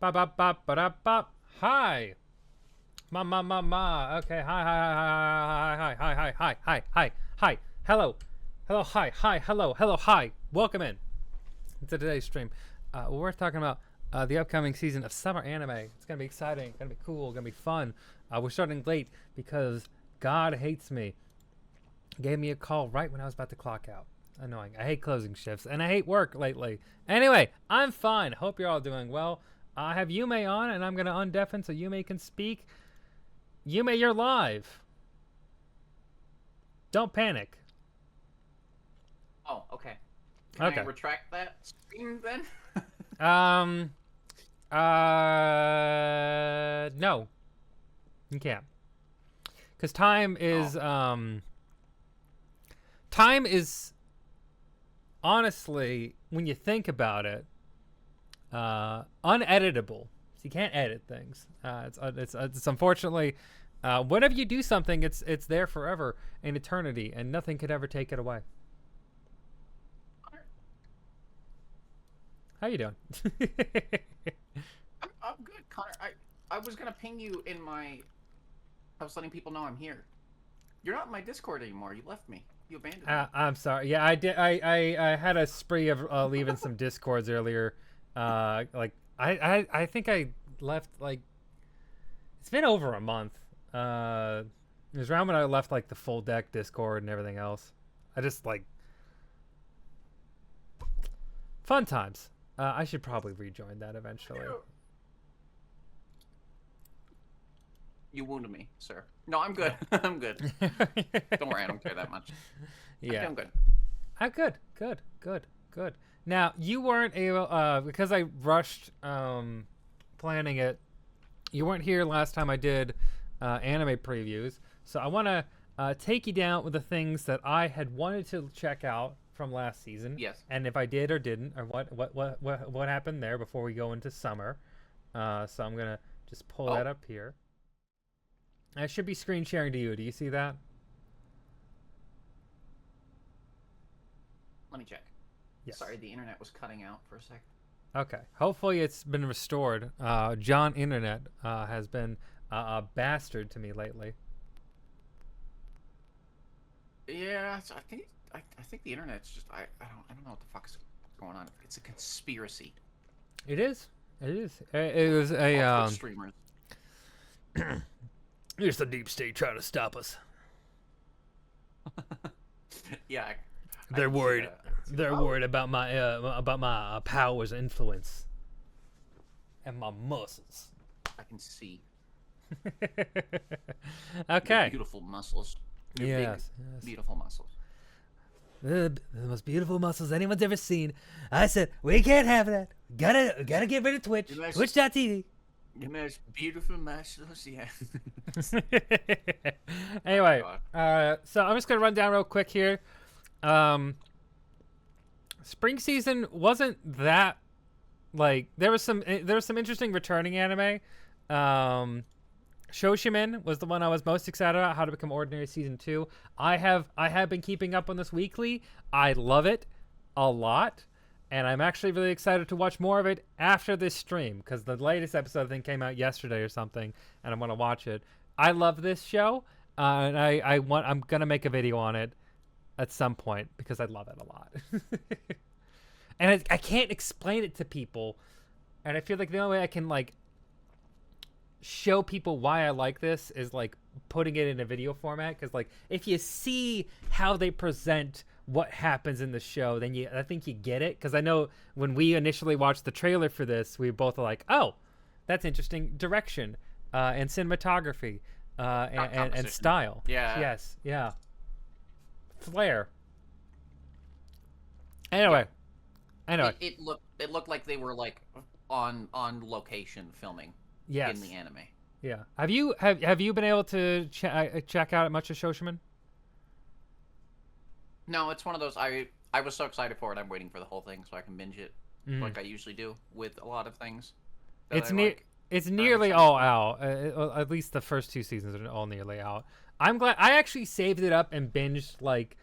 Ba ba ba ba da ba. Hi. Ma. Okay. Hi. Hello. Hi. Welcome in to today's stream. We're talking about the upcoming season of summer anime. It's gonna be exciting. Gonna be cool. Gonna be fun. We're starting late because God hates me. Gave me a call right when I was about to clock out. Annoying. I hate closing shifts and I hate work lately. Anyway, I'm fine. Hope you're all doing well. I have Yume on and I'm gonna undeafen so Yume can speak. Yume, you're live. Don't panic. Oh, okay. Can I retract that screen then? No, you can't. Because time is honestly, when you think about it, uneditable. So you can't edit things. It's unfortunately, whenever you do something, it's there forever in eternity, and nothing could ever take it away. How you doing? I'm good, Connor. I was gonna ping you in my. I was letting people know I'm here. You're not in my Discord anymore. You left me. You abandoned me. I'm sorry. Yeah, I did. I had a spree of leaving some discords earlier. I think I left like it's been over a month. It was around when I left like the full deck Discord and everything else. I just like fun times. I should probably rejoin that eventually. You wounded me, sir. No, I'm good. I'm good. Don't worry, I don't care that much. Yeah, I'm good. Good. Now you weren't able because I rushed planning it. You weren't here last time I did anime previews, so I want to take you down with the things that I had wanted to check out from last season. Yes. And if I did or didn't, or what happened there before we go into summer. So I'm gonna just pull that up here. I should be screen sharing to you. Do you see that? Let me check. Yes. Sorry, the internet was cutting out for a sec. Okay. Hopefully it's been restored. John Internet has been a bastard to me lately. Yeah, I think the internet's just I don't know what the fuck is going on. It's a conspiracy. It is. It was a streamers. It's the deep state trying to stop us. Yeah. They're worried. They're worried about my powers and influence and my muscles. I can see. Okay. Your beautiful muscles. Your yes. Beautiful muscles. The most beautiful muscles anyone's ever seen. I said we can't have that. Gotta get rid of Twitch. Twitch.tv. The most beautiful muscles, yeah. Anyway, so I'm just gonna run down real quick here. Spring season wasn't that like there was some interesting returning anime. Shoshimin was the one I was most excited about. How to Become Ordinary season 2. I have been keeping up on this weekly. I love it a lot. And I'm actually really excited to watch more of it after this stream because the latest episode I think came out yesterday or something, and I'm gonna watch it. I love this show, and I'm gonna make a video on it at some point because I love it a lot. And I can't explain it to people, and I feel like the only way I can like show people why I like this is like putting it in a video format because like if you see how they present what happens in the show, then I think you get it. Because I know when we initially watched the trailer for this, we both were like, "Oh, that's interesting direction and cinematography and style." Yeah. Yes. Yeah. Flair. Anyway. It looked like they were like on location filming. Yes. In the anime. Yeah. Have you been able to check out much of Shoshiman? No, it's one of those. I was so excited for it. I'm waiting for the whole thing so I can binge it, like I usually do with a lot of things. It's nearly all out. At least the first 2 seasons are all nearly out. I'm glad I actually saved it up and binged like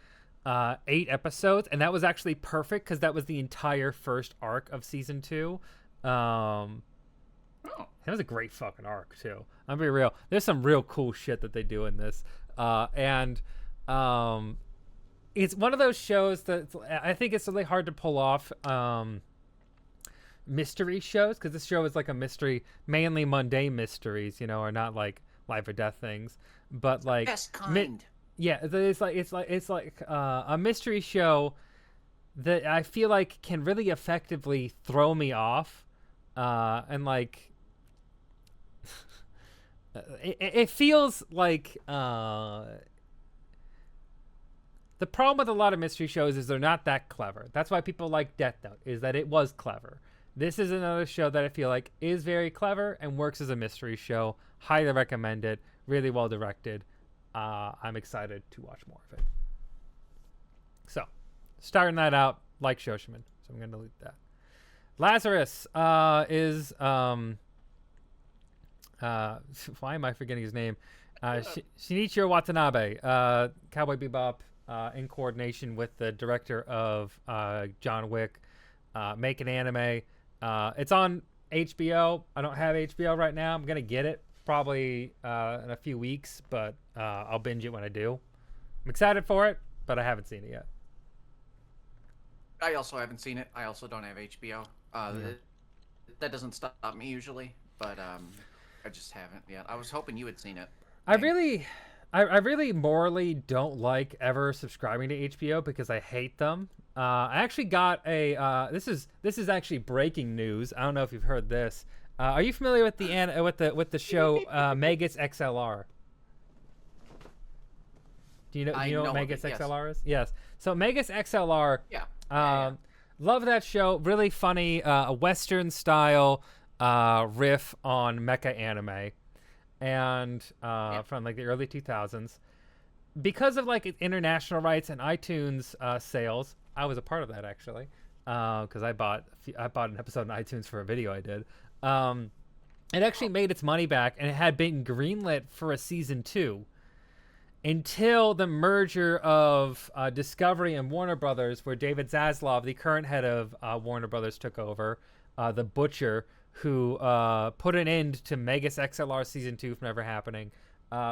8 episodes, and that was actually perfect because that was the entire first arc of season 2. Oh. It was a great fucking arc too. I'm be real. There's some real cool shit that they do in this, and it's one of those shows that I think it's really hard to pull off. Mystery shows, because this show is like a mystery, mainly mundane mysteries, are not like life or death things, but like Best kind. yeah, it's like a mystery show that I feel like can really effectively throw me off, and like it feels like the problem with a lot of mystery shows is they're not that clever. That's why people like Death Note, is that it was clever. This is another show that I feel like is very clever and works as a mystery show. Highly recommend it. Really well directed. I'm excited to watch more of it. So, starting that out like Shoshiman. So I'm going to delete that. Lazarus is why am I forgetting his name? Shinichiro Watanabe, Cowboy Bebop, in coordination with the director of John Wick, make an anime. It's on HBO. I don't have HBO right now. I'm gonna get it probably in a few weeks, but I'll binge it when I do. I'm excited for it, but I haven't seen it yet. I also haven't seen it. I also don't have HBO. That doesn't stop me usually, but I just haven't yet. I was hoping you had seen it. I really morally don't like ever subscribing to HBO because I hate them. I actually got a this is actually breaking news. I don't know if you've heard this. Are you familiar with the show Megas XLR? Do you know what Megas XLR is? Yes. So Megas XLR. Yeah. Love that show. Really funny, a Western style riff on mecha anime, and from like the early 2000s. Because of like international rights and iTunes sales, I was a part of that actually, because I bought an episode on iTunes for a video I did. It actually made its money back, and it had been greenlit for a season 2. Until the merger of Discovery and Warner Brothers, where David Zaslav, the current head of Warner Brothers, took over, the Butcher, who put an end to Megas XLR Season 2 from ever happening,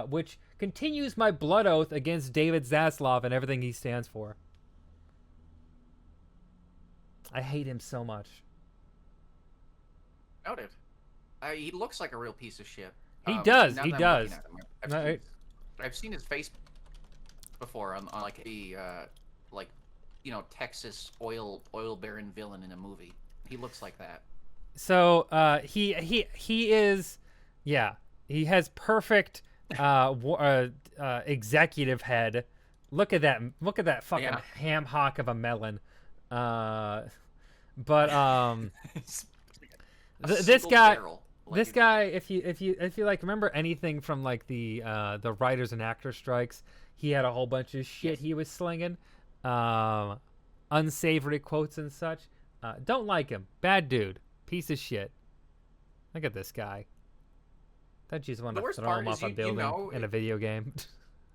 which continues my blood oath against David Zaslav and everything he stands for. I hate him so much. Noted. He looks like a real piece of shit. He does. Now He that I'm does. looking at him, I've seen his face before on like the Texas oil baron villain in a movie. He looks like that. So he is, yeah. He has perfect executive head. Look at that! Look at that fucking ham hock of a melon. But this guy. Barrel. This guy, if you like remember anything from like the writers and actor strikes, he had a whole bunch of shit he was slinging, unsavory quotes and such. Don't like him. Bad dude. Piece of shit. Look at this guy. Don't you just want to throw him off a building in a video game?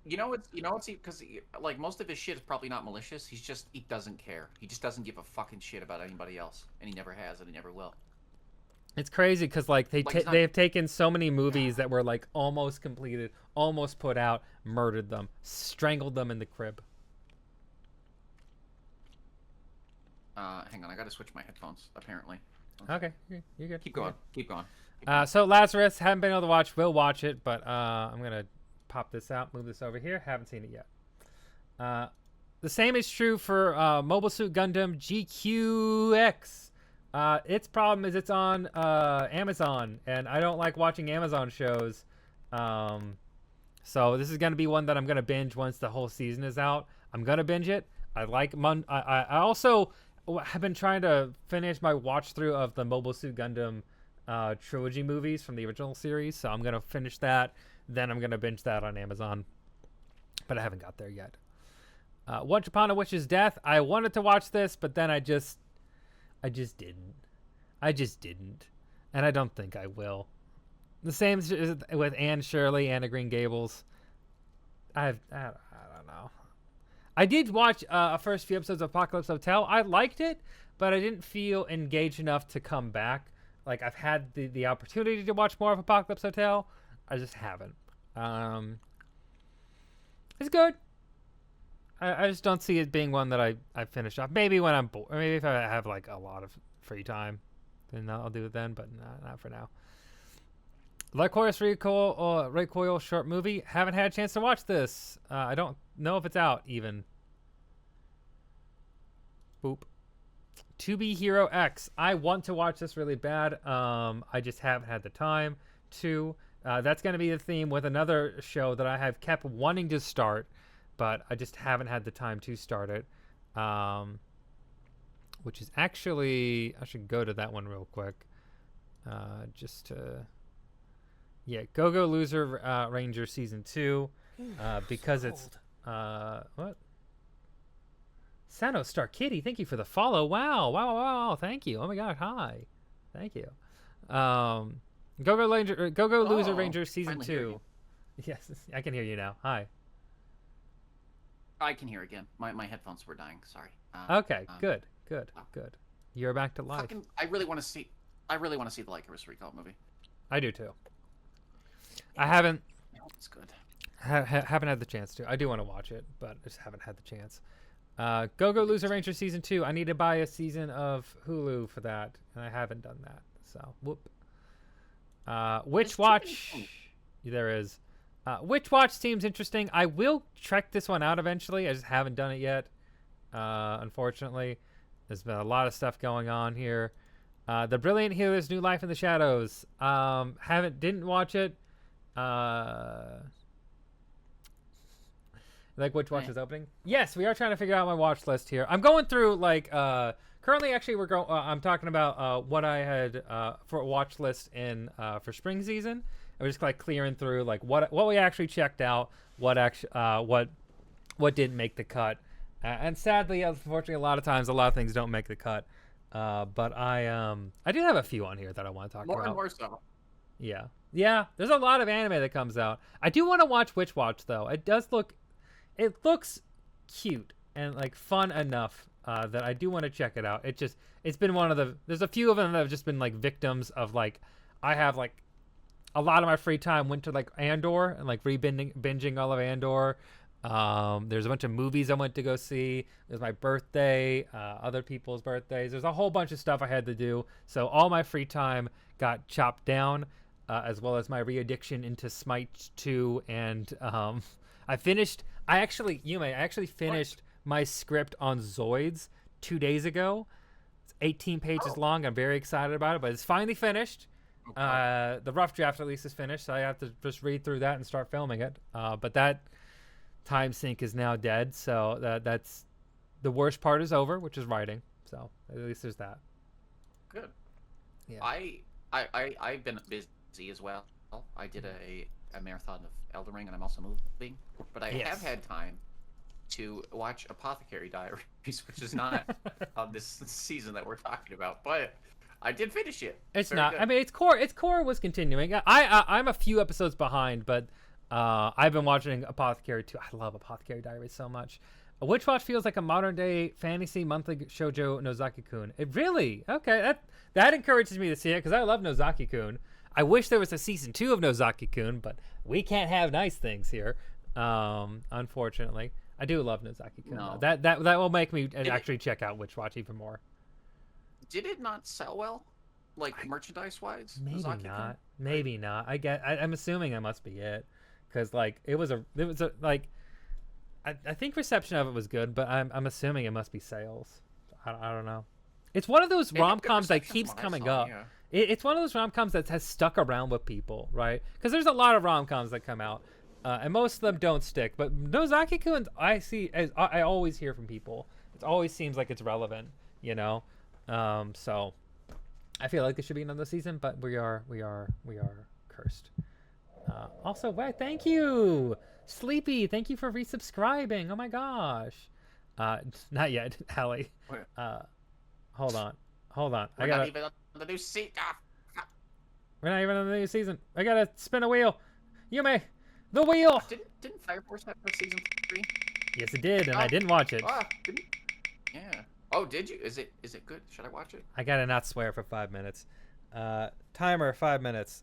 It's because like most of his shit is probably not malicious. He doesn't care. He just doesn't give a fucking shit about anybody else, and he never has, and he never will. It's crazy because like they have taken so many movies that were like almost completed, almost put out, murdered them, strangled them in the crib. Hang on, I gotta switch my headphones. Apparently. Okay, you're good. Keep going. Keep going. So Lazarus, haven't been able to watch. Will watch it, but I'm gonna pop this out, move this over here. Haven't seen it yet. The same is true for Mobile Suit Gundam GQX. Its problem is it's on Amazon, and I don't like watching Amazon shows. So this is going to be one that I'm going to binge once the whole season is out. I'm going to binge it. I also have been trying to finish my watch through of the Mobile Suit Gundam trilogy movies from the original series. So I'm going to finish that. Then I'm going to binge that on Amazon. But I haven't got there yet. Once Upon a Witch's Death. I wanted to watch this, but then I just didn't. And I don't think I will. The same with Anne Shirley, Anne of Green Gables. I don't know. I did watch first few episodes of Apocalypse Hotel. I liked it, but I didn't feel engaged enough to come back. like I've had the opportunity to watch more of Apocalypse Hotel. I just haven't. It's good. I just don't see it being one that I finish off. Maybe when I'm bored, or maybe if I have like a lot of free time, then I'll do it then. But not for now. Lycoris Recoil short movie. Haven't had a chance to watch this. I don't know if it's out even. Boop. To Be Hero X. I want to watch this really bad. I just haven't had the time to. That's going to be the theme with another show that I have kept wanting to start, but I just haven't had the time to start it. Which is actually, I should go to that one real quick. Just to, yeah, Go Loser Ranger Season 2. Because so it's, what? Sano Star Kitty, thank you for the follow. Wow. Thank you. Oh my God, hi. Thank you. Go Loser Ranger Season 2. Yes, I can hear you now. Hi. I can hear again. My headphones were dying. Sorry. Okay, good. You're back to life. I really want to see the Lycoris Recall movie. I do too. I haven't. It's good. Haven't had the chance to. I do want to watch it, but I just haven't had the chance. Go Loser Ranger Season 2. I need to buy a season of Hulu for that, and I haven't done that. So, whoop. Witch Watch. There is. Witch Watch seems interesting. I will check this one out eventually. I just haven't done it yet. Unfortunately. There's been a lot of stuff going on here. The Brilliant Healer's New Life in the Shadows. Didn't watch it. Like Witch Watch is opening? Yes, we are trying to figure out my watch list here. I'm going through like currently actually I'm talking about what I had for a watch list in for spring season. I'm just like clearing through like what we actually checked out, what didn't make the cut. And sadly, unfortunately, a lot of times a lot of things don't make the cut. But I do have a few on here that I want to talk about. More and more so. Yeah. There's a lot of anime that comes out. I do want to watch Witch Watch though. It looks cute and like fun enough that I do want to check it out. It's been there's a few of them that have just been like victims of like, I have like a lot of my free time went to like Andor and like binging all of Andor. There's a bunch of movies I went to go see. There's my birthday, other people's birthdays. There's a whole bunch of stuff I had to do. So all my free time got chopped down, as well as my re-addiction into Smite 2. And I actually finished my script on Zoids 2 days ago. It's 18 pages long. I'm very excited about it, but it's finally finished. Okay. The rough draft at least is finished, so I have to just read through that and start filming it. But that time sink is now dead, so that's the worst part is over, which is writing. So at least there's that. Good. Yeah. I've been busy as well. I did a marathon of Elden Ring, and I'm also moving. But I have had time to watch Apothecary Diaries, which is not on this season that we're talking about, but I did finish it. It's not. Good. I mean, its core was continuing. I'm a few episodes behind, but I've been watching Apothecary too. I love Apothecary Diaries so much. Witch Watch feels like a modern day fantasy monthly shoujo Nozaki-kun. It really? Okay, that encourages me to see it because I love Nozaki-kun. I wish there was a season 2 of Nozaki-kun, but we can't have nice things here. Unfortunately, I do love Nozaki-kun. No. That will make me actually check out Witch Watch even more. Did it not sell well, like merchandise wise? Maybe not. I'm assuming that must be it, because like it was a like. I think reception of it was good, but I'm assuming it must be sales. I don't know. It's one of those rom-coms that keeps coming up. Yeah. It's one of those rom-coms that has stuck around with people, right? Because there's a lot of rom-coms that come out, and most of them don't stick. But Nozaki-kun, I always hear from people. It always seems like it's relevant, you know. So I feel like there should be another season, but we are cursed. Also, thank you, Sleepy. Thank you for resubscribing. Oh my gosh. Not yet, Hallie. Hold on. We're not even on the new season. We're not even on the new season. I gotta spin a wheel. Yume, the wheel. Didn't Fire Force have season 3? Yes, it did, and I didn't watch it. Yeah. Oh, did you? Is it good? Should I watch it? I gotta not swear for 5 minutes. Timer 5 minutes.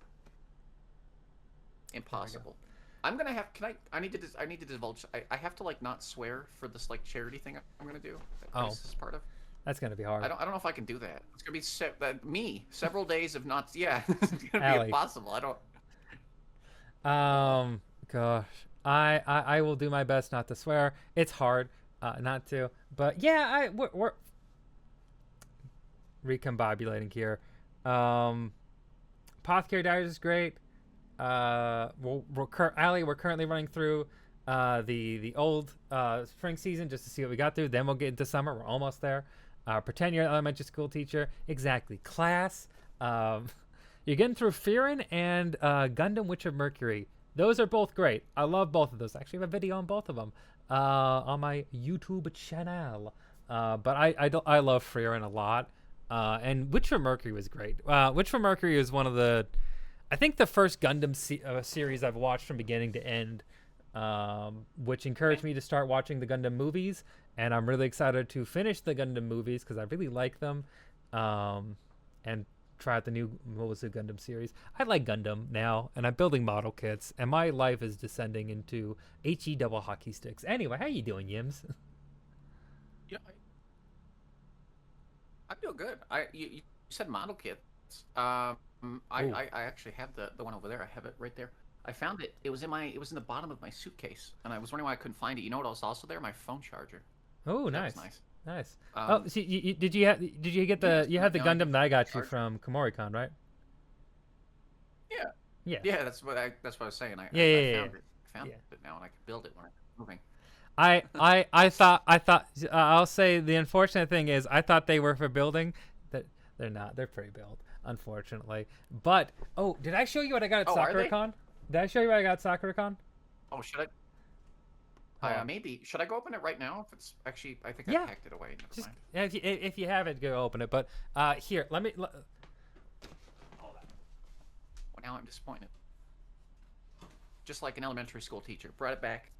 Impossible. I'm gonna have. Can I? I need to divulge. I have to like not swear for this like charity thing I'm gonna do. That Chris is part of. That's gonna be hard. I don't know if I can do that. It's gonna be me several days of not. Yeah, it's gonna be impossible. I don't. Gosh, I will do my best not to swear. It's hard, not to. But yeah, we're recombobulating here. Apothecary Diaries is great. We're currently running through the old spring season just to see what we got through. Then we'll get into summer. We're almost there. Pretend you're an elementary school teacher. Exactly. Class. You're getting through Fearin' and Gundam Witch of Mercury. Those are both great. I love both of those. I actually have a video on both of them on my YouTube channel. But I love Fearin' a lot. And Witch of Mercury was great. Witch of Mercury is one of the, I think the first Gundam series I've watched from beginning to end, which encouraged me to start watching the Gundam movies. And I'm really excited to finish the Gundam movies because I really like them. And try out the new Gundam series. I like Gundam now, and I'm building model kits, and my life is descending into HE double hockey sticks. Anyway, how you doing, Yims? You know, I feel good. You said model kits. I actually have the one over there. I have it right there. I found it. It was in the bottom of my suitcase, and I was wondering why I couldn't find it. You know what was also there? My phone charger. Oh, nice. That was nice. Nice. Oh, so did you get the Gundam that I got you from Komori-Con, right? Yeah. Yeah, that's what I was saying. I found it now, and I can build it when I'm moving. I thought I'll say the unfortunate thing is I thought they were for building. That they're not. They're pre-built, unfortunately. But did I show you what I got at Sakura-Con? Did I show you what I got at Sakura-Con? Oh, should I? Maybe. Should I go open it right now? If it's actually, I think I packed it away. Never mind. If you have it, go open it. But here, let me. Well, now I'm disappointed. Just like an elementary school teacher, brought it back.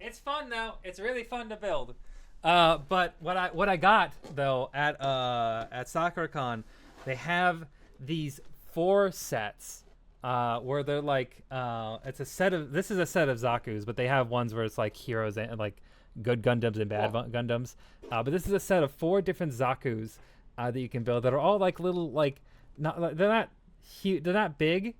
It's fun though. It's really fun to build. But what I got though at Sakura-Con, they have these 4 sets. Where they're like, this is a set of Zaku's, but they have ones where it's like heroes and like good Gundams and bad Gundams. But this is a set of 4 different Zaku's that you can build that are all like little they're not huge, they're not big,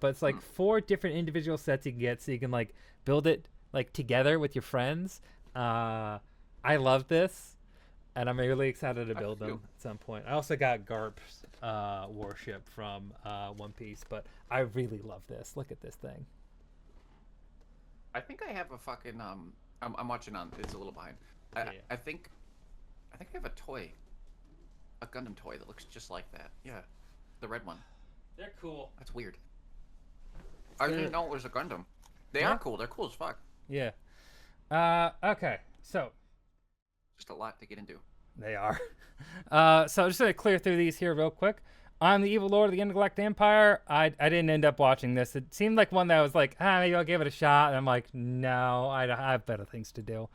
but it's like 4 different individual sets you can get, so you can like build it like together with your friends. I love this, and I'm really excited to build them at some point. I also got Garp's warship from One Piece, but I really love this. Look at this thing. I think I have a fucking I'm watching on. It's a little behind. I think I have a toy, a Gundam toy that looks just like that. Yeah, the red one. They're cool. That's weird. I didn't know it was a Gundam. They are cool. They're cool as fuck. Yeah. Okay. So. Just a lot to get into. They are. So I'm just going to clear through these here real quick. I'm the Evil Lord of the Intergalactic Empire. I didn't end up watching this. It seemed like one that was like, maybe I'll give it a shot. And I'm like, no, I have better things to do.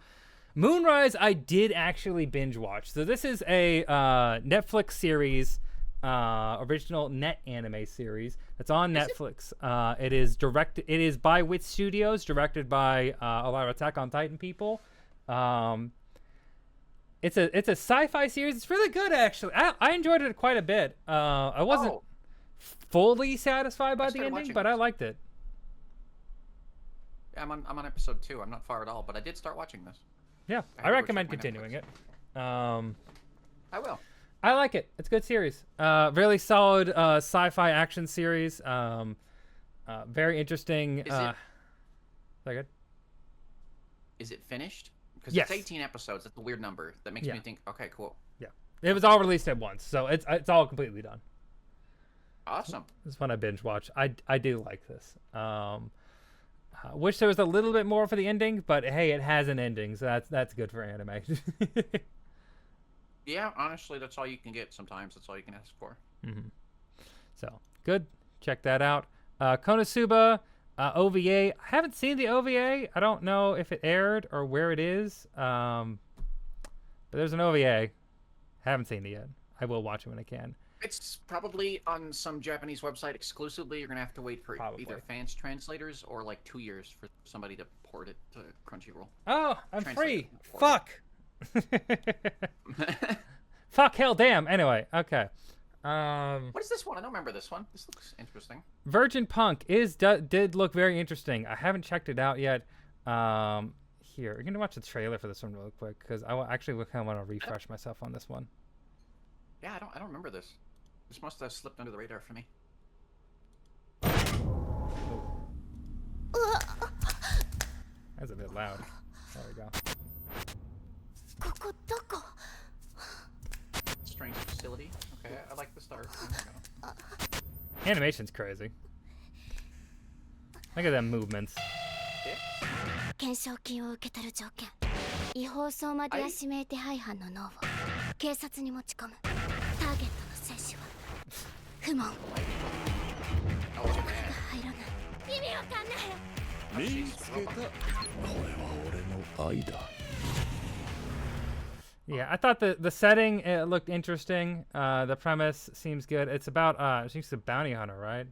Moonrise, I did actually binge watch. So this is a Netflix series, original net anime series that's on Netflix. It is by Wit Studios, directed by a lot of Attack on Titan people. It's a sci-fi series. It's really good, actually. I enjoyed it quite a bit. I wasn't fully satisfied by the ending, but I liked it. Yeah, I'm on episode 2. I'm not far at all, but I did start watching this. Yeah, I recommend continuing it. I will. I like it. It's a good series. Really solid sci-fi action series. Very interesting. Is it good? Is it finished? Because yes. It's 18 episodes. That's a weird number. That makes me think, okay, cool. Yeah. It was all released at once, so it's all completely done. Awesome. This is when I binge watch. I do like this. Wish there was a little bit more for the ending, but hey, it has an ending, so that's good for anime. Yeah, honestly, that's all you can get sometimes. That's all you can ask for. Mm-hmm. So, good. Check that out. Konosuba OVA. I haven't seen the OVA. I don't know if it aired or where it is. But there's an OVA. Haven't seen it yet. I will watch it when I can. It's probably on some Japanese website exclusively. You're gonna have to wait for Probably. either fans translators or like 2 years for somebody to port it to Crunchyroll. Oh, I'm Translate free. it, Fuck. Fuck, hell, damn. Anyway, okay. What is this one? I don't remember this one. This looks interesting. Virgin Punk did look very interesting. I haven't checked it out yet. Here, we're gonna watch the trailer for this one real quick because actually kind of want to refresh myself on this one. Yeah, I don't remember this. This must have slipped under the radar for me. That's a bit loud. There we go. Strange facility. Okay, I like the start. Animation's crazy. Look at them movements. 懸賞金を受け取る条件違法相馬で指名手配犯の脳を警察に持ち込むターゲットの選手は不問入らない意味わかんない見つけたこれは俺の愛だ Yeah, I thought the setting looked interesting. The premise seems good. It's about she's a bounty hunter, right?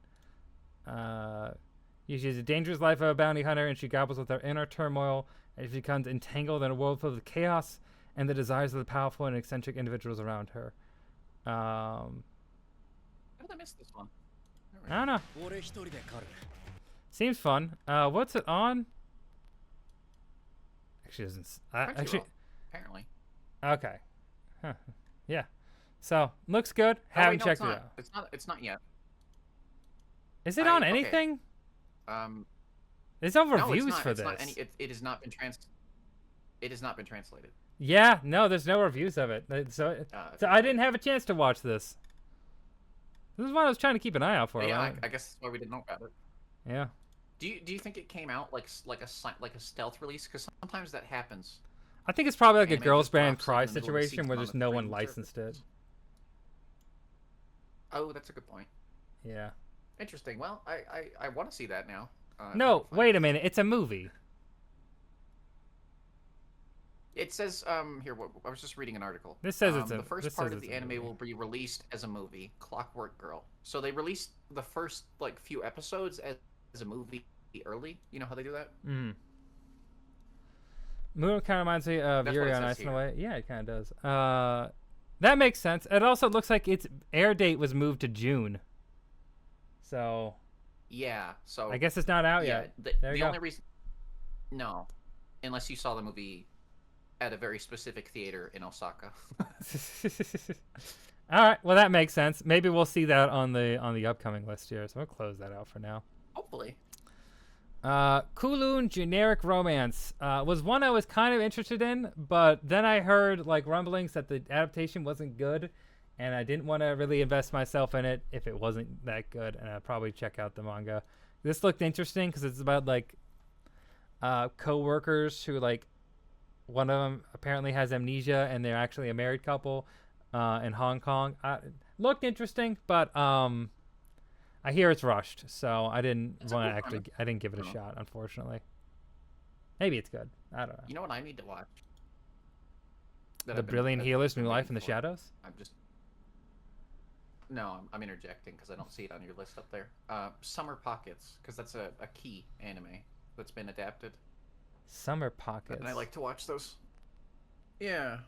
She has a dangerous life of a bounty hunter, and she grapples with her inner turmoil as she becomes entangled in a world filled with chaos and the desires of the powerful and eccentric individuals around her. How did I miss this one? I don't know. Seems fun. What's it on? Actually, doesn't. Actually, apparently. Okay. Huh. Yeah. So looks good. Haven't checked it out. It's not yet. Is it on anything? Okay. There's no No, reviews it's not. for It's this. not any, it has not been It has not been translated. Yeah, no, there's no reviews of it. So I didn't have a chance to watch this. This is what I was trying to keep an eye out for. Yeah, right? I guess that's why we didn't know about it. Yeah. Do you think it came out like a stealth release? Because sometimes that happens. I think it's probably like a Anime Girls just Band drops Cry in the middle of the situation season where on just the no one streaming licensed it. services. Oh, that's a good point. Yeah. Interesting. Well, I want to see that now. No, wait a minute. It's a movie. It says here. I was just reading an article. This says it's a. The first this part says of it's the a anime movie. will be released as a movie, Clockwork Girl. So they released the first like few episodes as a movie early. You know how they do that? Mm. Moon kind of reminds me of That's what Yuri it on says Ice in a here. way. Yeah, it kind of does. That makes sense. It also looks like its air date was moved to June. So Yeah. So I guess it's not out yeah. yet. The, There you the go. only reason, no, unless you saw the movie at a very specific theater in Osaka. All right. Well, that makes sense. Maybe we'll see that on the upcoming list here. So we'll close that out for now. Hopefully. Kowloon Generic Romance was one I was kind of interested in, but then I heard like rumblings that the adaptation wasn't good, and I didn't want to really invest myself in it if it wasn't that good, and I'd probably check out the manga. This looked interesting because it's about like co-workers who like one of them apparently has amnesia, and they're actually a married couple in Hong Kong. Looked interesting, but I hear it's rushed, so I didn't want to actually. I didn't give it a shot, unfortunately. Maybe it's good. I don't know. You know what I need to watch? That The I've been- Brilliant I've Healers: been New Life waiting in the for. Shadows. I'm just. No, I'm interjecting because I don't see it on your list up there. Summer Pockets, because that's a key anime that's been adapted, Summer Pockets. and I like to watch those. Yeah,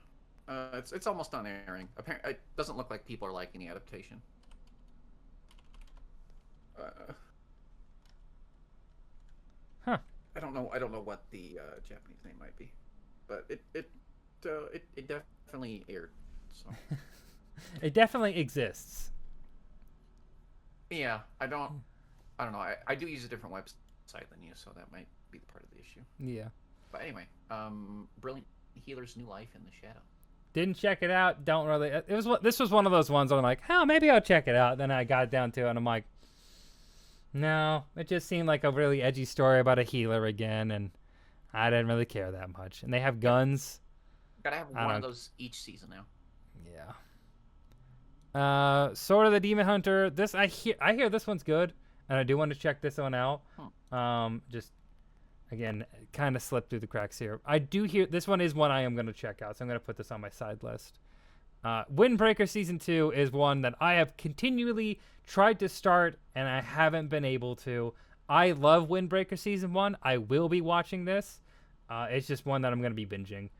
it's almost done airing. Apparently, it doesn't look like people are liking the adaptation. Huh. I don't know what the Japanese name might be, but it definitely aired. So It definitely exists. yeah, I don't know. I do use a different website than you, so that might be the part of the issue. Yeah. But anyway, Brilliant Healers: New Life in the Shadow. Didn't check it out. Don't really. This was one of those ones where I'm like, oh, maybe I'll check it out. Then I got down to it, and I'm like, no. It just seemed like a really edgy story about a healer again, and I didn't really care that much. And they have guns. Gotta have I one of don't- those each season now. Yeah. Sword of the Demon Hunter. I hear this one's good, and I do want to check this one out. Just again, kind of slipped through the cracks here. I do hear this one is one I am going to check out, so I'm going to put this on my side list. Windbreaker Season 2 is one that I have continually tried to start, and I haven't been able to. I love Windbreaker Season 1. I will be watching this. It's just one that I'm going to be binging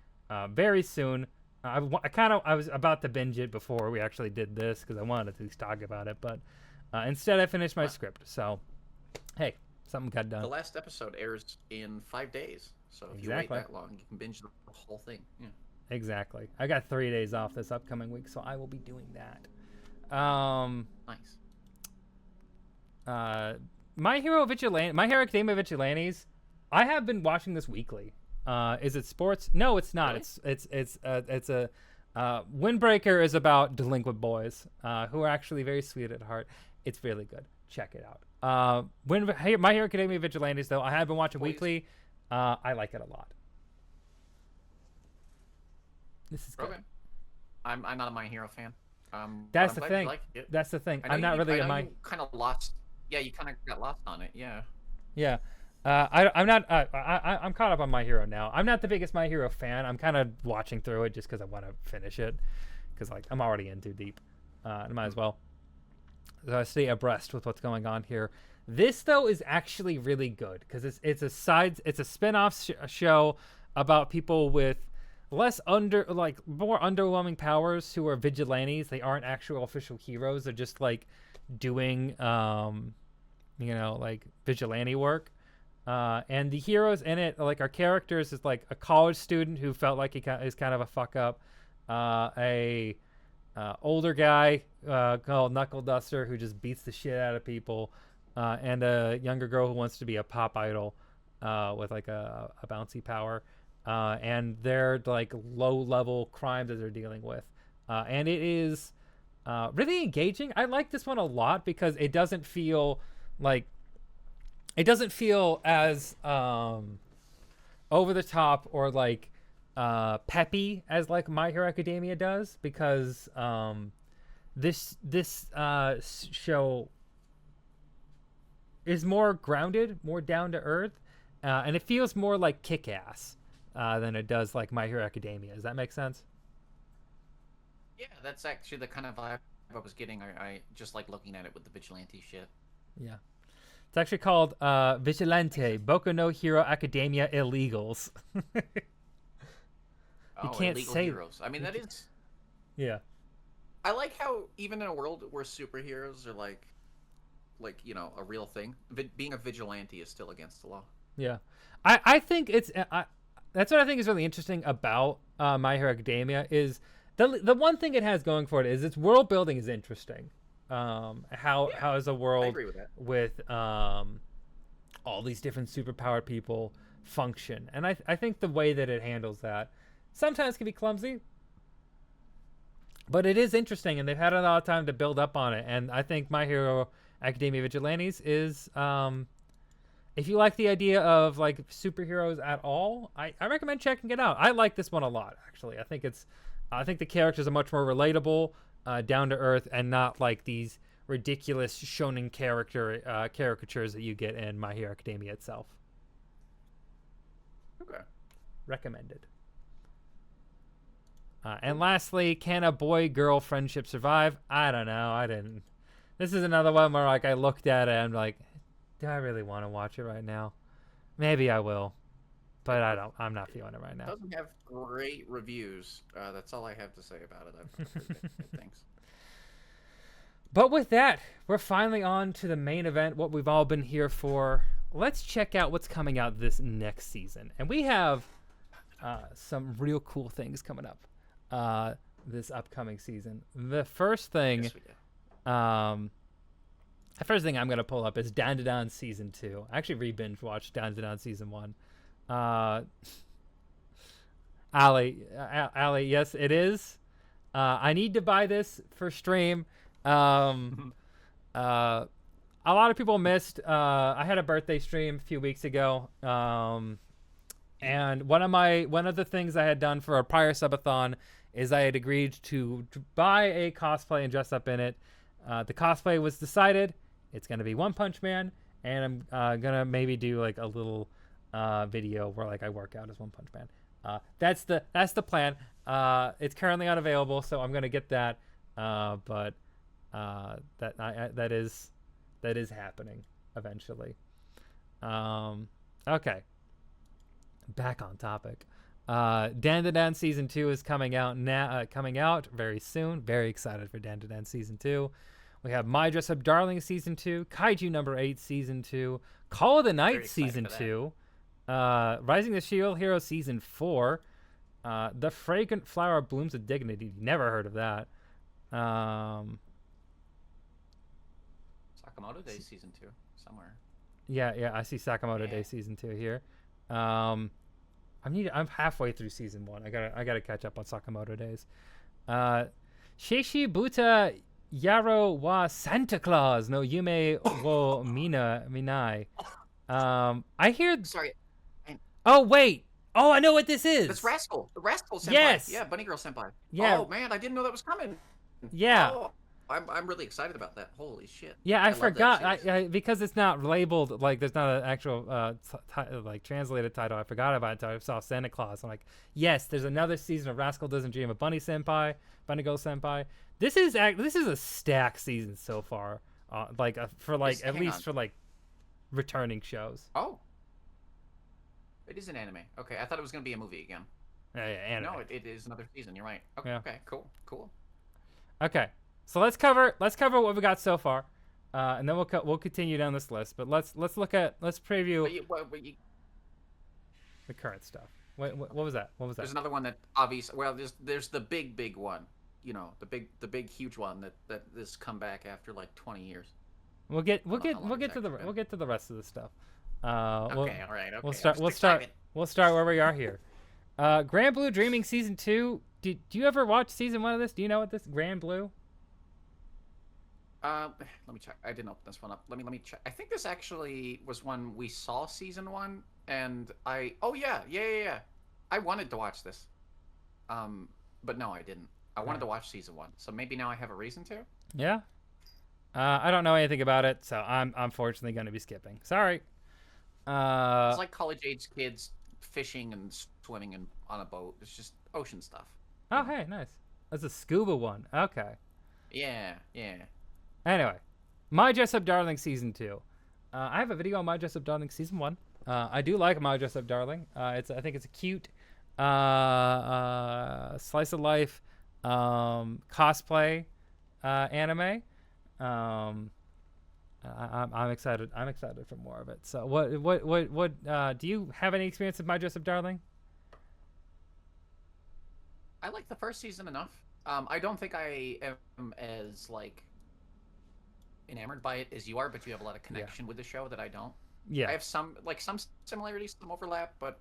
very soon. I was about to binge it before we actually did this because I wanted to at least talk about it, but instead I finished my script. So, hey, something got done. The last episode airs in 5 days, so if you wait that long, you can binge the whole thing. Yeah. Exactly. I got 3 days off this upcoming week, so I will be doing that. Nice. My Hero Academia Vigilantes. I have been watching this weekly. Is it sports? No, it's not. Really? It's a Windbreaker is about delinquent boys who are actually very sweet at heart. It's really good. Check it out. My Hero Academia Vigilantes, though, I have been watching weekly. I like it a lot. This is good. Okay. I'm not a My Hero fan. That's the thing. That's the thing. I'm not really a My. Kind of lost. Yeah, you kind of got lost on it. Yeah. Yeah. I'm not. I'm caught up on My Hero now. I'm not the biggest My Hero fan. I'm kind of watching through it just because I want to finish it, because like I'm already in too deep. I might as well stay abreast with what's going on here. This though is actually really good because it's a spin-off show about people with more underwhelming powers who are vigilantes. They aren't actual official heroes. They're just like doing like vigilante work. And the heroes in it, like our characters, is like a college student who felt like he is kind of a fuck up, a older guy called Knuckle Duster who just beats the shit out of people, and a younger girl who wants to be a pop idol with like a bouncy power, and they're like low level crimes that they're dealing with, and it is really engaging. I like this one a lot because it doesn't feel as over the top or like peppy as like My Hero Academia does, because this show is more grounded, more down to earth, and it feels more like Kick-Ass than it does like My Hero Academia. Does that make sense? Yeah, that's actually the kind of vibe I was getting. I just like looking at it with the vigilante shit. Yeah. It's actually called Vigilante, Boku no Hero Academia Illegals. You can't illegal say heroes. I mean, that is. Yeah. I like how even in a world where superheroes are like a real thing, being a vigilante is still against the law. Yeah, I think it's that's what I think is really interesting about My Hero Academia is the one thing it has going for it is its world building is interesting. How is a world with all these different superpowered people function, and I think the way that it handles that sometimes can be clumsy, but it is interesting, and they've had a lot of time to build up on it. And I think My Hero Academia Vigilantes is if you like the idea of like superheroes at all, I recommend checking it out. I like this one a lot, actually. I think the characters are much more relatable, down to earth, and not like these ridiculous shonen caricatures that you get in My Hero Academia itself. Okay. Recommended. And lastly, can a boy-girl friendship survive? I don't know. I didn't. This is another one where like I looked at it and I'm like, do I really want to watch it right now? Maybe I will, but I don't. I'm not feeling it right now. It doesn't have great reviews. That's all I have to say about it. I've heard good things. But with that, we're finally on to the main event, what we've all been here for. Let's check out what's coming out this next season. And we have some real cool things coming up this upcoming season. The first thing, Yes, we do. the first thing I'm going to pull up is Down to Down Season 2. I actually re-binge watched Down to Down Season 1. Ali, yes, it is. I need to buy this for stream. A lot of people missed. I had a birthday stream a few weeks ago, and one of the things I had done for a prior subathon is I had agreed to buy a cosplay and dress up in it. The cosplay was decided. It's gonna be One Punch Man, and I'm gonna maybe do like a little video where like I work out as One Punch Man. That's the plan. It's currently unavailable, so I'm gonna get that. But that is happening eventually. Okay. Back on topic. Dan season 2 is coming out now. Coming out very soon. Very excited for Dan season 2. We have My Dress Up Darling season 2, Kaiju number 8 season 2, Call of the Night season 2, Rising the Shield Hero season 4, The Fragrant Flower Blooms with Dignity. Never heard of that. Sakamoto Day season 2 somewhere. Yeah, I see Sakamoto Day season 2 here. I'm halfway through season 1. I gotta catch up on Sakamoto Days. Sheishi Buta Yaro wa Santa Claus no Yume wo Minai. I hear. Sorry. Oh wait. Oh, I know what this is. It's Rascal. The Rascal Senpai. Yes. Yeah, Bunny Girl Senpai. Yeah. Oh man, I didn't know that was coming. Yeah. Oh, I'm really excited about that. Holy shit. Yeah, I forgot. love that series. Because it's not labeled, like there's not an actual like translated title. I forgot about it until I saw Santa Claus. I'm like, yes, there's another season of Rascal Doesn't Dream of Bunny Girl Senpai. This is a stack season so far. For returning shows. Oh. It is an anime. Okay, I thought it was gonna be a movie again. Yeah, anime. No, it is another season. You're right. Okay, Yeah. okay, cool. Okay, so let's cover what we got so far, and then we'll continue down this list. But let's preview the current stuff. What was that? There's another one that obviously. Well, there's the big one. You know, the big huge one that this come back after like 20 years. We'll get to the rest of the stuff. Okay, all right. Okay. We'll start where we are here. Grand Blue Dreaming season 2. Do you ever watch season 1 of this? Do you know what this Grand Blue? Let me check. I didn't open this one up. Let me check. I think this actually was one we saw season 1, and oh yeah. I wanted to watch this, but no, I didn't. I wanted to watch season 1, so maybe now I have a reason to. Yeah. I don't know anything about it, so I'm unfortunately going to be skipping. Sorry. It's like college-age kids fishing and swimming on a boat. It's just ocean stuff. Oh, hey, nice. That's a scuba one. Okay. Yeah. Anyway, My Dress Up Darling season 2. I have a video on My Dress Up Darling season 1. I do like My Dress Up Darling. I think it's a cute slice of life cosplay anime. I'm excited. I'm excited for more of it. So what do you have any experience with My Dress Up Darling? I like the first season enough. I don't think I am as enamored by it as you are, but you have a lot of connection with the show that I don't. Yeah. I have some similarities, some overlap, but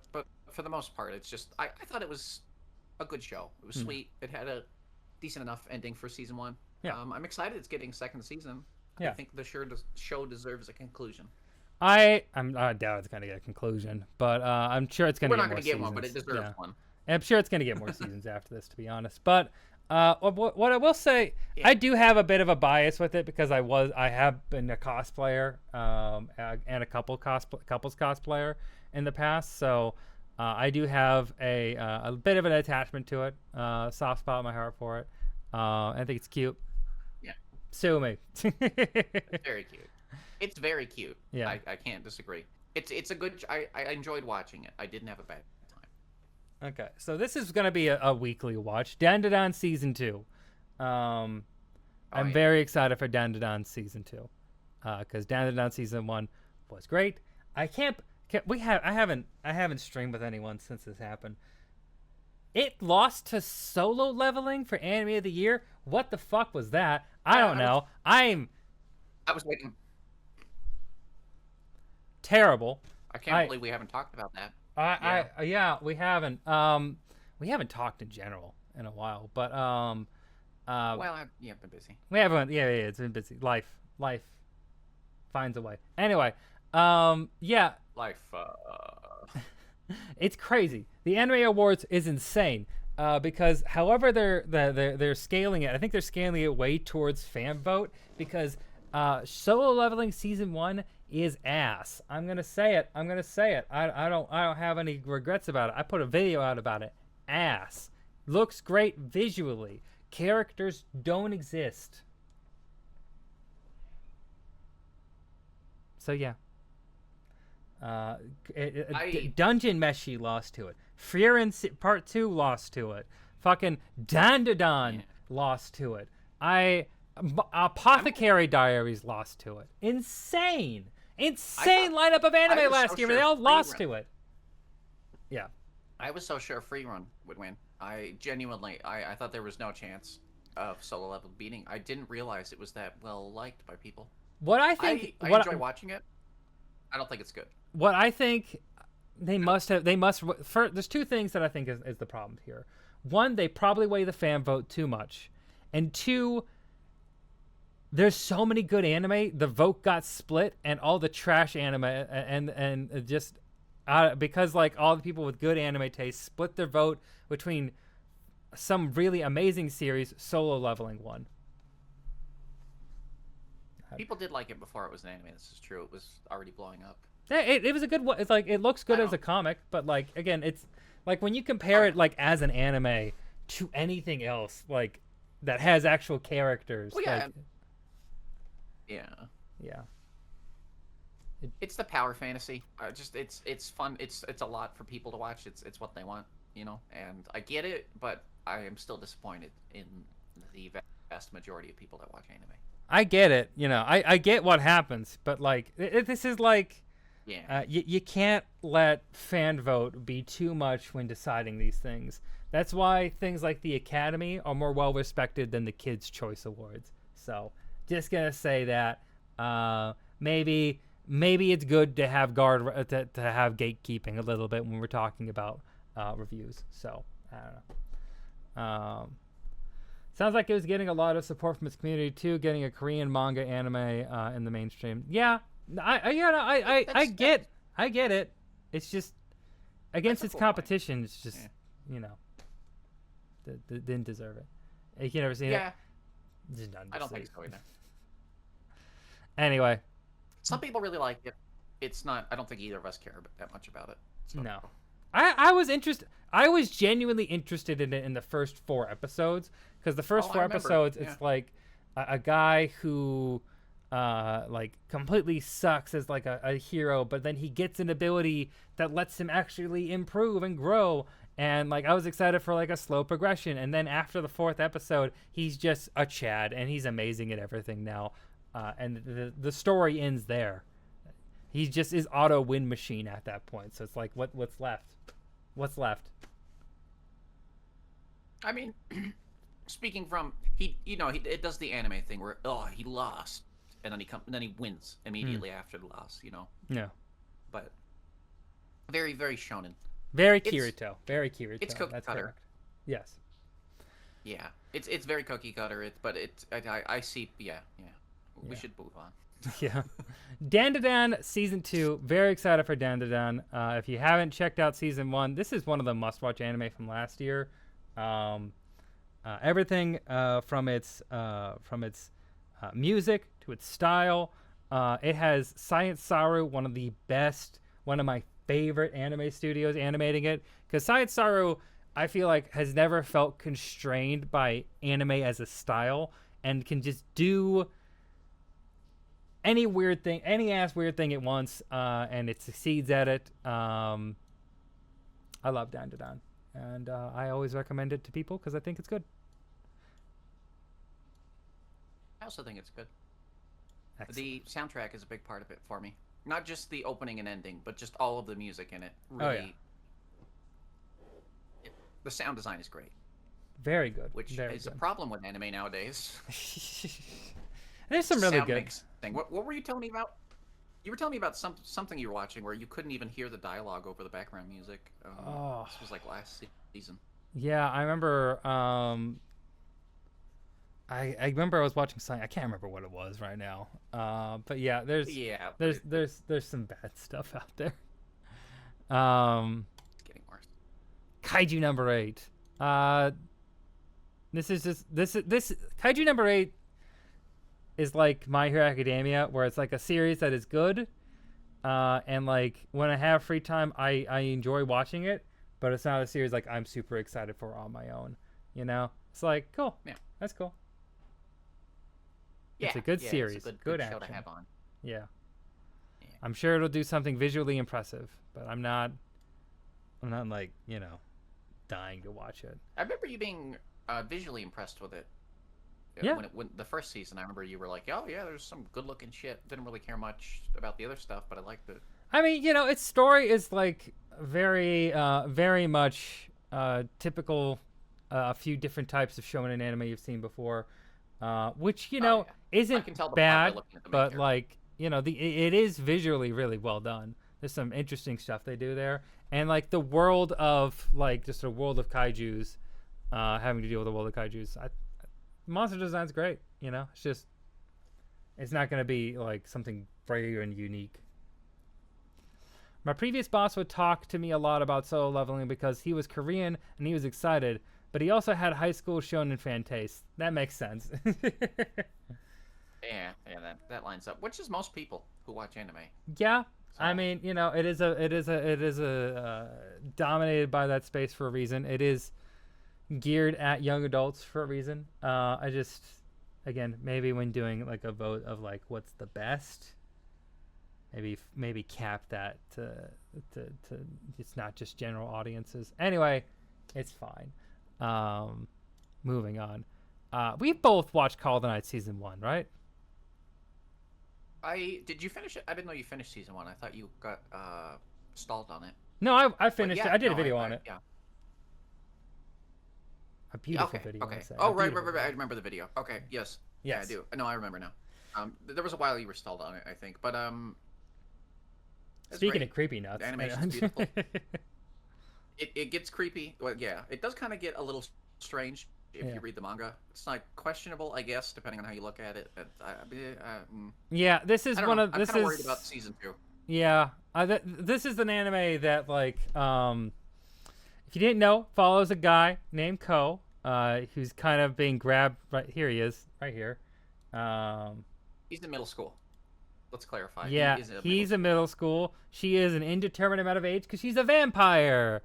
for the most part, it's just I thought it was a good show. It was sweet. It had a decent enough ending for season 1. Yeah. I'm excited it's getting second season. Yeah. I think the show deserves a conclusion. I doubt it's gonna get a conclusion, but I'm sure it's gonna. We're get not more gonna get seasons. one, but it deserves one. And I'm sure it's gonna get more seasons after this, to be honest. But what I will say, I do have a bit of a bias with it because I have been a cosplayer and a couples cosplayer in the past, so I do have a bit of an attachment to it, soft spot in my heart for it. I think it's cute. Yeah. Sue me. It's very cute. It's very cute. Yeah. I can't disagree. It's a good. I enjoyed watching it. I didn't have a bad time. Okay, so this is gonna be a weekly watch. Dan season 2. I'm very excited for Dan season 2, because Dan season 1 was great. I haven't streamed with anyone since this happened. It lost to Solo Leveling for Anime of the Year. What the fuck was that? I don't know. I was waiting. Terrible. I can't believe we haven't talked about that. Yeah, we haven't. We haven't talked in general in a while, but well, I've been busy. we haven't. Yeah, it's been busy. Life finds a way. Anyway, yeah. Life. It's crazy. The Anime Awards is insane. Because however they're scaling it, I think they're scaling it way towards fan vote, because Solo Leveling season 1 is ass. I'm gonna say it. I don't have any regrets about it. I put a video out about it. Ass. Looks great visually. Characters don't exist. So yeah. Dungeon Meshi lost to it. Frieren Part 2 lost to it. Fucking Dandadan lost to it. Apothecary Diaries lost to it. Insane lineup of anime last year. They all lost to it. Yeah. I was so sure Free Run would win. I genuinely, I thought there was no chance of Solo Level beating. I didn't realize it was that well liked by people. What I think, I enjoy watching it. I don't think it's good. What I think there's two things that I think is the problem here. One, they probably weigh the fan vote too much. And two, there's so many good anime, the vote got split, and all the trash anime and just because like all the people with good anime taste split their vote between some really amazing series. Solo Leveling won. People did like it before it was an anime. This is true. It was already blowing up. Yeah, it was a good one. It's like it looks good as a comic, but like again, it's like when you compare it like as an anime to anything else like that has actual characters. Well, yeah. Like, yeah. It's the power fantasy. It's fun. It's a lot for people to watch. It's what they want, you know. And I get it, but I am still disappointed in the vast majority of people that watch anime. I get it, you know. I get what happens, but like this is like, you can't let fan vote be too much when deciding these things. That's why things like the Academy are more well respected than the Kids' Choice Awards. So just gonna say that maybe it's good to have to have gatekeeping a little bit when we're talking about reviews. So I don't know. Sounds like it was getting a lot of support from its community too, getting a Korean manga anime in the mainstream. Yeah, I get it. It's just against its competition. It's just you know, didn't deserve it. You never seen it? Just I don't think so either. Anyway, some people really like it. It's not. I don't think either of us care that much about it. So. No. I was interested. I was genuinely interested in it in the first 4 episodes because the first 4 episodes, it's like a guy who like completely sucks as like a hero, but then he gets an ability that lets him actually improve and grow. And like I was excited for like a slow progression, and then after the 4th episode, he's just a Chad, and he's amazing at everything now. And the story ends there. He just is auto win machine at that point. So it's like, what's left? What's left? I mean, speaking from it does the anime thing where he lost, and then he wins immediately after the loss. You know. Yeah. But very very shonen. Very Kirito. Very Kirito. It's cookie That's cutter. correct. Yes. Yeah. It's very cookie cutter. I see. Yeah. We should move on. Yeah. Dandadan Season 2. Very excited for Dandadan. If you haven't checked out Season 1, this is one of the must-watch anime from last year. Everything from its music to its style. It has Science Saru, one of my favorite anime studios animating it. Because Science Saru, I feel like, has never felt constrained by anime as a style and can just do any weird thing it wants, and it succeeds at it. I love Dandadan, and I always recommend it to people because I think it's good. I also think it's good. Excellent. The soundtrack is a big part of it for me. Not just the opening and ending, but just all of the music in it. Really, the sound design is great. Very good. Which is a problem with anime nowadays. There's some really sound good. Mix thing. What were you telling me about? You were telling me about something you were watching where you couldn't even hear the dialogue over the background music. This was like last season. Yeah, I remember. I remember I was watching something. I can't remember what it was right now. But yeah, there's some bad stuff out there. It's getting worse. Kaiju number 8. This Kaiju number 8 is like My Hero Academia, where it's like a series that is good, and like when I have free time, I enjoy watching it, but it's not a series like I'm super excited for on my own. You know, it's like cool. Yeah. That's cool. Yeah, It's a good yeah, series, It's a good show to action. have on. Yeah. Yeah. I'm sure it'll do something visually impressive, but I'm not like, dying to watch it. I remember you being visually impressed with it. Yeah. When the first season, I remember you were like, "Oh yeah, there's some good-looking shit." Didn't really care much about the other stuff, but I liked it. I mean, its story is like very very much typical a few different types of shonen anime you've seen before. Which, Yeah. I isn't can tell the plot by bad, looking at the main but character. like, it is visually really well done. There's some interesting stuff they do there. And like the world of like just a world of kaijus, having to deal with a world of kaijus. Monster design's great, It's just it's not going to be like something brave and unique. My previous boss would talk to me a lot about solo leveling because he was Korean and he was excited, but he also had high school shonen fan taste. That makes sense. Yeah, that lines up. Which is most people who watch anime. Yeah, So, I mean, it is a dominated by that space for a reason. It is geared at young adults for a reason. I just, again, maybe when doing like a vote of like what's the best, maybe cap that to it's not just general audiences. Anyway, it's fine. Moving on. We both watched Call of the Night season 1, right? did you finish it? I didn't know you finished season 1. I thought you got stalled on it. No, I But finished yeah, it. I did a no, video on it. Yeah. A beautiful Okay. video. Okay. I'd say. Oh, A right. beautiful I video. remember the video. Okay. Yes. Yeah, I Yes. do. No, I remember now. There was a while you were stalled on it, I think, but it's Speaking great. of creepy nuts, The animation's beautiful. It gets creepy. Well, yeah, it does kind of get a little strange if Yeah. you read the manga. It's like questionable, I guess, depending on how you look at it. Yeah, this is I don't one know. of I'm this kind of is worried about season 2. yeah. This is an anime that like if you didn't know, follows a guy named Ko, who's kind of being grabbed right here. He is right here. He's in middle school. Let's clarify. Yeah, He is he's in middle school. She is an indeterminate amount of age because she's a vampire.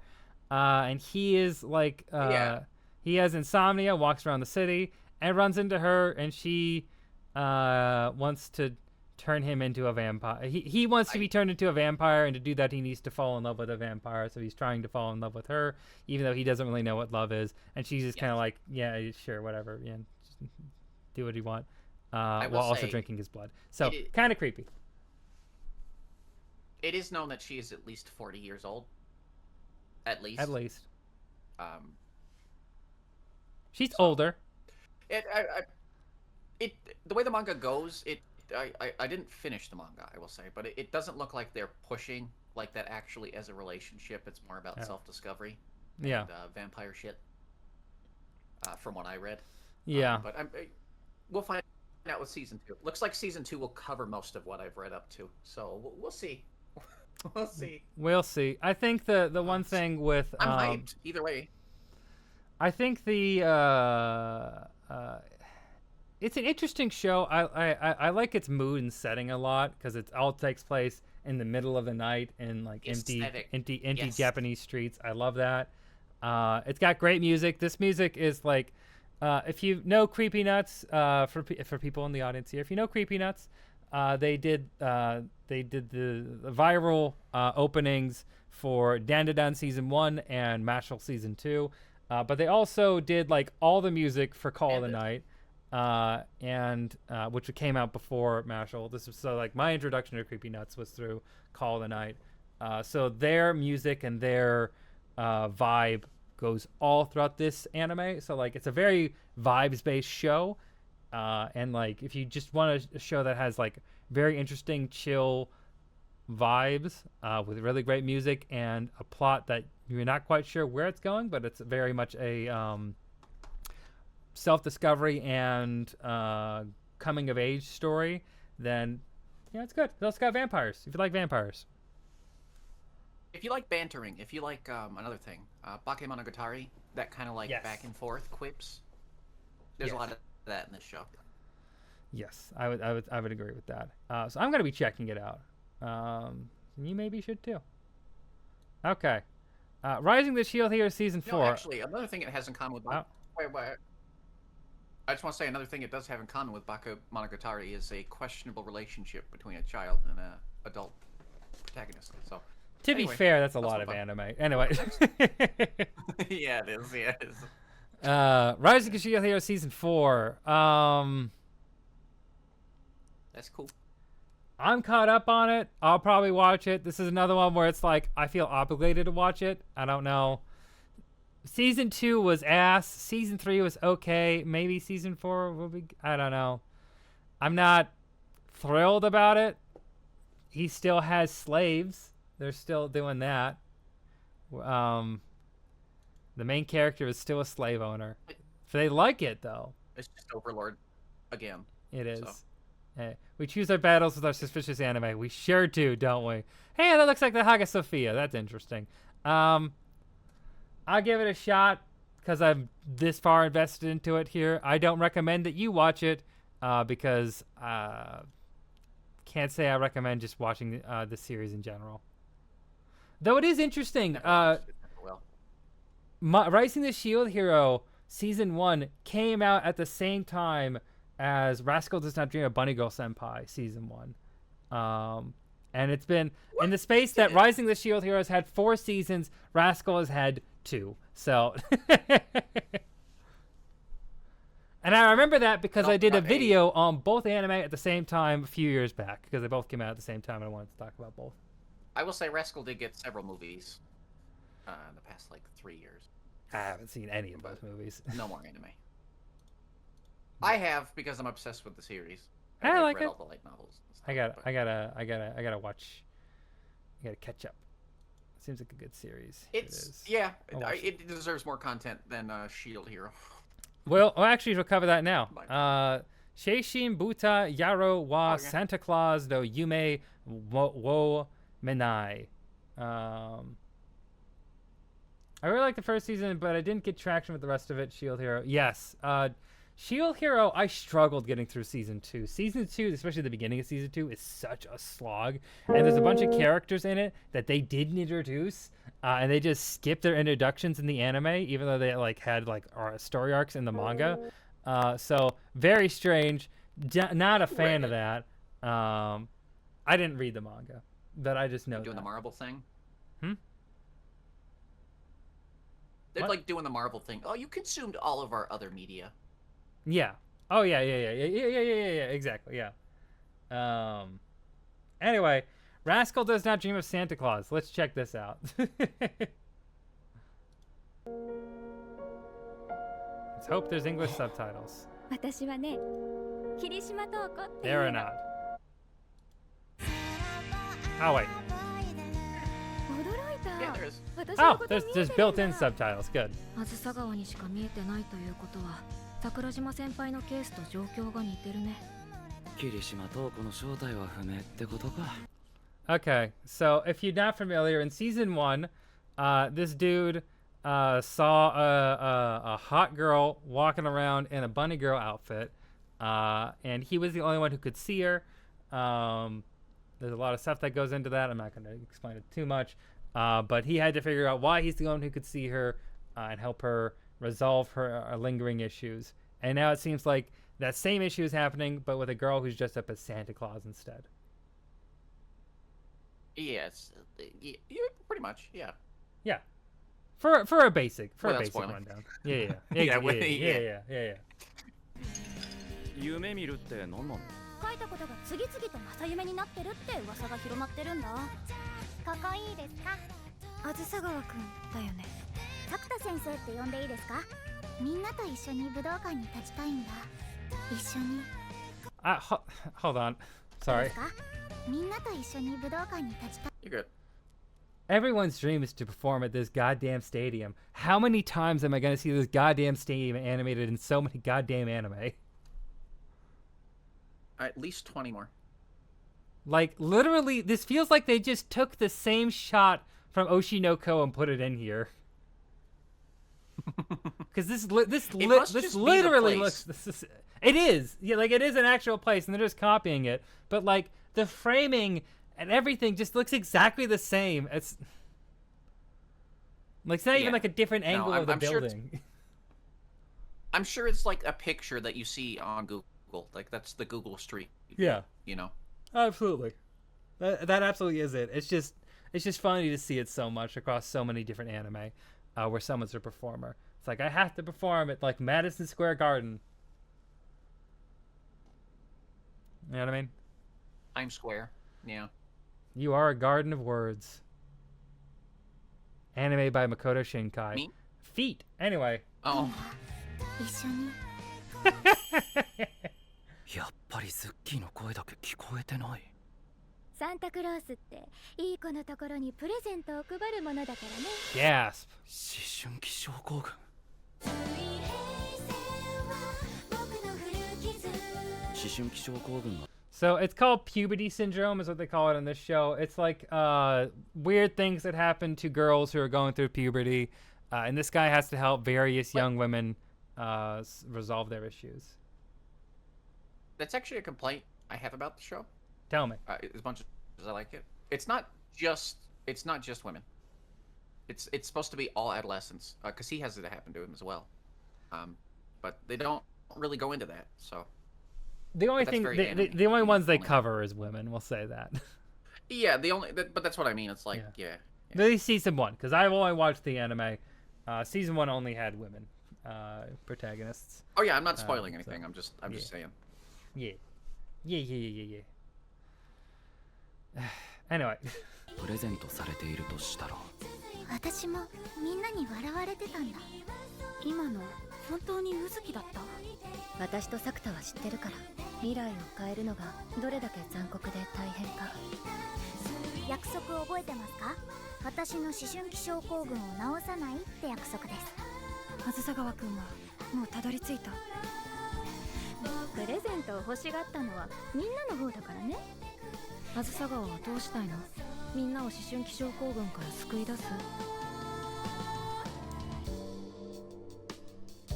And he is like, Yeah. he has insomnia, walks around the city, and runs into her, and she wants to turn him into a vampire. He wants to be turned into a vampire, and to do that, he needs to fall in love with a vampire. So he's trying to fall in love with her, even though he doesn't really know what love is. And she's just kind of like, yeah, sure, whatever. Yeah, just do what you want. While will also say, drinking his blood. So it- kind of creepy. It is known that she is at least 40 years old. At least. At least Um, she's older. the way the manga goes, I didn't finish the manga, I will say, but it doesn't look like they're pushing like that actually as a relationship. It's more about Yeah. self-discovery Yeah. and vampire shit, from what I read. Yeah. But we'll find out with season 2. Looks like season 2 will cover most of what I've read up to, so we'll see. We'll see. We'll see. I think the one thing with I'm hyped either way. I think the it's an interesting show. I like its mood and setting a lot because it all takes place in the middle of the night in like Aesthetic. empty Yes. Japanese streets. I love that. It's got great music. This music is like if you know Creepy Nuts, for people in the audience here, if you know Creepy Nuts, they did the viral openings for Dandadan season 1 and Mashal season 2, but they also did like all the music for Call of the Night, and which came out before Mashal. This was so like my introduction to Creepy Nuts was through Call of the Night. So their music and their vibe goes all throughout this anime. So like it's a very vibes-based show. And like if you just want a show that has like very interesting chill vibes with really great music and a plot that you're not quite sure where it's going, but it's very much a self-discovery and coming of age story, then yeah, it's good. It also got vampires if you like vampires. If you like bantering, if you like another thing, Bakemonogatari, that kind of like Yes. back and forth quips. There's Yes. a lot of that in this show. Yes, I would agree with that. So I'm gonna be checking it out. You maybe should too. Okay. Rising the Shield Hero season 4. No, actually, another thing it has in common with wait. I just want to say another thing it does have in common with Bakemonogatari is a questionable relationship between a child and an adult protagonist. So, to be fair, that's a lot of anime. Anyway. Yeah, it is. Yeah, it is. Rising the Shield Hero season 4. That's cool. I'm caught up on it. I'll probably watch it. This is another one where it's like I feel obligated to watch it. I don't know. Season 2 was ass. Season 3 was okay. Maybe season 4 will be. I don't know. I'm not thrilled about it. He still has slaves. They're still doing that. The main character is still a slave owner. They like it though. It's just Overlord again. It is. So. We choose our battles with our suspicious anime. We sure do, don't we? Hey, that looks like the Haga Sophia. That's interesting. I'll give it a shot because I'm this far invested into it here. I don't recommend that you watch it because can't say I recommend just watching the series in general. Though it is interesting. Rising the Shield Hero Season 1 came out at the same time as Rascal Does Not Dream of Bunny Girl Senpai Season 1. And it's been in the space that Rising the Shield Heroes had 4 seasons, Rascal has had 2. So and I remember that because I did a video on both anime at the same time a few years back because they both came out at the same time and I wanted to talk about both. I will say Rascal did get several movies in the past 3 years. I haven't seen any of those movies. No more anime. I have because I'm obsessed with the series. I like read it. all the light novels. I gotta watch. I gotta catch up. Seems like a good series. It deserves more content than Shield Hero. Well, actually, we'll cover that now. Sheishin Buta Yaro wa Santa Claus no Yume wo Menai. I really liked the first season, but I didn't get traction with the rest of it. Shield Hero, yes. Shield Hero, I struggled getting through Season 2. Season 2, especially the beginning of Season 2, is such a slog. And there's a bunch of characters in it that they didn't introduce, and they just skipped their introductions in the anime, even though they had story arcs in the manga. So very strange. Not a fan of that. I didn't read the manga, but I just know doing the Marvel thing. They're What? doing the Marvel thing. Oh, you consumed all of our other media. Yeah. Oh yeah. Exactly. Yeah. Anyway, Rascal Does Not Dream of Santa Claus. Let's check this out. Let's hope there's English subtitles. There are not. Oh wait. Yeah, there is. Oh, there's built-in subtitles. Good. あずさ川にしか見えてないということは桜島先輩のケースと状況が似てるね。霧島塔子の正体は不明ってことか。 Okay, so if you're not familiar, in season 1, this dude saw a hot girl walking around in a bunny girl outfit, and he was the only one who could see her. There's a lot of stuff that goes into that. I'm not going to explain it too much, but he had to figure out why he's the only one who could see her and help her resolve her lingering issues. And now it seems like that same issue is happening, but with a girl who's dressed up as Santa Claus instead. Yes, pretty much. Yeah. Yeah, for a basic Without basic spoiling. rundown. Yeah.夢見るって何なの？書いたことが次々と正夢になってるって噂が広まってるんだ。ここいいですか？あずさ川くんだよね。作田先生って呼んでいいですか？みんなと一緒に武道館に立ちたいんだ。一緒に。Hold on. Sorry. みんなと一緒に武道館に立ちたい。 You're good. Everyone's dream is to perform at this goddamn stadium. How many times am I going to see this goddamn stadium animated in so many goddamn anime? At least 20 more. Like, literally, this feels like they just took the same shot from Oshinoko and put it in here. Because this literally looks... It is. Yeah, like it is an actual place, and they're just copying it. But like the framing and everything just looks exactly the same. It's like it's not even like a different angle of the building. I'm sure it's like a picture that you see on Google. Like that's the Google Street. Yeah. You know. Absolutely. That absolutely is it. It's just funny to see it so much across so many different anime, where someone's a performer. It's like I have to perform at like Madison Square Garden. You know what I mean? Times Square. Yeah. You are a garden of words. Anime by Makoto Shinkai. Me? Feet. Anyway. Oh. 一緒にやっぱりズッキーの声だけ聞こえてない。サンタクロースっていい子のところにプレゼントを配るものだからね。 Gasp. 思春期症候群。思春期症候群が So it's called puberty syndrome is what they call it on this show. It's like weird things that happen to girls who are going through puberty. And this guy has to help various young women resolve their issues. That's actually a complaint I have about the show. Tell me. As much as I like it, it's not just women. It's supposed to be all adolescents because he has it happen to him as well. But they don't really go into that. So The only that's thing, very the anime. only ones they cover is women. We'll say that. yeah, but that's what I mean. It's like yeah. At least season 1, because I've only watched the anime. Season 1 only had women protagonists. Oh yeah, I'm not spoiling anything. so, I'm just saying. Yeah. Anyway. プレゼントされているとしたら私もみんなに笑われてたんだ。今の本当にムズキだった。私とサクタは知ってるから未来を変えるのがどれだけ残酷で大変か。約束覚えてますか？私の思春期症候群を治さないって約束です。あずさ川くんはもうたどり着いた。プレゼントを欲しがったのはみんなの方だからね。あずさ川はどうしたいの？みんなを思春期症候群から救い出す。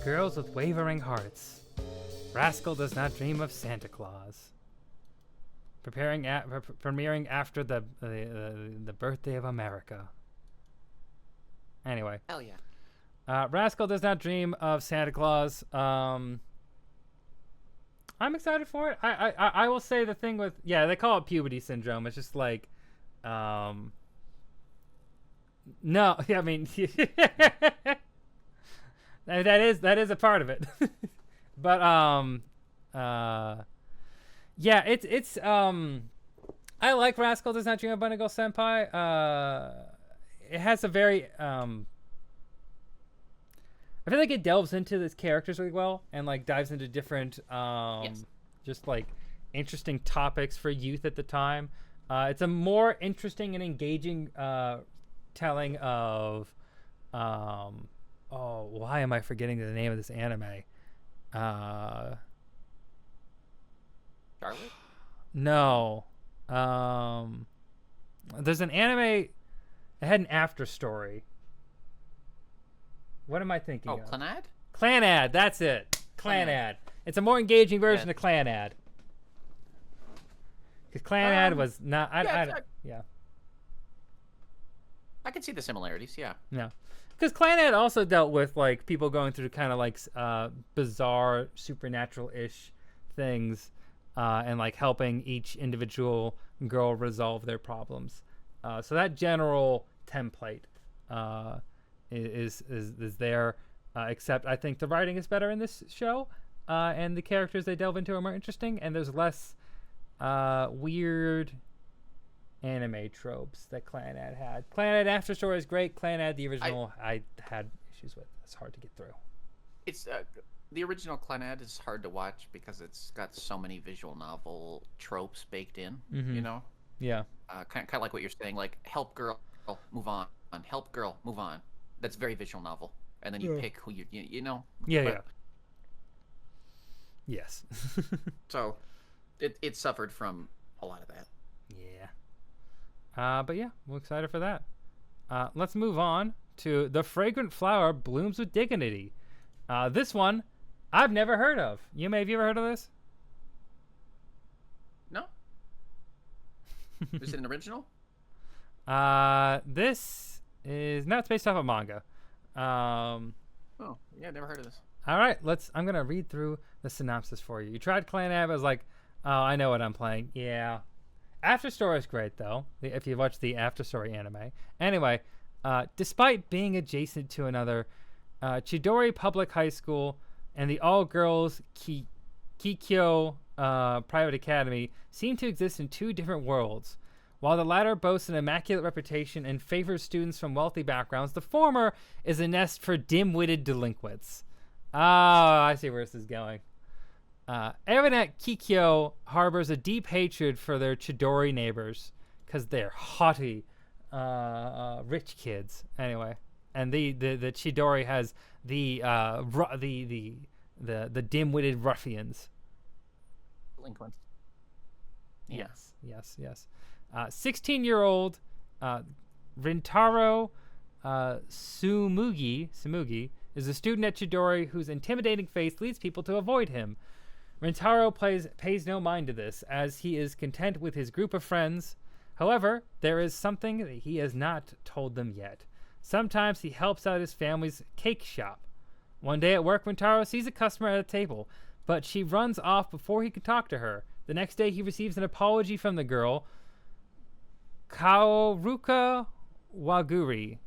Girls with wavering hearts. Rascal does not dream of Santa Claus. Premiering after the birthday of America. Anyway. Hell yeah. Rascal does not dream of Santa Claus. I'm excited for it. I will say the thing with they call it puberty syndrome. It's just like no, I mean that is a part of it. But it's I like Rascal Does Not Dream of Bunny Senpai. It has a very I feel like it delves into these characters really well and like dives into different just like interesting topics for youth at the time. It's a more interesting and engaging telling of why am I forgetting the name of this anime? Charlotte? No. There's an anime that had an after story. What am I thinking of? Clanad? Clanad, that's it. Clanad. It's a more engaging version of Clanad. Because Clanad was not... I can see the similarities, yeah. Yeah. Because Clanad also dealt with like people going through kind of like bizarre supernatural-ish things and like helping each individual girl resolve their problems. So that general template is there, except I think the writing is better in this show, and the characters they delve into are more interesting, and there's less weird anime tropes that Clanad had. Clanad After Story is great. Clanad, the original, I had issues with. It's hard to get through. It's the original Clanad is hard to watch because it's got so many visual novel tropes baked in. Mm-hmm. You know. Yeah. Kind of like what you're saying, like help girl, move on. Help girl, move on. That's very visual novel, and then you pick who you know. Yeah. Yes. So, it suffered from a lot of that. Yeah. But yeah, we're excited for that. Let's move on to The Fragrant Flower Blooms with Dignity. This one, I've never heard of. Yume, have you ever heard of this? No. Is it an original? This is no. It's based off a manga. Oh, yeah, never heard of this. All right, I'm gonna read through the synopsis for you. You tried Clan Ab. I was like, oh, I know what I'm playing. Yeah. After Story is great though. If you watch the After Story anime. Anyway, despite being adjacent to another Chidori Public High School and the all-girls Kikyo Private Academy seem to exist in two different worlds. While the latter boasts an immaculate reputation and favors students from wealthy backgrounds, the former is a nest for dim-witted delinquents. Oh, I see where this is going. Everyone at Kikyo harbors a deep hatred for their Chidori neighbors because they're haughty, rich kids. Anyway, and the Chidori has the dim-witted ruffians. Delinquents. Yes. 16-year-old Rintaro Sumugi is a student at Chidori whose intimidating face leads people to avoid him. Rintaro pays no mind to this, as he is content with his group of friends. However, there is something that he has not told them yet. Sometimes he helps out his family's cake shop. One day at work, Rintaro sees a customer at a table, but she runs off before he can talk to her. The next day, he receives an apology from the girl, Kaoruka Waguri,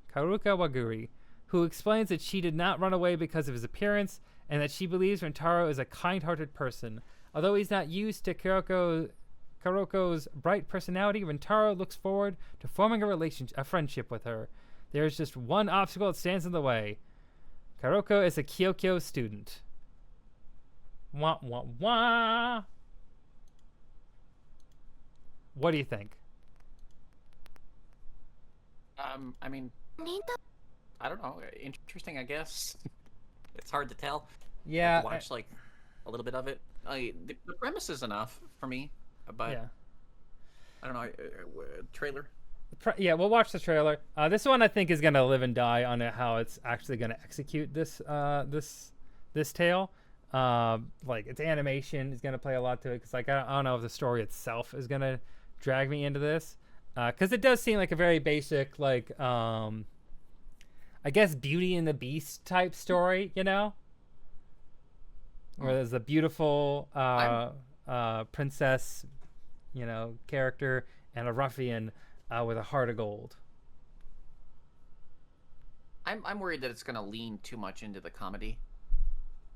who explains that she did not run away because of his appearance and that she believes Rintaro is a kind-hearted person. Although he's not used to Karoko's bright personality, Rintaro looks forward to forming a friendship with her. There is just one obstacle that stands in the way. Karoko is a Kyokyo student. Wah, wah, wah. What do you think? I mean, I don't know. Interesting, I guess. It's hard to tell. Yeah. Watch like a little bit of it. The premise is enough for me, but yeah. I don't know. Trailer. Yeah, we'll watch the trailer. This one I think is gonna live and die on how it's actually gonna execute this this tale. Like its animation is gonna play a lot to it. Cause like I don't know if the story itself is gonna drag me into this. Because it does seem like a very basic, like, I guess Beauty and the Beast type story, you know? Where there's a beautiful princess, you know, character and a ruffian with a heart of gold. I'm worried that it's going to lean too much into the comedy,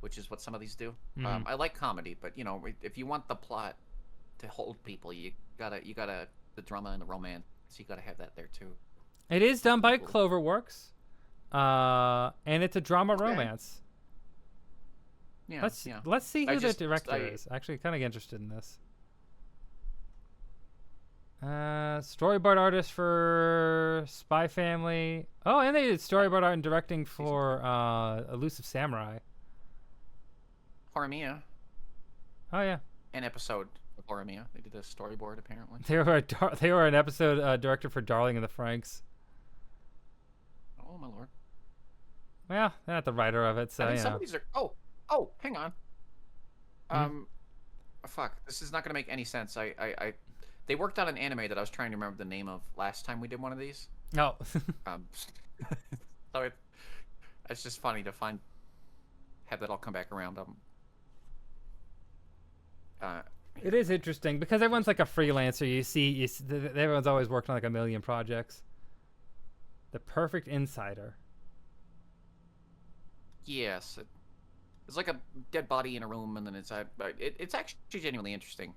which is what some of these do. I like comedy, but, you know, if you want the plot to hold people, you gotta the drama and the romance, so you gotta have that there too. It is done by Cloverworks, and it's a drama romance. Yeah, Let's see who the director is. Actually, kind of interested in this. Storyboard artist for Spy Family. Oh, and they did storyboard art and directing for Elusive Samurai. Horimiya. Oh yeah. An episode. Horimiya. They did a storyboard apparently. They were an episode director for Darling in the Franxx. Oh my lord. Well, they're not the writer of it, so I mean, some of these are. Oh, hang on. Fuck. This is not gonna make any sense. They worked on an anime that I was trying to remember the name of last time we did one of these. Oh. So it's just funny to have that all come back around. It is interesting because everyone's like a freelancer. You see everyone's always working on like a million projects. The Perfect Insider. Yes, it's like a dead body in a room, and then it's actually genuinely interesting.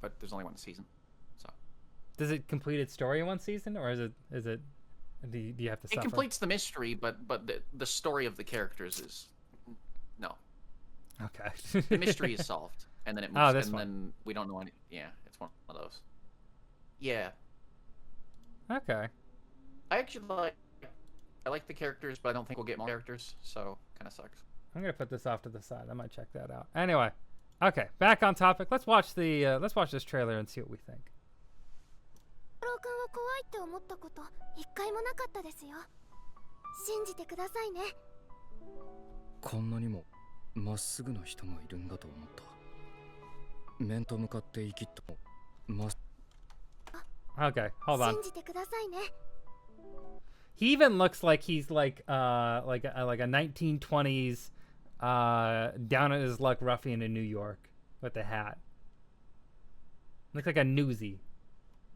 But there's only one season, so. Does it complete its story in one season, or is it? Do you have to suffer? It completes the mystery, but the story of the characters is no. Okay. The mystery is solved, and then it moves, then we don't know any. Yeah, it's one of those. Yeah. Okay. I actually like the characters, but I don't think we'll get more characters, so kind of sucks. I'm gonna put this off to the side. I might check that out. Anyway, okay, back on topic. Let's watch this trailer and see what we think. 太郎くんは怖いって思ったこと一回もなかったですよ。信じてくださいね。こんなにもまっすぐな人がいるんだと思った。面と向かって生きったま Okay, hold on. 信じてくださいね。 He even looks like he's like a 1920s down on his luck ruffian in New York with a hat. Looks like a newsie.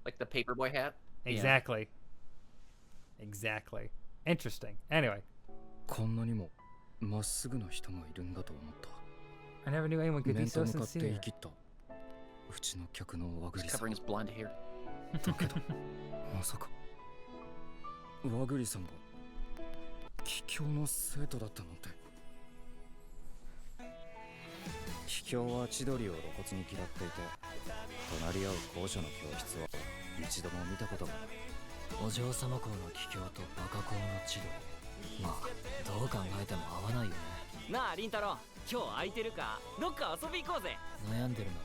Like the paperboy hat. Exactly. Exactly. Interesting. Anyway. こんなにもまっすぐな人がいるんだと思った。 I never knew anyone could be 面と so 向かって sincere. 生きったうちの客の和 He's 栗さん covering his blonde hair. だけどまさか和栗さんが桔梗の生徒だったなんて。桔梗は千鳥を露骨に嫌っていて、隣り合う校舎の教室は一度も見たことがない。お嬢様校の桔梗とバカ校の千鳥、まあどう考えても合わないよね。なあ凛太郎、今日空いてるか？どっか遊び行こうぜ。悩んでるなら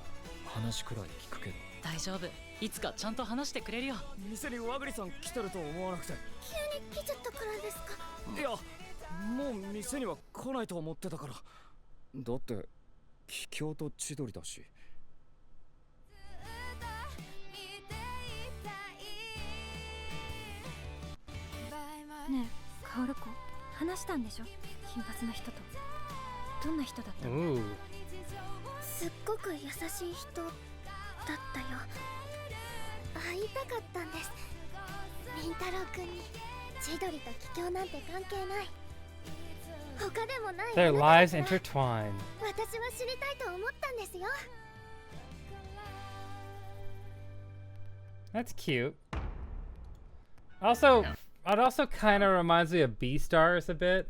話くらい聞くけど。大丈夫、いつかちゃんと話してくれるよ。店に和栗さん来てると思わなくて。急に来ちゃったからですか？いや、もう店には来ないと思ってたから。だって桔梗と千鳥だし。ねえ、カオル子、話したんでしょ？金髪の人と。どんな人だったの？ Ooh. すっごく優しい人だったよ。会いたかったんです。凛太郎くんに。千鳥と桔梗なんて関係ない。他でもない。 Their lives intertwine. 私は知りたいと思ったんですよ。 That's cute. Also, it also kind of reminds me of Beastars a bit.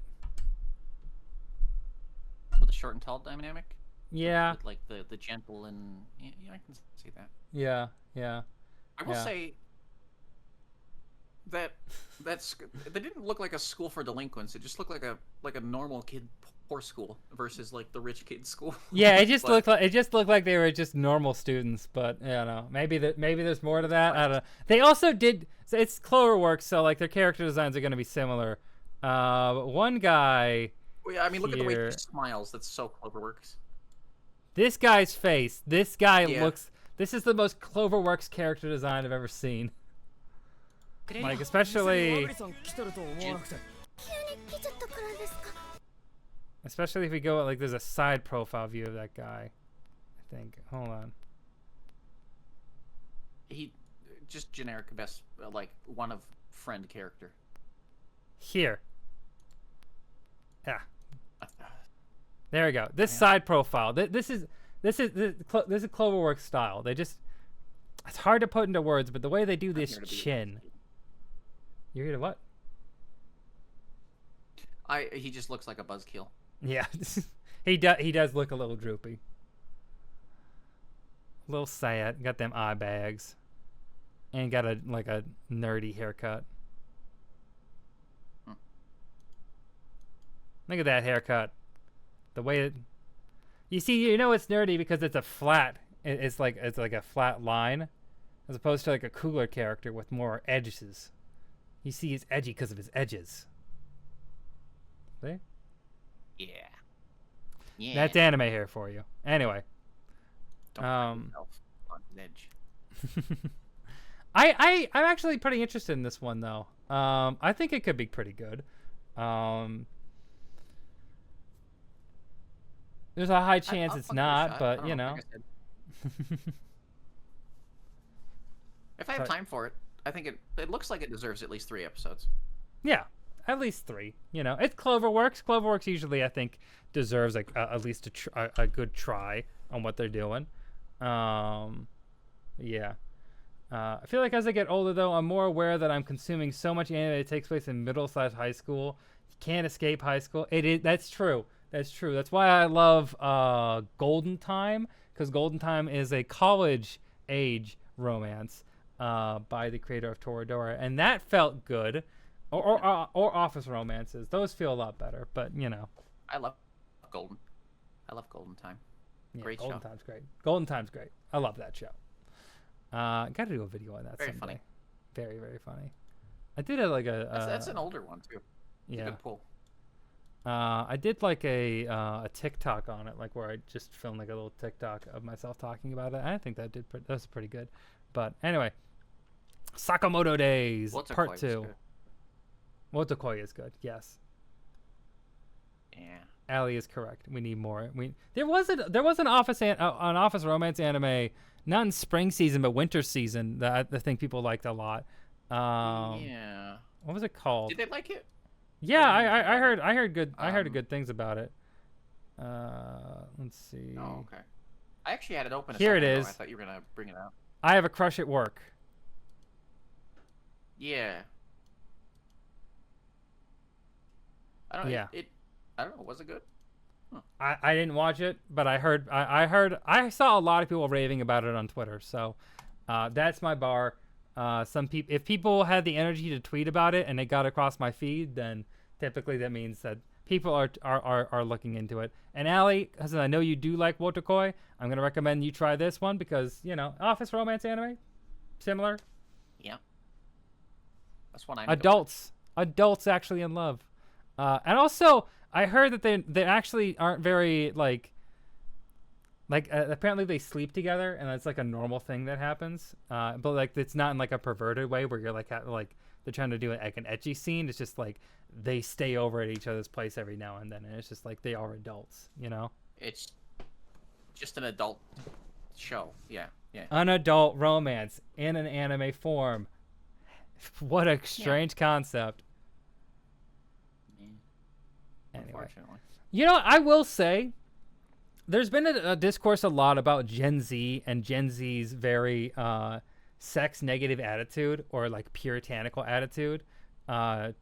With the short and tall dynamic. Yeah. With, like the gentle and yeah, I can see that. Yeah. Yeah. I will Yeah. say that they didn't look like a school for delinquents. It just looked like a normal kid poor school versus like the rich kid school. Yeah, it just But- looked like they were just normal students, but I don't know. Maybe there's more to that. I don't know. They also did, so it's Cloverworks, so like their character designs are going to be similar. But one guy, Well, yeah, I mean, look at the way here. he smiles. That's so Cloverworks. this guy's face, this guy Yeah. looks. This is the most Cloverworks character design I've ever seen. くれるよ Like 店に和 especially 栗さん来てると思わなくて。急に来ちゃったからですか？ if we go like there's a side profile view of that guy. I think. Hold on. He just generic best like one of friend character. Here. Yeah. There we go. This side profile. This is Cloverworks style. They just, it's hard to put into words, but the way they do this here to be- chin. You're here to what? He just looks like a buzzkill. Yeah, he does look a little droopy, a little sad. Got them eye bags, and got a nerdy haircut. Look at that haircut. The way it, you see, it's nerdy because it's a flat. It's like a flat line, as opposed to like a cooler character with more edges. You see, he's edgy because of his edges. See? Yeah. Yeah. That's anime hair for you. Anyway. Don't find yourself on the edge. I'm actually pretty interested in this one though. I think it could be pretty good. There's a high chance I'll it's give it a not, shot. I but don't you know, know. like I said. If I have But- time for it, I think it looks like it deserves at least 3 episodes. Yeah, at least 3. It's Cloverworks. Cloverworks usually, I think, deserves like at least a good try on what they're doing. Yeah. I feel like as I get older, though, I'm more aware that I'm consuming so much anime that takes place in middle/high school. You can't escape high school. That's true. That's true. That's why I love Golden Time, because Golden Time is a college age romance by the creator of Toradora, and that felt good. Or office romances. Those feel a lot better, but I love Golden. I love Golden Time. yeah, Great Golden show. Time's great. Golden Time's great. I love that show. Gotta do a video on that Very someday. funny. Very, very funny. I did it like That's an older one too. It's a yeah. Good pull. I did like a TikTok on it, like where I just filmed like a little TikTok of myself talking about it. I think that was pretty good. But anyway, Sakamoto Days Wotakoi Part was 2. good. Wotakoi is good. Yes. Yeah. Ali is correct. We need more. There was an office romance anime, not in spring season but winter season that I think people liked a lot. Yeah. What was it called? Did they like it? Yeah, I heard good things about it. Let's see. Oh, okay. I actually had it open. Here it ago. is. I thought you were gonna bring it out. I Have a Crush at Work. Yeah. I don't. Yeah. I don't know. Was it good? I didn't watch it, but I saw a lot of people raving about it on Twitter. So that's my bar. If people had the energy to tweet about it and it got across my feed, then typically that means that people are looking into it. And Ali, since I know you do like Wotakoi, I'm gonna recommend you try this one because office romance anime, similar. Yeah. That's one I. Adults actually in love, and also I heard that they actually aren't very like apparently they sleep together and that's like a normal thing that happens, but like it's not in like a perverted way where you're like they're trying to do like an ecchi scene. It's just like they stay over at each other's place every now and then, and it's just like they are adults, It's just an adult show. Yeah. An adult romance in an anime form. What a strange concept. Anyway. Unfortunately. I will say there's been a discourse a lot about Gen Z and Gen Z's very sex negative attitude or like puritanical attitude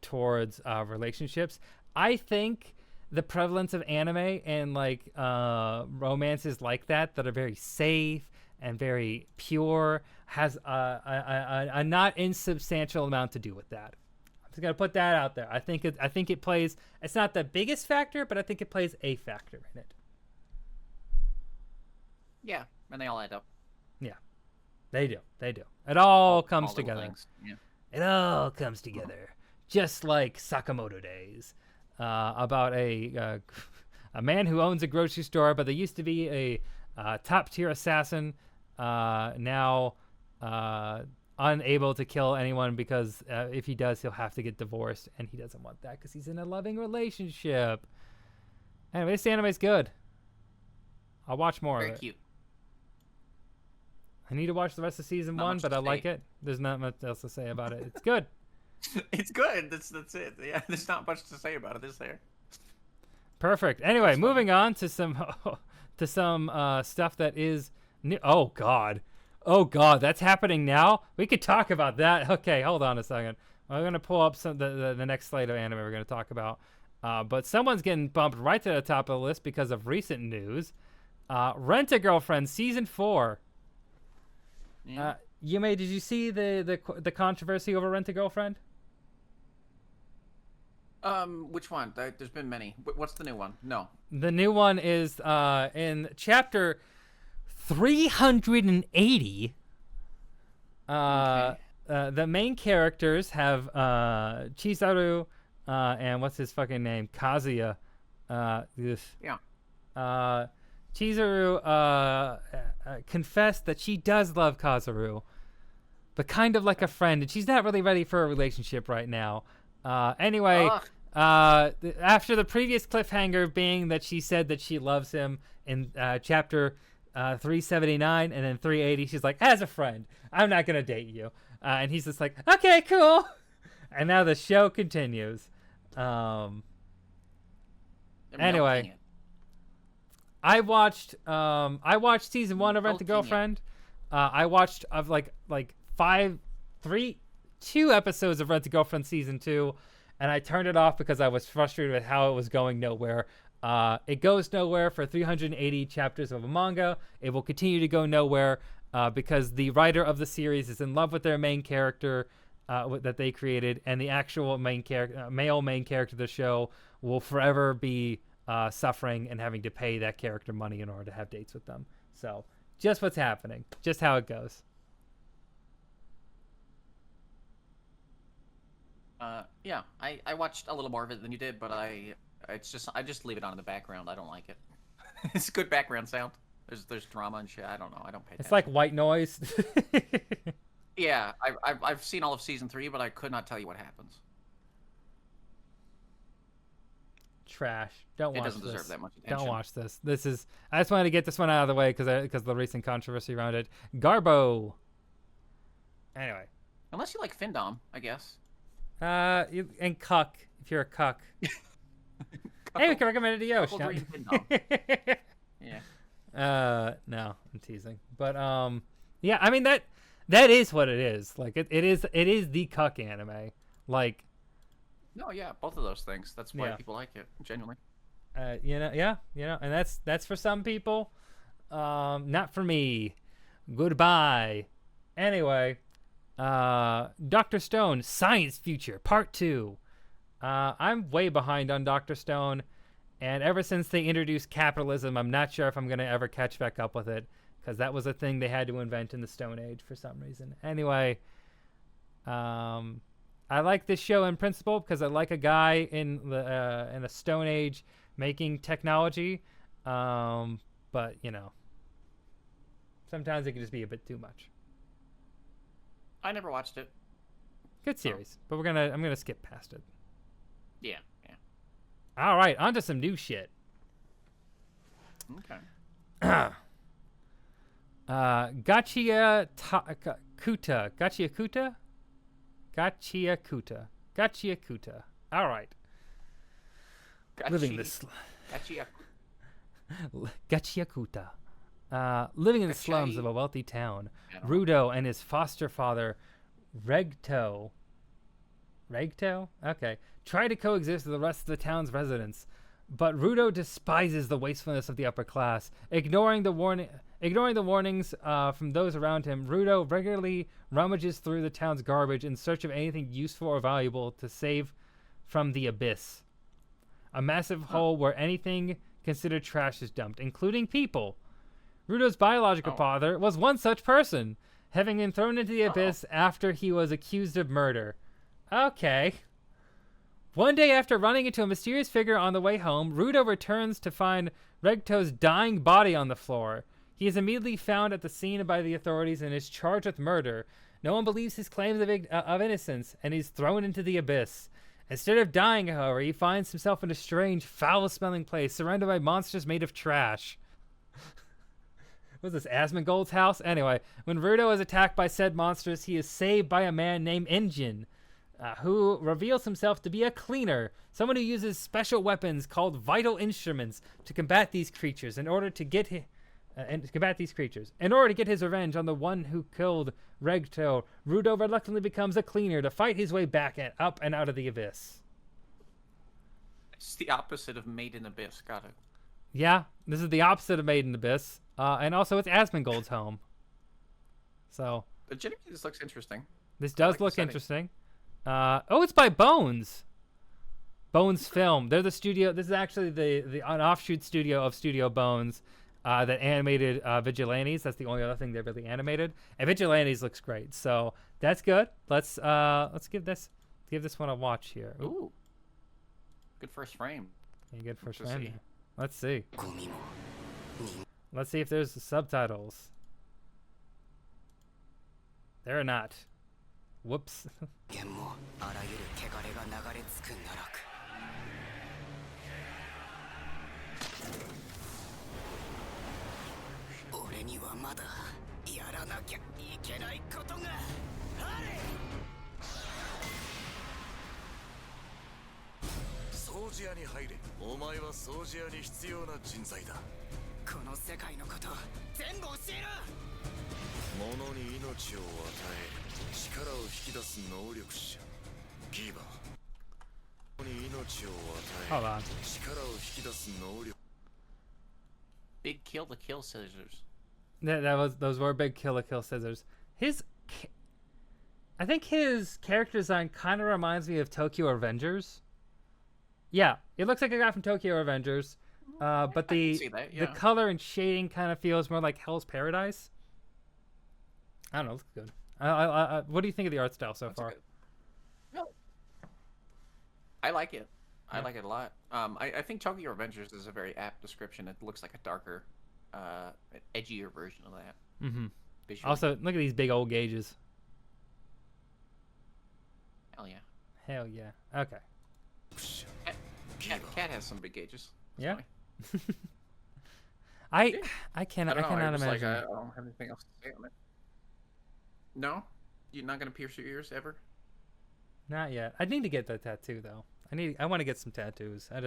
towards relationships. I think the prevalence of anime and like romances like that are very safe and very pure has a not insubstantial amount to do with that. I'm just gonna put that out there. I think it plays. It's not the biggest factor, but I think it plays a factor in it. Yeah, and they all add up. Yeah, they do. It all comes little together. things. Yeah. It all comes together, just like Sakamoto Days, about a man who owns a grocery store, but there used to be a top tier assassin, now unable to kill anyone because if he does, he'll have to get divorced, and he doesn't want that because he's in a loving relationship. Anyway, this anime's good. I'll watch more Very of it. cute. I need to watch the rest of season Not 1, much but to I like say. it. There's not much else to say about it. It's good. It's good. That's it. Yeah, there's not much to say about it, is there? Perfect. Anyway, moving on to some stuff that is new. Oh God, that's happening now. We could talk about that. Okay, hold on a second. I'm gonna pull up the next slate of anime we're gonna talk about. But someone's getting bumped right to the top of the list because of recent news. Rent-A-Girlfriend season 4. Yeah. Yume, did you see the controversy over Rent-A-Girlfriend? Which one? There's been many. What's the new one? No. The new one is in chapter 380. Okay. The main characters have Chisaru and what's his fucking name? Kazuya. Yeah. Chisaru confessed that she does love Kazuru, but kind of like a friend, and she's not really ready for a relationship right now. Anyway, after the previous cliffhanger being that she said that she loves him in chapter 379, and then 380, she's like, as a friend, I'm not going to date you. And he's just like, okay, cool. And now the show continues. Anyway, I watched season 1 of Rent a Girlfriend. I watched two episodes of Rent a Girlfriend season 2, and I turned it off because I was frustrated with how it was going nowhere. It goes nowhere for 380 chapters of a manga. It will continue to go nowhere because the writer of the series is in love with their main character that they created, and the actual male main character of the show will forever be suffering and having to pay that character money in order to have dates with them. So just what's happening, just how it goes. Yeah, I watched a little more of it than you did, but I It's just I just leave it on in the background. I don't like it. It's good background sound. There's drama and shit. I don't know. I don't pay attention. It's like white noise. Yeah, I've seen all of season 3, but I could not tell you what happens. Trash. Don't It watch doesn't this. deserve that much attention. Don't watch this. This is. I just wanted to get this one out of the way because of the recent controversy around it. Garbo. Anyway. Unless you like Findom, I guess. And cuck if you're a cuck. Hey, we can recommend it to you. Cuckold Green Findom. Yeah. No, I'm teasing. But yeah, I mean that is what it is. Like it is the cuck anime. Like. No, yeah, both of those things. That's why Yeah. people like it, genuinely. And that's for some people. Not for me. Goodbye. Anyway, Dr. Stone, Science Future, Part 2. I'm way behind on Dr. Stone, and ever since they introduced capitalism, I'm not sure if I'm going to ever catch back up with it, because that was a thing they had to invent in the Stone Age for some reason. Anyway, I like this show in principle because I like a guy in the Stone Age making technology, but you know, sometimes it can just be a bit too much. I never watched it. Good series, but I'm gonna skip past it. Yeah. All right, on to some new shit. Okay. Gachia Kuta. All right. Living this. Gachia Kuta. Living in the slums of a wealthy town, Rudo and his foster father, Regto, okay, try to coexist with the rest of the town's residents, but Rudo despises the wastefulness of the upper class. Ignoring the warnings from those around him, Rudo regularly rummages through the town's garbage in search of anything useful or valuable to save from the abyss, a massive hole where anything considered trash is dumped, including people. Rudo's biological father was one such person, having been thrown into the abyss after he was accused of murder. Okay. One day after running into a mysterious figure on the way home, Rudo returns to find Regto's dying body on the floor. He is immediately found at the scene by the authorities and is charged with murder. No one believes his claims of innocence, and he's thrown into the abyss. Instead of dying, however, he finds himself in a strange, foul-smelling place surrounded by monsters made of trash. Was this Asmongold's house? Anyway, when Rudo is attacked by said monsters, he is saved by a man named Engine, who reveals himself to be a cleaner, someone who uses special weapons called vital instruments to combat these creatures. In order to get his revenge on the one who killed Regto, Rudo reluctantly becomes a cleaner to fight his way back and up and out of the abyss. It's the opposite of Made in Abyss. Got it. Yeah, this is the opposite of Made in Abyss. And also it's Asmongold's home. So. But genuinely, this looks interesting. This does look interesting. It's by Bones. Bones Film. They're the studio. This is actually an offshoot studio of Studio Bones that animated Vigilantes. That's the only other thing they really animated. And Vigilantes looks great. So that's good. Let's give this one a watch here. Ooh. Good first frame. Yeah, good first frame. Let's see. Let's see if there's subtitles. There are not. Whoops. Hold on. Big Kill the Kill Scissors. Those were Big Kill Scissors. I think his character design kind of reminds me of Tokyo Revengers. Yeah, it looks like a guy from Tokyo Revengers, but the color and shading kind of feels more like Hell's Paradise. I don't know, it looks good. What do you think of the art style so far? I like it. I like it a lot. I think Tokyo Revengers is a very apt description. It looks like a darker, edgier version of that. Mm-hmm. Visually. Also, look at these big old gauges. Hell yeah. Hell yeah. Okay. Cat has some big gauges. That's Yeah. funny. I cannot don't know, cannot was imagine. Like, I don't have anything else to say on it. No, you're not gonna pierce your ears ever. Not yet. I need to get that tattoo though. I want to get some tattoos. I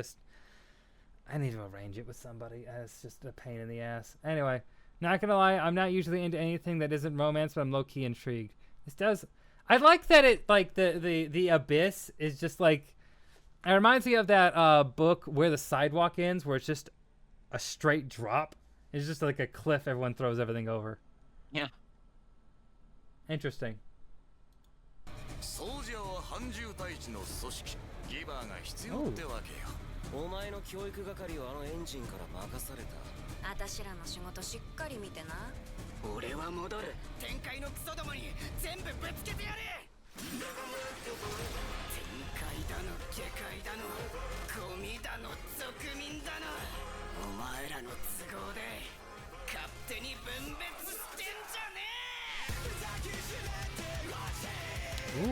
need to arrange it with somebody. It's just a pain in the ass. Anyway, not gonna lie, I'm not usually into anything that isn't romance, but I'm low key intrigued. This does. I like that it like the abyss is just like. It reminds me of that book Where the Sidewalk Ends, where it's just a straight drop. It's just like a cliff. Everyone throws everything over. Yeah. Interesting. ソージャーは半獣退治の組織ギバーが必要ってわけよ。お前の教育係はあのエンジンから任された。私らの仕事しっかり見てな。俺は戻る。天界のクソどもに全部ぶつけてやれ。天界だの下界だのゴミだの俗民だのお前らの都合で勝手に分別してんじゃねえ。 Ooh.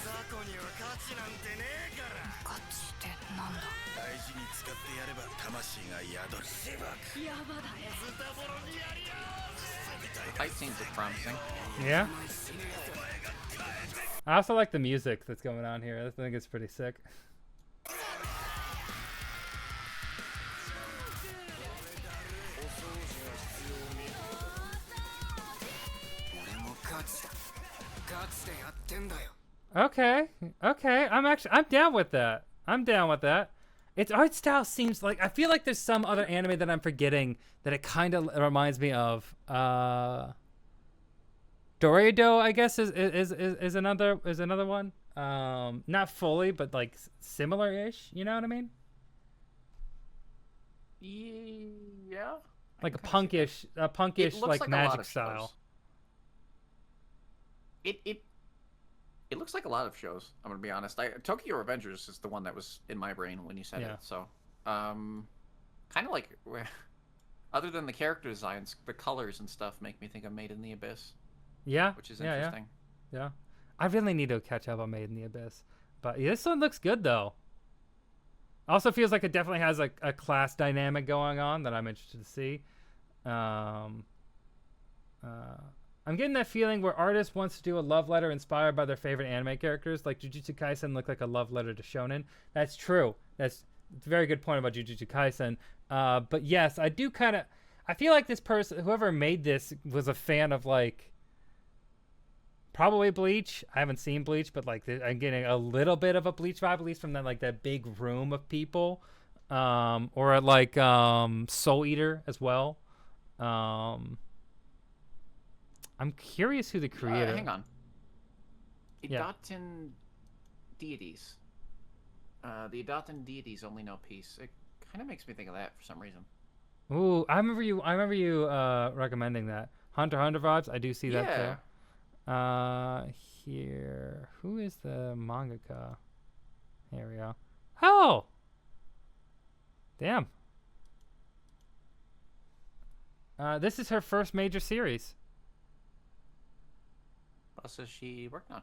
雑魚には価値なんてねえから。ガチってなんだ。大事に使ってやれば魂が宿る。しばく。やばだね。ズタボロにやりよ。 Fight scenes look promising. Yeah. I also like the music that's going on here. I think it's pretty sick. Okay, okay. I'm down with that. I'm down with that. Its art style seems like I feel like there's some other anime that I'm forgetting that it kind of reminds me of. Dorido, I guess is another one. Not fully, but like similar-ish. You know what I mean? Yeah. Like a punkish It looks like like a lot magic of style. shows. It looks like a lot of shows. I'm gonna be honest. Tokyo Revengers is the one that was in my brain when you said Yeah. it. So, kind of like, other than the character designs, the colors and stuff make me think of Made in the Abyss. Yeah, Which is yeah, interesting. Yeah. I really need to catch up on Made in the Abyss, but this one looks good though. Also feels like it definitely has a class dynamic going on that I'm interested to see. I'm getting that feeling where artist wants to do a love letter inspired by their favorite anime characters. Like Jujutsu Kaisen looked like a love letter to shonen. That's true. That's a very good point about Jujutsu Kaisen. But yes, I do kind of... I feel like this person, whoever made this, was a fan of like... Probably Bleach. I haven't seen Bleach, but like I'm getting a little bit of a Bleach vibe, at least from that like that big room of people. Or like Soul Eater as well. I'm curious who the creator. Hang on. Yeah. Idaten deities. The Idaten deities only know peace. It kind of makes me think of that for some reason. Ooh, I remember you recommending that. Hunter x Hunter vibes. I do see that there. Here. Who is the mangaka? Here we go. Oh! Damn. This is her first major series. What else has she worked on?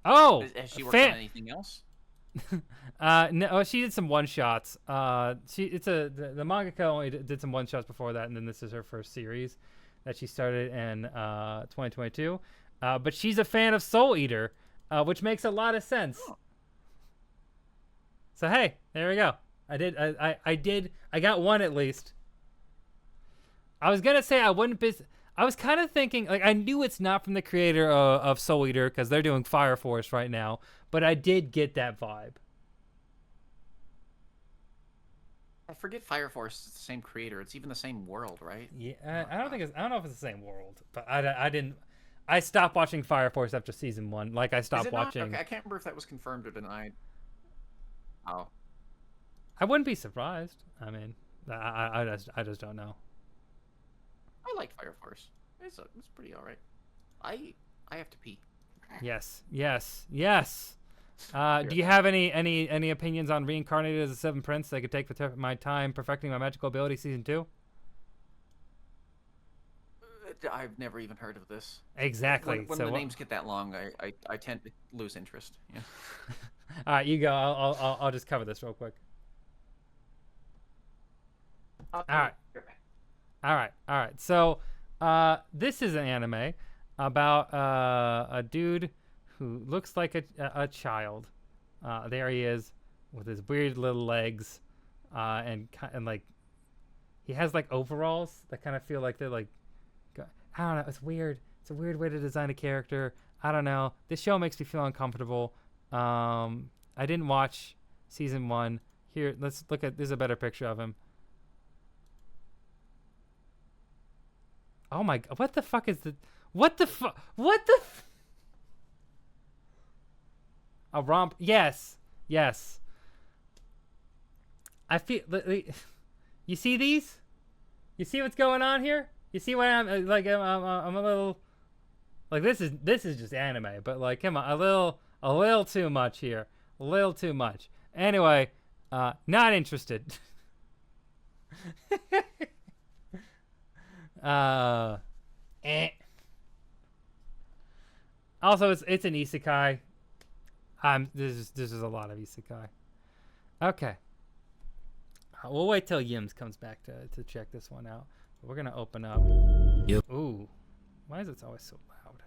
Oh! Has she worked on anything else? No, she did some one shots. The mangaka only did some one shots before that, and then this is her first series that she started in 2022. But she's a fan of Soul Eater, which makes a lot of sense. Oh. So hey, there we go. I got one at least. I was gonna say I wouldn't be. I was kind of thinking, like, I knew it's not from the creator of Soul Eater because they're doing Fire Force right now, but I did get that vibe. I forget Fire Force is the same creator. It's even the same world, right? Yeah, I don't know if it's the same world, but I didn't. I stopped watching Fire Force after season 1. Like I stopped watching. Okay, I can't remember if that was confirmed or denied. Oh. I wouldn't be surprised. I mean, I just don't know. I like Fire Force. It's pretty alright. I have to pee. Yes, yes, yes. Do you have any opinions on Reincarnated as a Seven Prince? I could take my time perfecting my magical ability season 2. I've never even heard of this. Exactly. When the names get that long, I tend to lose interest. Yeah. All right, you go. I'll just cover this real quick. All right. So, this is an anime about a dude who looks like a child. There he is with his weird little legs, and like he has like overalls that kind of feel like they're like, I don't know. It's weird. It's a weird way to design a character. I don't know. This show makes me feel uncomfortable. I didn't watch season 1. Here, let's look at. There's a better picture of him. Oh my! What the fuck is the? What the fuck? What the? A romp? Yes, yes. I feel. You see these? You see what's going on here? You see what I'm like? I'm a little. Like this is just anime, but like come on, a little too much here, a little too much. Anyway, not interested. Also, it's an isekai. This is a lot of isekai. Okay. We'll wait till Yims comes back to check this one out. We're gonna open up. Yep. Ooh, why is it always so loud?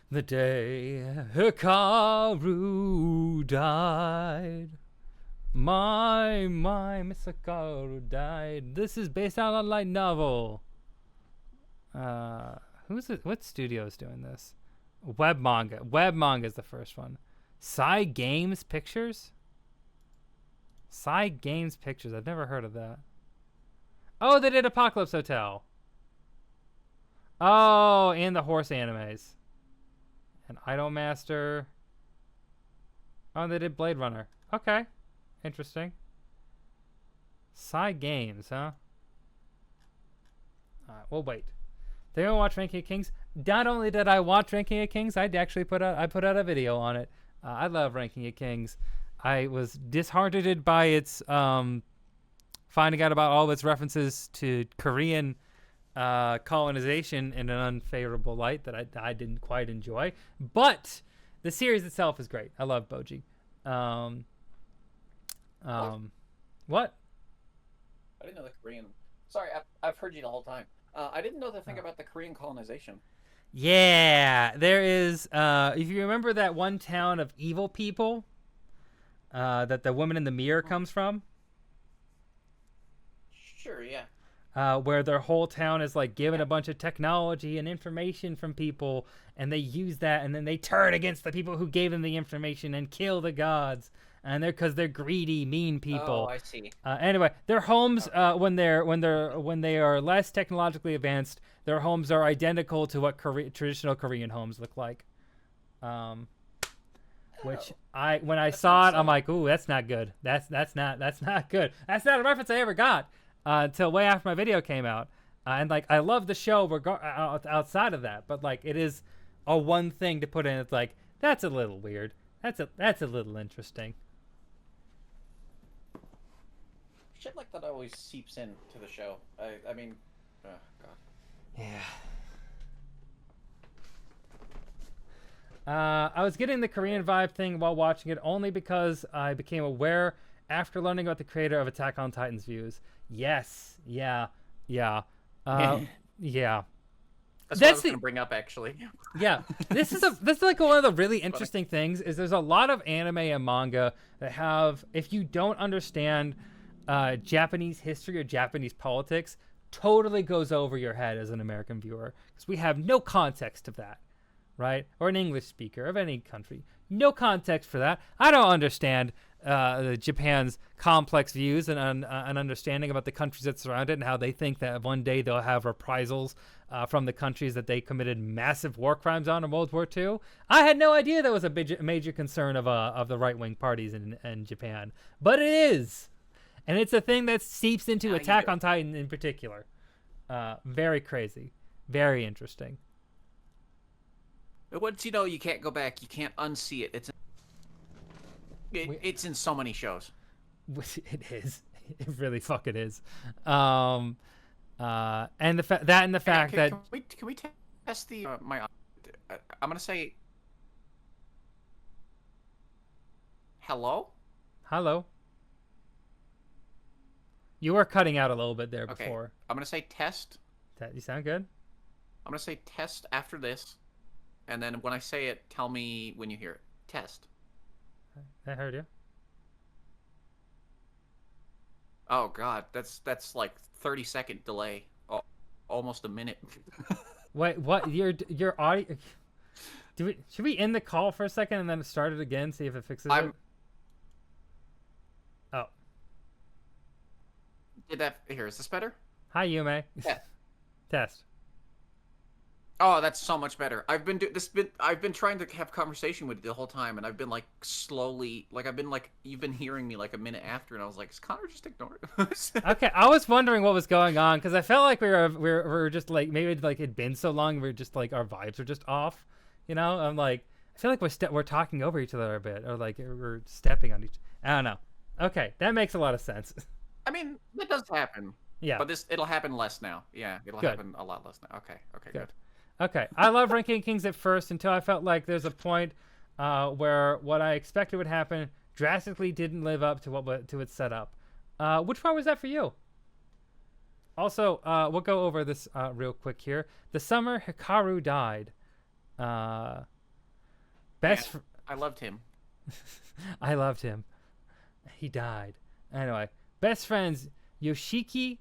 The day Hikaru died. My Miss Hikaru died. This is based on a light novel. Who's it? What studio is doing this? Web manga. Web manga is the first one. Psy Games Pictures? Psy Games Pictures. I've never heard of that. Oh, they did Apocalypse Hotel. Oh, and the horse animes. And Idolmaster. Oh, they did Blade Runner. Okay. Interesting. Psy Games, huh? Alright, we'll wait. They don't watch Ranking of Kings. Not only did I watch Ranking of Kings, I actually put out a video on it. I love Ranking of Kings. I was disheartened by its finding out about all of its references to Korean colonization in an unfavorable light that I didn't quite enjoy. But the series itself is great. I love Boji. What? I didn't know the Korean. Sorry, I've heard you the whole time. I didn't know the thing about the Korean colonization. Yeah, there is. If you remember that one town of evil people that the woman in the mirror comes from. Sure, yeah. Where their whole town is like given a bunch of technology and information from people, and they use that, and then they turn against the people who gave them the information and kill the gods, and because they're greedy, mean people. Oh, I see. Anyway, their homes when they are less technologically advanced, their homes are identical to what traditional Korean homes look like. Which when I saw it, I'm like, ooh, that's not good. That's not good. That's not a reference I ever got. Until way after my video came out, and like I love the show outside of that, but like it is a one thing to put in. It's like that's a little weird. That's a little interesting. Shit like that always seeps into the show. I mean, oh god. Yeah. I was getting the Korean vibe thing while watching it only because I became aware after learning about the creator of Attack on Titan's views. Yes. Yeah. Yeah. Yeah. That's what I was going to bring up, actually. Yeah. This is like one of the really interesting things is there's a lot of anime and manga that have, if you don't understand Japanese history or Japanese politics, totally goes over your head as an American viewer because we have no context of that, right? Or an English speaker of any country. No context for that. I don't understand Japan's complex views and an understanding about the countries that surround it and how they think that one day they'll have reprisals from the countries that they committed massive war crimes on in World War II. I had no idea that was a major concern of the right-wing parties in Japan, but it is, and it's a thing that seeps into Attack on Titan in particular. Very crazy. Very interesting. Once you know, you can't go back. You can't unsee it. It's in so many shows. It is. It really fucking is. And the fact that can we test the my? I'm gonna say hello. Hello. You were cutting out a little bit there Okay. before. I'm gonna say test. You sound good. I'm gonna say test after this, and then when I say it, tell me when you hear it. Test. I heard you. Oh God, that's like 30-second delay. Oh, almost a minute. Wait, what? Your audio? Should we end the call for a second and then start it again? See if it fixes it. Oh. Here, is this better? Hi, Yume. Yeah. Test. Oh, that's so much better. I've been trying to have conversation with you the whole time, and I've been like slowly, like you've been hearing me like a minute after, and I was like, is Connor just ignoring us? Okay, I was wondering what was going on because I felt like we were just like maybe like it'd been so long we were just like our vibes were just off, you know. I'm like I feel like we're talking over each other a bit or like we're stepping on each. I don't know. Okay, that makes a lot of sense. I mean, that does happen. Yeah. But it'll happen less now. Yeah, it'll happen a lot less now. Okay, good. Okay, I love Ranking Kings at first until I felt like there's a point where what I expected would happen drastically didn't live up to its setup. Which part was that for you? Also, we'll go over this real quick here. The summer Hikaru died. I loved him. I loved him. He died. Anyway, best friends Yoshiki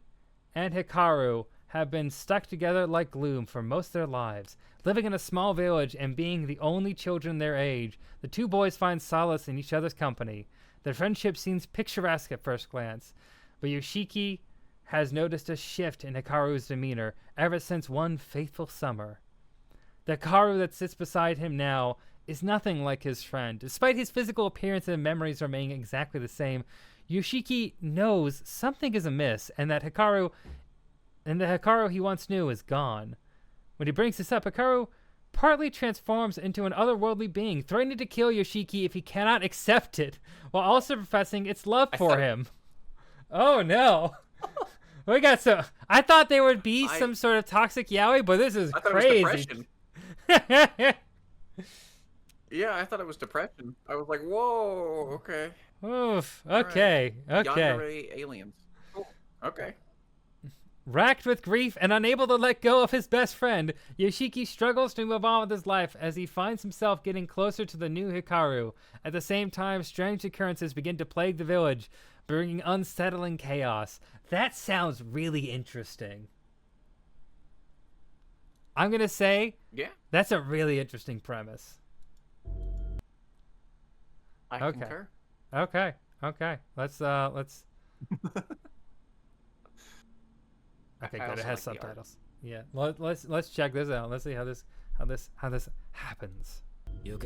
and Hikaru have been stuck together like glue for most of their lives. Living in a small village and being the only children their age, the two boys find solace in each other's company. Their friendship seems picturesque at first glance, but Yoshiki has noticed a shift in Hikaru's demeanor ever since one fateful summer. The Hikaru that sits beside him now is nothing like his friend. Despite his physical appearance and memories remaining exactly the same, Yoshiki knows something is amiss and that the Hikaru he once knew is gone. When he brings this up, Hikaru partly transforms into an otherworldly being, threatening to kill Yoshiki if he cannot accept it, while also professing its love for him. Oh no. We got so I thought there would be some sort of toxic yaoi, but this is crazy. Yeah, I thought it was depression. I was like, whoa, okay. Oof. Okay. Right. Okay. Yandere aliens. Cool. Okay. Racked with grief and unable to let go of his best friend, Yoshiki struggles to move on with his life as he finds himself getting closer to the new Hikaru. At the same time, strange occurrences begin to plague the village, bringing unsettling chaos. That sounds really interesting. I'm going to say, yeah, that's a really interesting premise. I concur. Okay. Let's Okay, good. It has subtitles. Yeah. Let's check this out. Let's see how this happens. Oh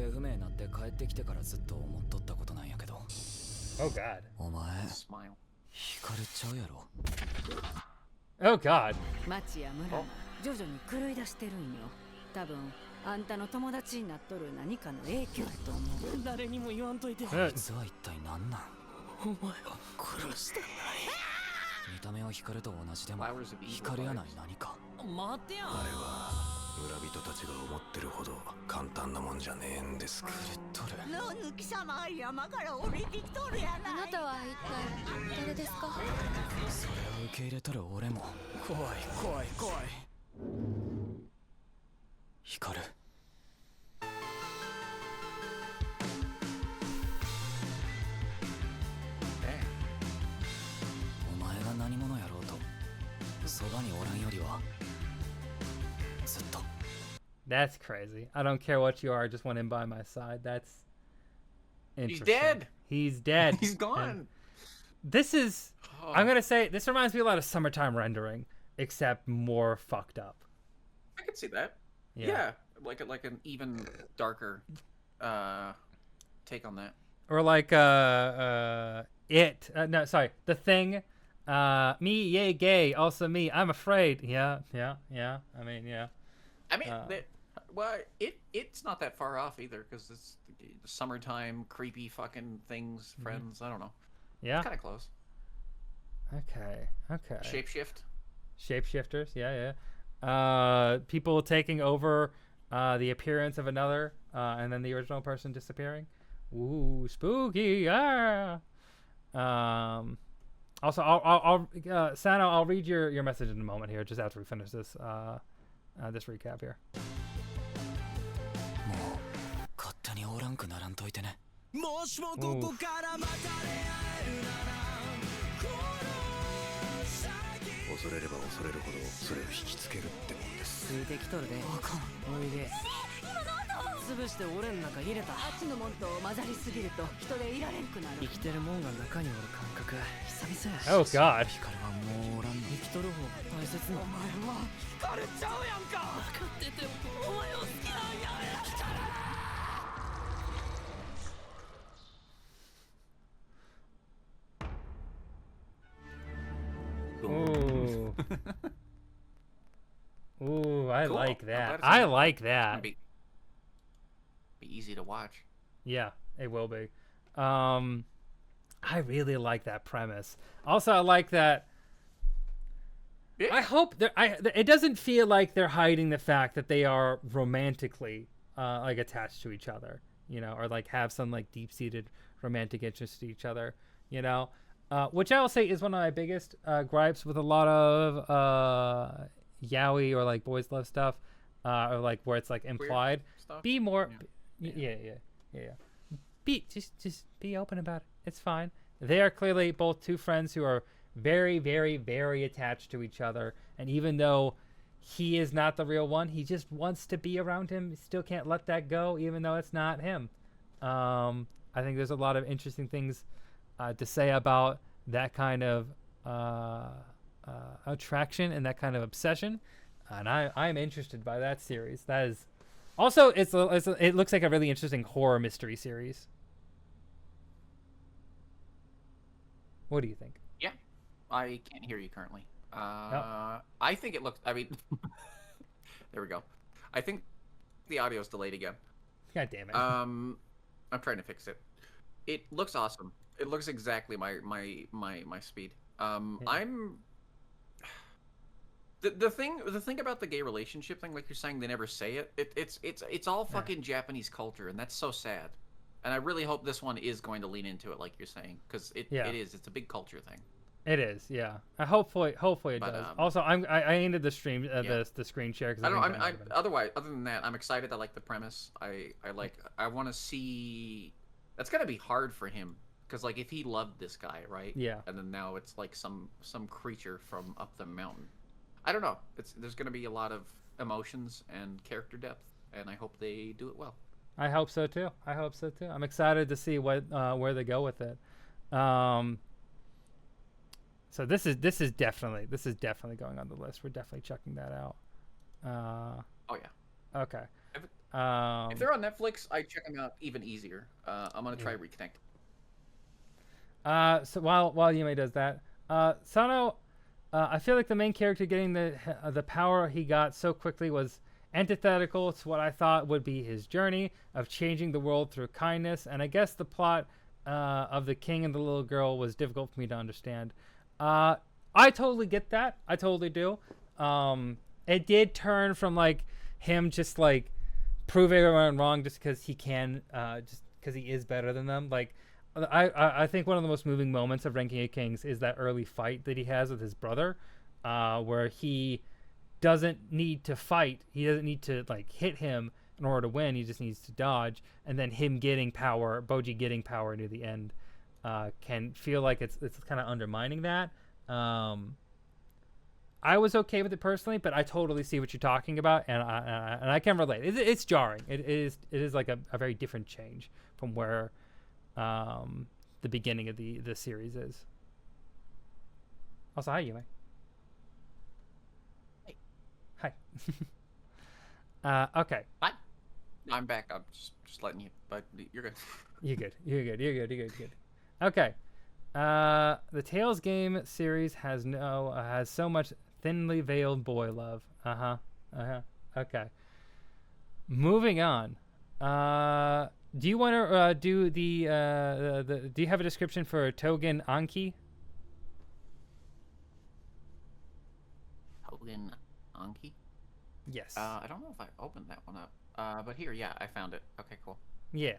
God. Smile. Oh God. 町や村が徐々に狂い出してるんよ。多分あんたの友達になっとる何かの影響やと思う。誰にも言わんといて。こいつは一体何なん？お前は殺してない。見た目は光と同じでも光やない何か。待ってや。あれは村人たちが思ってるほど簡単なもんじゃねえんですか。のぬきさま山から降りてきとるやない。あなたは一体誰ですか？それを受け入れとる俺も怖い。光る。お前が何者やろうとそばにおらんよりはずっと。 That's crazy. I don't care what you are, just want him by my side. That's interesting. He's dead. He's dead. He's gone. And this is, I'm going to say, this reminds me a lot of Summertime Rendering, except more fucked up. I can see that. Yeah. Like an even darker take on that. Or like The Thing, Me, yay, gay. Also me, I'm afraid. Yeah. I mean, yeah. I mean, it's not that far off either, because it's summertime, creepy fucking things, friends. I don't know. Yeah. It's kind of close. Okay. Shapeshifters. Yeah. People taking over the appearance of another, and then the original person disappearing. Ooh, spooky. Yeah. Also, I'll Sano, I'll read your message in a moment here, just after we finish this this recap here. もう勝手におらんくならんといてね。もしもここからまた出会えるならこの先恐れれば恐れるほどそれを引きつけるってもんです。ついてきとるで。あかん。おいで。潰して俺ん中入れた。あっちのもんと混ざりすぎると人でいられんくなる。生きてるもんが中におる感覚久々や。Oh God. 光はもうおらんの。生きとる方が大切な。お前は光ちゃうやんか。分かっててもお前を好きなんや。Ooh. Ooh, I Cool. like that. I'm glad it's I on- like that. Be easy to watch. Yeah, it will be. I really like that premise. Also, I like that. Yeah. I hope it doesn't feel like they're hiding the fact that they are romantically like attached to each other, you know, or like have some like deep-seated romantic interest to each other, you know, which I will say is one of my biggest gripes with a lot of yaoi or like boys love stuff, or like where it's like implied. Stuff? Be more, Yeah. yeah. Be just be open about it. It's fine. They are clearly both two friends who are very, very, very attached to each other, and even though he is not the real one, he just wants to be around him. He still can't let that go, even though it's not him. I think there's a lot of interesting things to say about that kind of attraction and that kind of obsession, and I'm interested by that series. That is also it looks like a really interesting horror mystery series. What do you think? Yeah, I can't hear you currently. I think it looks. I mean, there we go. I think the audio is delayed again. God damn it. I'm trying to fix it. It looks awesome. It looks exactly my speed. I'm the thing about the gay relationship thing, like you're saying, they never say it. It's all fucking Japanese culture, and that's so sad. And I really hope this one is going to lean into it, like you're saying, because it is. It's a big culture thing. It is, yeah. Hopefully it does. Also, I ended the stream, the screen share. Cause other than that, I'm excited. I like the premise. I want to see. That's gonna be hard for him, because like if he loved this guy, right? Yeah. And then now it's like some creature from up the mountain. I don't know. There's gonna be a lot of emotions and character depth, and I hope they do it well. I hope so too. I'm excited to see what where they go with it. So this is definitely going on the list. We're definitely checking that out. Oh yeah. Okay. If they're on Netflix, I check them out even easier. I'm gonna try Reconnect. So while Yume does that, Sano, I feel like the main character getting the power he got so quickly was antithetical to what I thought would be his journey of changing the world through kindness, and I guess the plot of the king and the little girl was difficult for me to understand. I totally get that. I totally do. It did turn from like him just like proving everyone wrong just because he can, just because he is better than them. Like I think one of the most moving moments of Ranking of Kings is that early fight that he has with his brother, where he doesn't need to fight. He doesn't need to like hit him in order to win. He just needs to dodge, and then him getting power, Boji getting power near the end, can feel like it's kind of undermining that. I was okay with it personally, but I totally see what you're talking about, and I can relate. It's jarring. It is like a very different change from where the beginning of the series is. Also, hi Yume. Hi. Okay. Hi. I'm back. I'm just letting you. But you're good. You're good. Okay. The Tales game series has so much thinly veiled boy love. Okay. Moving on. Do you want to do the? Do you have a description for Togen Anki? Togen Anki? Yes. I don't know if I opened that one up. But here, yeah, I found it. Okay, cool. Yeah.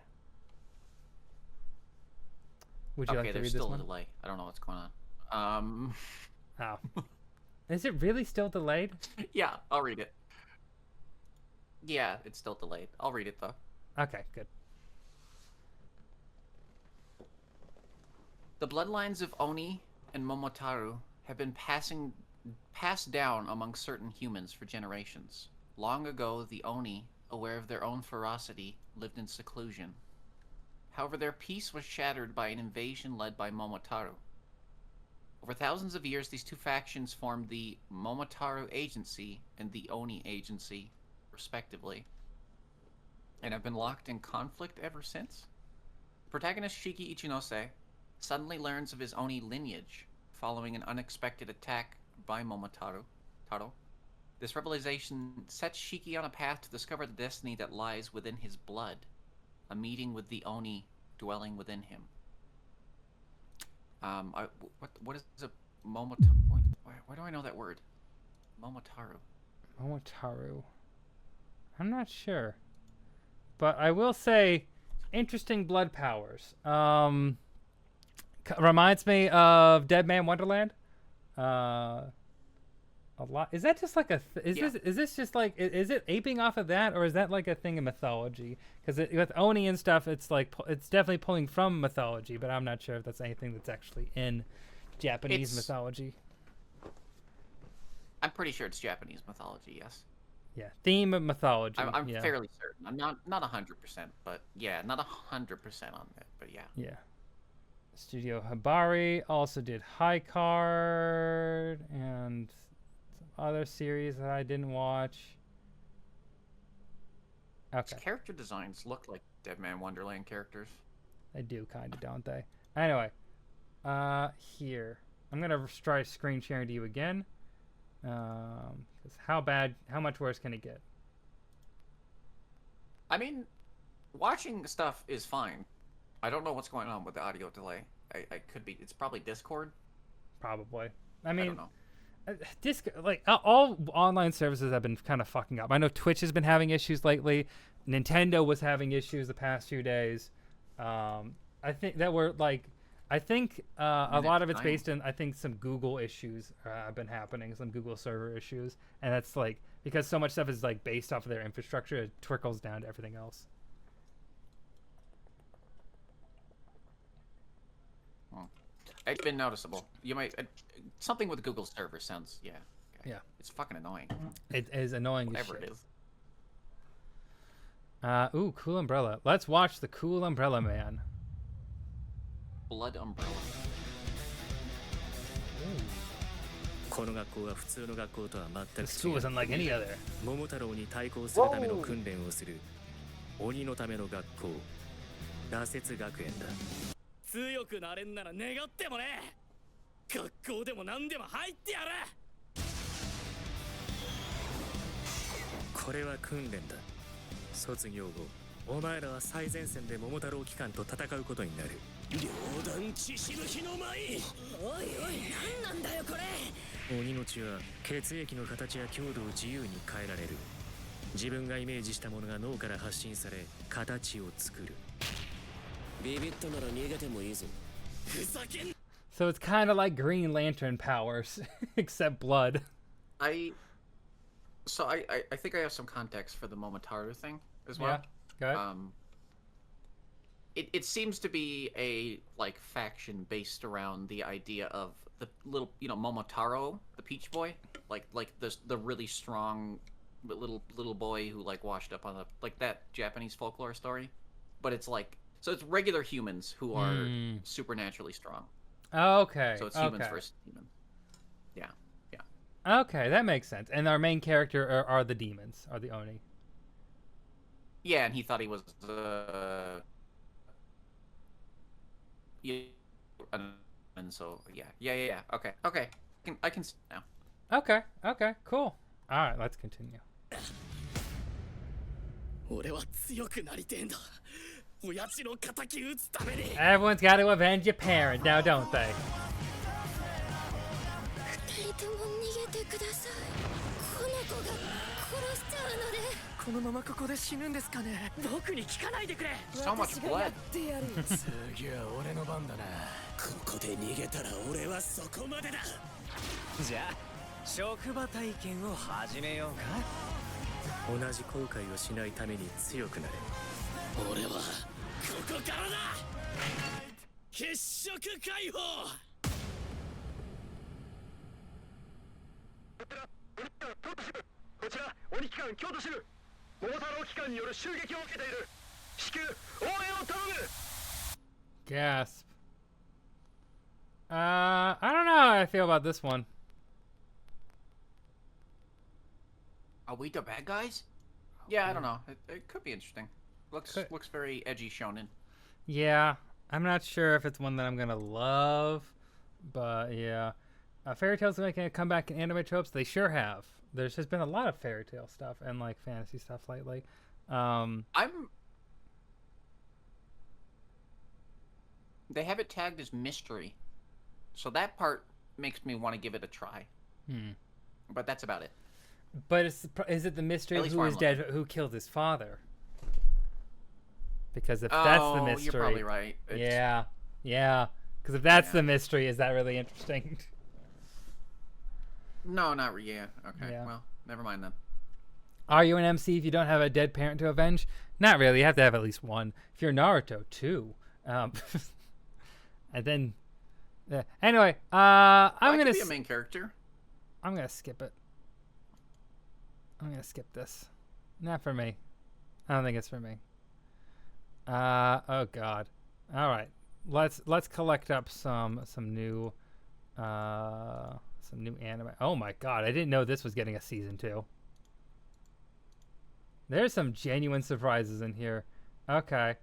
Would you like to read this one? There's still a delay. I don't know what's going on. How? Is it really still delayed? Yeah, I'll read it. Yeah, it's still delayed. I'll read it though. Okay, good. The bloodlines of Oni and Momotaro have been passed down among certain humans for generations. Long ago, the Oni, aware of their own ferocity, lived in seclusion. However, their peace was shattered by an invasion led by Momotaro. Over thousands of years, these two factions formed the Momotaro Agency and the Oni Agency, respectively, and have been locked in conflict ever since. Protagonist Shiki Ichinose suddenly learns of his Oni lineage following an unexpected attack by Momotaro. This revelation sets Shiki on a path to discover the destiny that lies within his blood, a meeting with the Oni dwelling within him. What is a Momotaro? Why do I know that word? Momotaro. Momotaro. I'm not sure, but I will say, interesting blood powers. Reminds me of Dead Man Wonderland. A lot. Is that just like a? Is this just like? Is it aping off of that, or is that like a thing in mythology? Because with Oni and stuff, it's like it's definitely pulling from mythology, but I'm not sure if that's anything that's actually in Japanese mythology. I'm pretty sure it's Japanese mythology. Yes. Yeah, theme of mythology. I'm fairly certain. I'm not 100%, but yeah, not 100% on that, but yeah. Yeah. Studio Hibari also did High Card and some other series that I didn't watch. Okay. His character designs look like Dead Man Wonderland characters. They do kind of, don't they? Anyway, here. I'm going to try screen sharing to you again. Because how much worse can it get? I mean, watching stuff is fine. I don't know what's going on with the audio delay. I could be. It's probably Discord. Probably. I mean, I don't know. All online services have been kind of fucking up. I know Twitch has been having issues lately. Nintendo was having issues the past few days. I think that were like. I think a lot of it's based in, I think, some Google issues have been happening, some Google server issues. And that's like, because so much stuff is like based off of their infrastructure, it trickles down to everything else. It's been noticeable. You might, something with Google server sounds, yeah. Okay. Yeah. It's fucking annoying. It is annoying Whatever as shit. It is. Ooh, Cool Umbrella. Let's watch the Cool Umbrella Man. Blood Umbrella. この学校は普通の学校とは全く School isn't like any other. 桃太郎に対抗するための訓練をする鬼のための学校羅刹学園だ。強くなれんなら願ってもね、学校でも何でも入ってやる。これは訓練だ。卒業後お前らは最前線で桃太郎機関と戦うことになる。両断血しぶきの舞。おいおい、何なんだよこれ。鬼の血は血液の形や強度を自由に変えられる。自分がイメージしたものが脳から発信され形を作る。ビビったなら逃げてもいいぞ。ふざけん。 So it's kind of like Green Lantern powers, except blood. I think I have some context for the Momotaro thing as well. Yeah. Go ahead. It seems to be a like faction based around the idea of the little, Momotaro, the Peach Boy, like the really strong little boy who like washed up on like that Japanese folklore story, but it's like, so it's regular humans who are supernaturally strong. Okay. So it's humans versus humans. Yeah. Okay, that makes sense. And our main character are the demons, are the Oni. Yeah, and he thought he was so yeah. Okay. I can see now. Okay, cool. All right, let's continue. 俺は強くなりてえんだ。親父の敵討つために。Everyone's got to avenge your parent now, don't they? 二人とも逃げてください。この子が殺しちゃうので。このままここで死ぬんですかね。僕に聞かないでくれ。 So much 私がや blood. ってやる。次は俺の番だな。ここで逃げたら俺はそこまでだ。じゃあ職場体験を始めようか。同じ後悔をしないために強くなれ。俺はここからだ。血色解放。こちら鬼機関京都支部。桃太郎機関による襲撃を受けている。至急応援を頼む。 Gasp. I don't know how I feel about this one. Are we the bad guys? Yeah, I don't know. It could be interesting. Looks very edgy shonen. Yeah, I'm not sure if it's one that I'm gonna love, but yeah. Fairy tales are making a comeback in anime tropes. They sure have. There's just been a lot of fairy tale stuff and like fantasy stuff lately. They have it tagged as mystery, so that part makes me want to give it a try. But that's about it. But is it the mystery of who is dead, who killed his father? Because if that's the mystery, you're probably right. Yeah. Because if that's the mystery, is that really interesting? No, not really. Yeah. Okay. Yeah. Well, never mind then. Are you an MC if you don't have a dead parent to avenge? Not really. You have to have at least one. If you're Naruto, two. And then, anyway, I'm gonna be a main character. I'm gonna skip it. I'm gonna skip this. Not for me. I don't think it's for me. Oh God. All right. Let's collect up some new anime. Oh my God. I didn't know this was getting a season 2. There's some genuine surprises in here. Okay.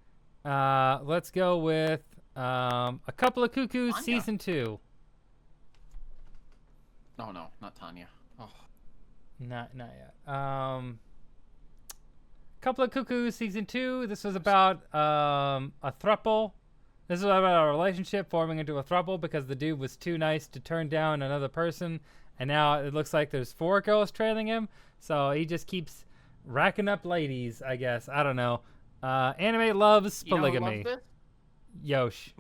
Let's go with A Couple of Cuckoos Tanya. season 2. No, not Tanya. Oh. Not yet. Couple of Cuckoos season 2. This was about a throuple. This is about a relationship forming into a throuple because the dude was too nice to turn down another person, and now it looks like there's 4 girls trailing him. So he just keeps racking up ladies, I guess. I don't know. Anime loves polygamy. You know who loves Yosh.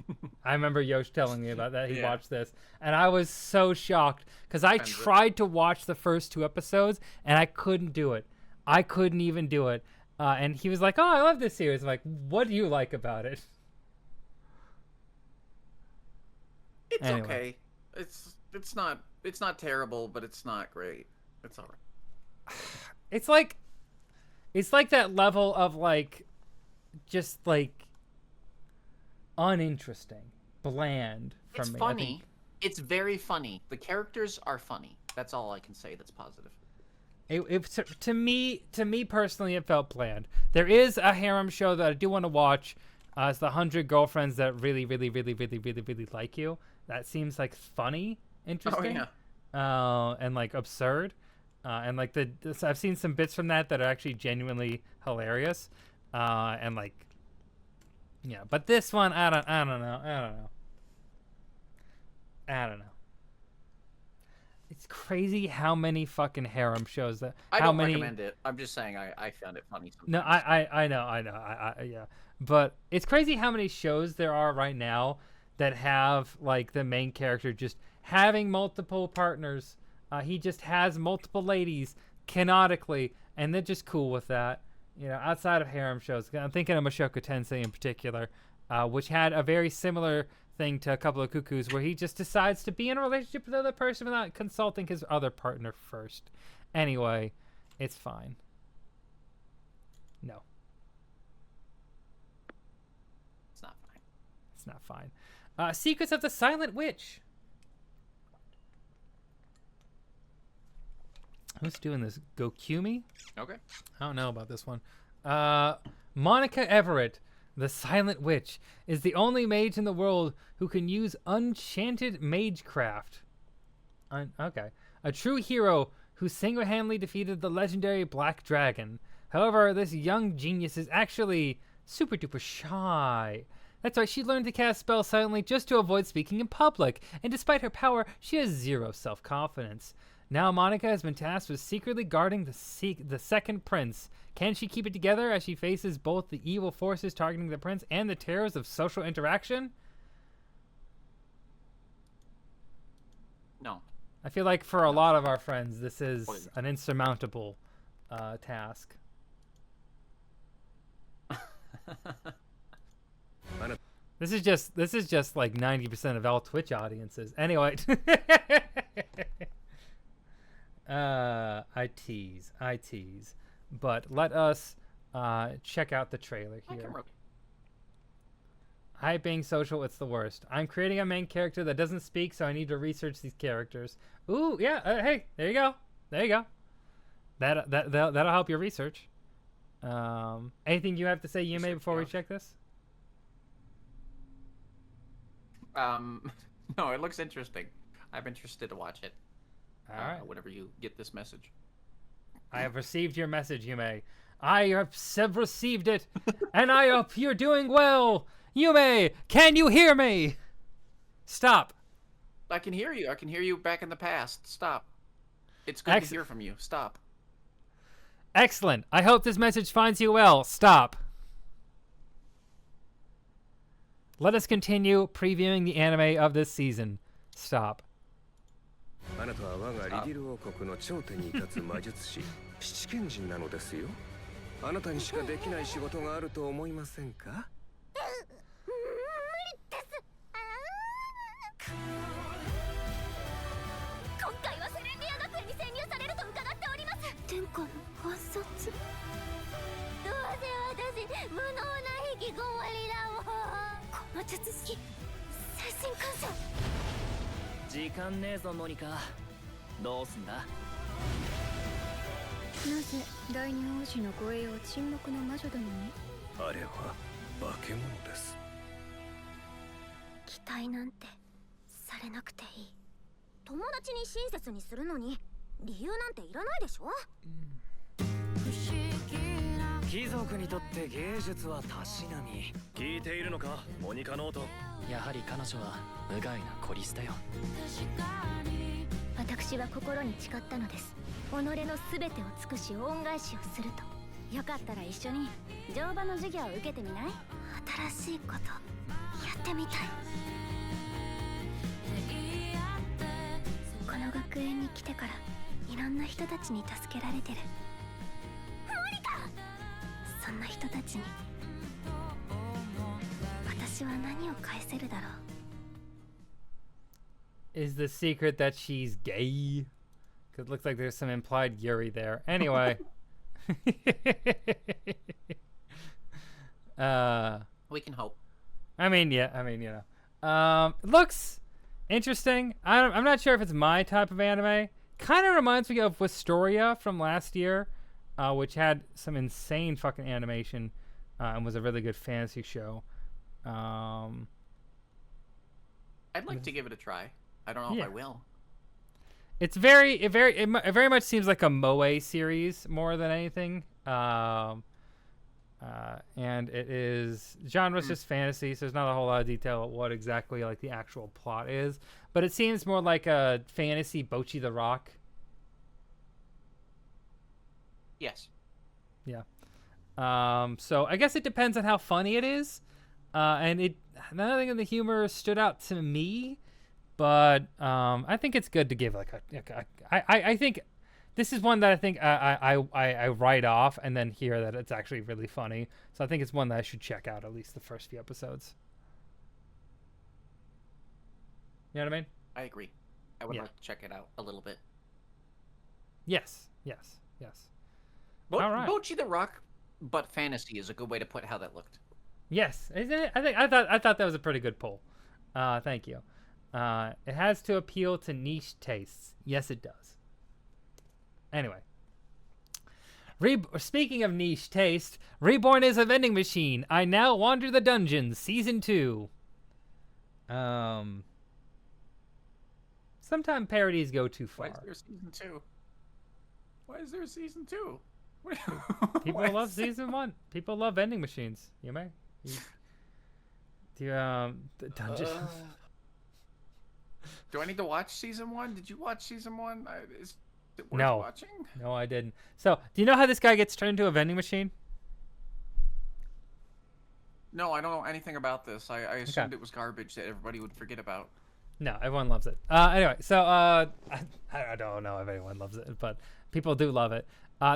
I remember Yosh telling me about that. He watched this. And I was so shocked because I tried to watch the first 2 episodes and I couldn't do it. I couldn't even do it. And he was like, "Oh, I love this series." I'm like, "What do you like about it?" It's Anyway. okay. It's not terrible, but it's not great. It's all right. It's like that level of like just like uninteresting, bland for It's me. funny. It's very funny. The characters are funny. That's all I can say that's positive. To me personally, it felt bland. There is a harem show that I do want to watch. It's the 100 Girlfriends That Really Like You. That seems like funny, interesting, and like absurd, and like I've seen some bits from that are actually genuinely hilarious, and like, yeah. But this one, I don't know. It's crazy how many fucking harem shows that. I how don't many... recommend it. I'm just saying I found it funny. Sometimes. No, I know. Yeah. But it's crazy how many shows there are right now that have like the main character just having multiple partners. He just has multiple ladies canonically, and they're just cool with that. You know, outside of harem shows, I'm thinking of Mushoku Tensei in particular, which had a very similar thing to A Couple of Cuckoos, where he just decides to be in a relationship with another person without consulting his other partner first. Anyway, it's fine. No. It's not fine. It's not fine. Secrets of the Silent Witch. Who's doing this? Gokumi? Okay. I don't know about this one. Monica Everett. The Silent Witch is the only mage in the world who can use enchanted magecraft. Okay. A true hero who single-handedly defeated the legendary Black Dragon. However, this young genius is actually super duper shy. That's why she learned to cast spells silently just to avoid speaking in public. And despite her power, she has zero self-confidence. Now Monica has been tasked with secretly guarding the second prince. Can she keep it together as she faces both the evil forces targeting the prince and the terrors of social interaction? No. I feel like for a lot of our friends, this is an insurmountable task. This is just like 90% of all Twitch audiences. Anyway. I tease. But let us check out the trailer here. Hi, being social, it's the worst. I'm creating a main character that doesn't speak, so I need to research these characters. Ooh, yeah. Hey, there you go. That'll help your research. Anything you have to say, Yume, before we check this? No, it looks interesting. I'm interested to watch it. All right. Whenever you get this message. I have received your message, Yume. I have received it, and I hope you're doing well. Yume, can you hear me? Stop. I can hear you. I can hear you back in the past. Stop. It's good to hear from you. Stop. Excellent. I hope this message finds you well. Stop. Let us continue previewing the anime of this season. Stop. あなたは我がリディル王国の頂点に立つ魔術師、七賢人なのですよ。あなたにしかできない仕事があると思いませんか？無理です。今回はセレンディア学園に潜入されると伺っております。天下の暗殺。どうせ私無能な引きこもりだもん。この術式、精神感謝。時間ねえぞモニカ。どうすんだ？なぜ第二王子の護衛を沈黙の魔女殿に？あれは化け物です。期待なんてされなくていい。友達に親切にするのに理由なんていらないでしょ。貴族にとって芸術はたしなみ。聞いているのか、モニカノート。やはり彼女は無害なコリスだよ。私は心に誓ったのです。己のすべてを尽くし恩返しをすると。よかったら一緒に乗馬の授業を受けてみない？新しいことやってみたい。この学園に来てからいろんな人たちに助けられてる。モニカ！そんな人たちに私は何を返せるだろう。Is the secret that she's gay? Because it looks like there's some implied Yuri there. Anyway. We can hope. I mean, you know. It looks interesting. I'm not sure if it's my type of anime. Kind of reminds me of Wistoria from last year, which had some insane fucking animation and was a really good fantasy show. I'd like to give it a try. I don't know if I will. It very much seems like a moe series more than anything. And it is genre's just fantasy, so there's not a whole lot of detail of what exactly like the actual plot is. But it seems more like a fantasy Bocchi the Rock. Yes. Yeah. So I guess it depends on how funny it is. And nothing in the humor stood out to me. But I think it's good to give like I think this is one that I think I write off and then hear that it's actually really funny. So I think it's one that I should check out at least the first few episodes. You know what I mean? I agree. I would like to check it out a little bit. Yes. All right. Bocchi the Rock, but fantasy is a good way to put how that looked. Yes, isn't it? I thought that was a pretty good poll. Thank you. It has to appeal to niche tastes. Yes, it does. Anyway. Speaking of niche taste, Reborn is a vending machine. I now wander the dungeons. Season 2. Sometimes parodies go too far. Why is there a season 2? Why is there a season 2? People love season 1. People love vending machines. Yume? The dungeon. Do I need to watch season 1? Did you watch season 1? Is it worth No. watching? No, I didn't. So, do you know how this guy gets turned into a vending machine? No, I don't know anything about this. I assumed it was garbage that everybody would forget about. No, everyone loves it. Anyway, so I don't know if anyone loves it, but people do love it.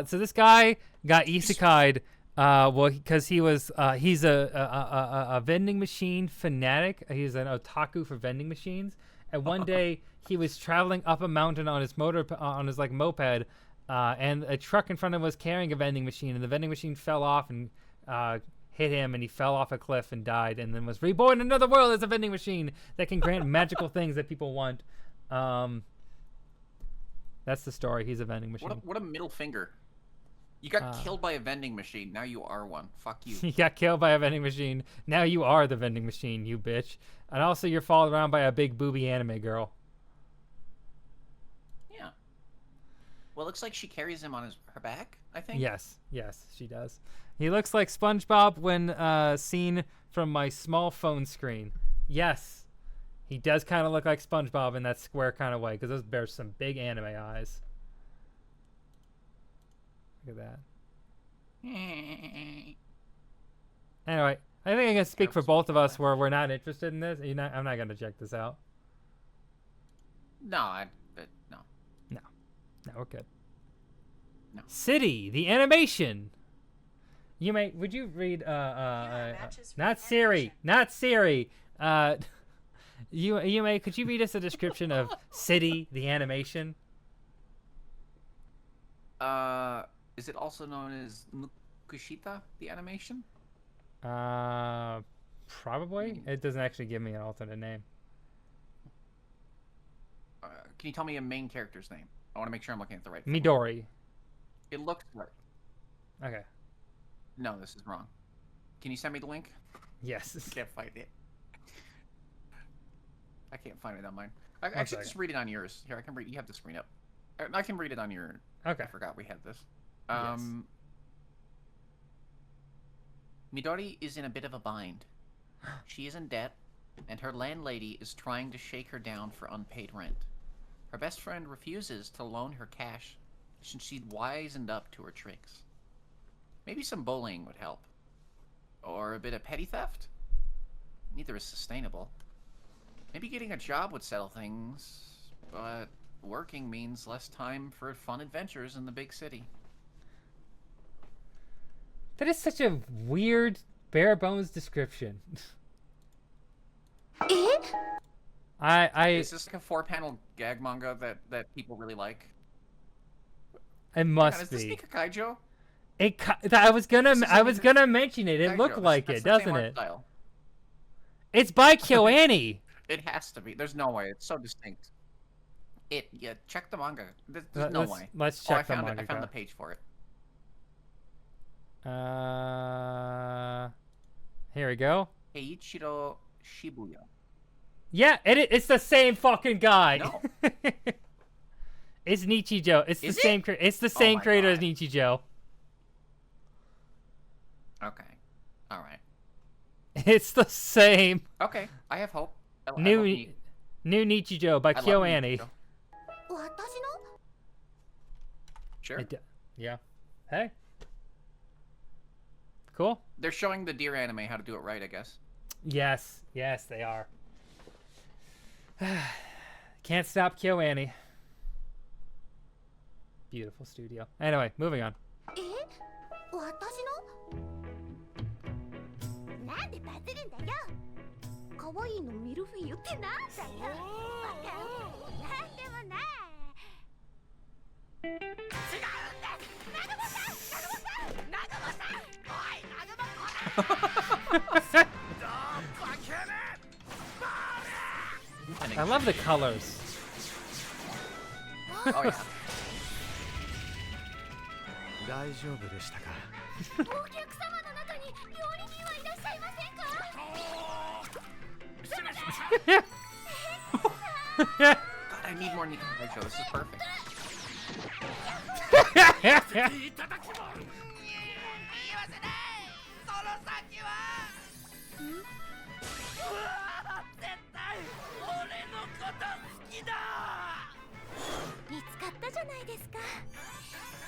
So this guy got isekai'd, well, because he's a vending machine fanatic. He's an otaku for vending machines. And one day he was traveling up a mountain on his moped, and a truck in front of him was carrying a vending machine, and the vending machine fell off and hit him, and he fell off a cliff and died, and then was reborn in another world as a vending machine that can grant magical things that people want. That's the story. He's a vending machine. What a middle finger. You got killed by a vending machine. Now you are one. Fuck you. You got killed by a vending machine. Now you are the vending machine, you bitch. And also you're followed around by a big booby anime girl. Yeah. Well, it looks like she carries him on her back, I think. Yes, she does. He looks like SpongeBob when seen from my small phone screen. Yes, he does kind of look like SpongeBob in that square kind of way, because those bear some big anime eyes. Look at that. Anyway, I think I can speak for both of us where we're not interested in this. I'm not going to check this out. No. No, we're good. No. City, the animation. Yume, would you read not Siri. Yume, could you read us a description of City, the animation? Is it also known as Nukushita, the animation? Probably. It doesn't actually give me an alternate name. Can you tell me a main character's name? I want to make sure I'm looking at the right Midori. One. It looks right. Okay. No, this is wrong. Can you send me the link? Yes. I can't find it. I can't find it on mine. I should just read it on yours. Here, I can read. You have the screen up. I can read it on your. Okay. I forgot we had this. Yes. Midori is in a bit of a bind. She is in debt, and her landlady is trying to shake her down for unpaid rent. Her best friend refuses to loan her cash since she'd wisened up to her tricks. Maybe some bullying would help. Or a bit of petty theft? Neither is sustainable. Maybe getting a job would settle things, but working means less time for fun adventures in the big city. That is such a weird, bare bones description. Is this like a 4-panel gag manga that people really like? It must is this be. Nikakaijo? I was gonna mention it. It looked like it, doesn't it? Style. It's by KyoAni. It has to be. There's no way. It's so distinct. Yeah, check the manga. There's no way. Let's check the manga. manga. I found the page for it. Here we go. Eiichiro Shibuya. Yeah, it's the same fucking guy. No. It's Nichijou. It's the same. It's the same creator as Nichijou. Okay. All right. It's the same. Okay, I have hope. New Nichijou by KyoAni. Sure. Yeah. Hey. Cool. They're showing the Deer anime how to do it right, I guess. Yes, they are. Can't stop KyoAni. Beautiful studio. Anyway, moving on. I love the colors. Oh yeah. 大丈夫でしたか。お客様の中に料理人はいらっしゃいませんか。God, I need more Nico Kaicho. This is perfect. 見つかったじゃないですか。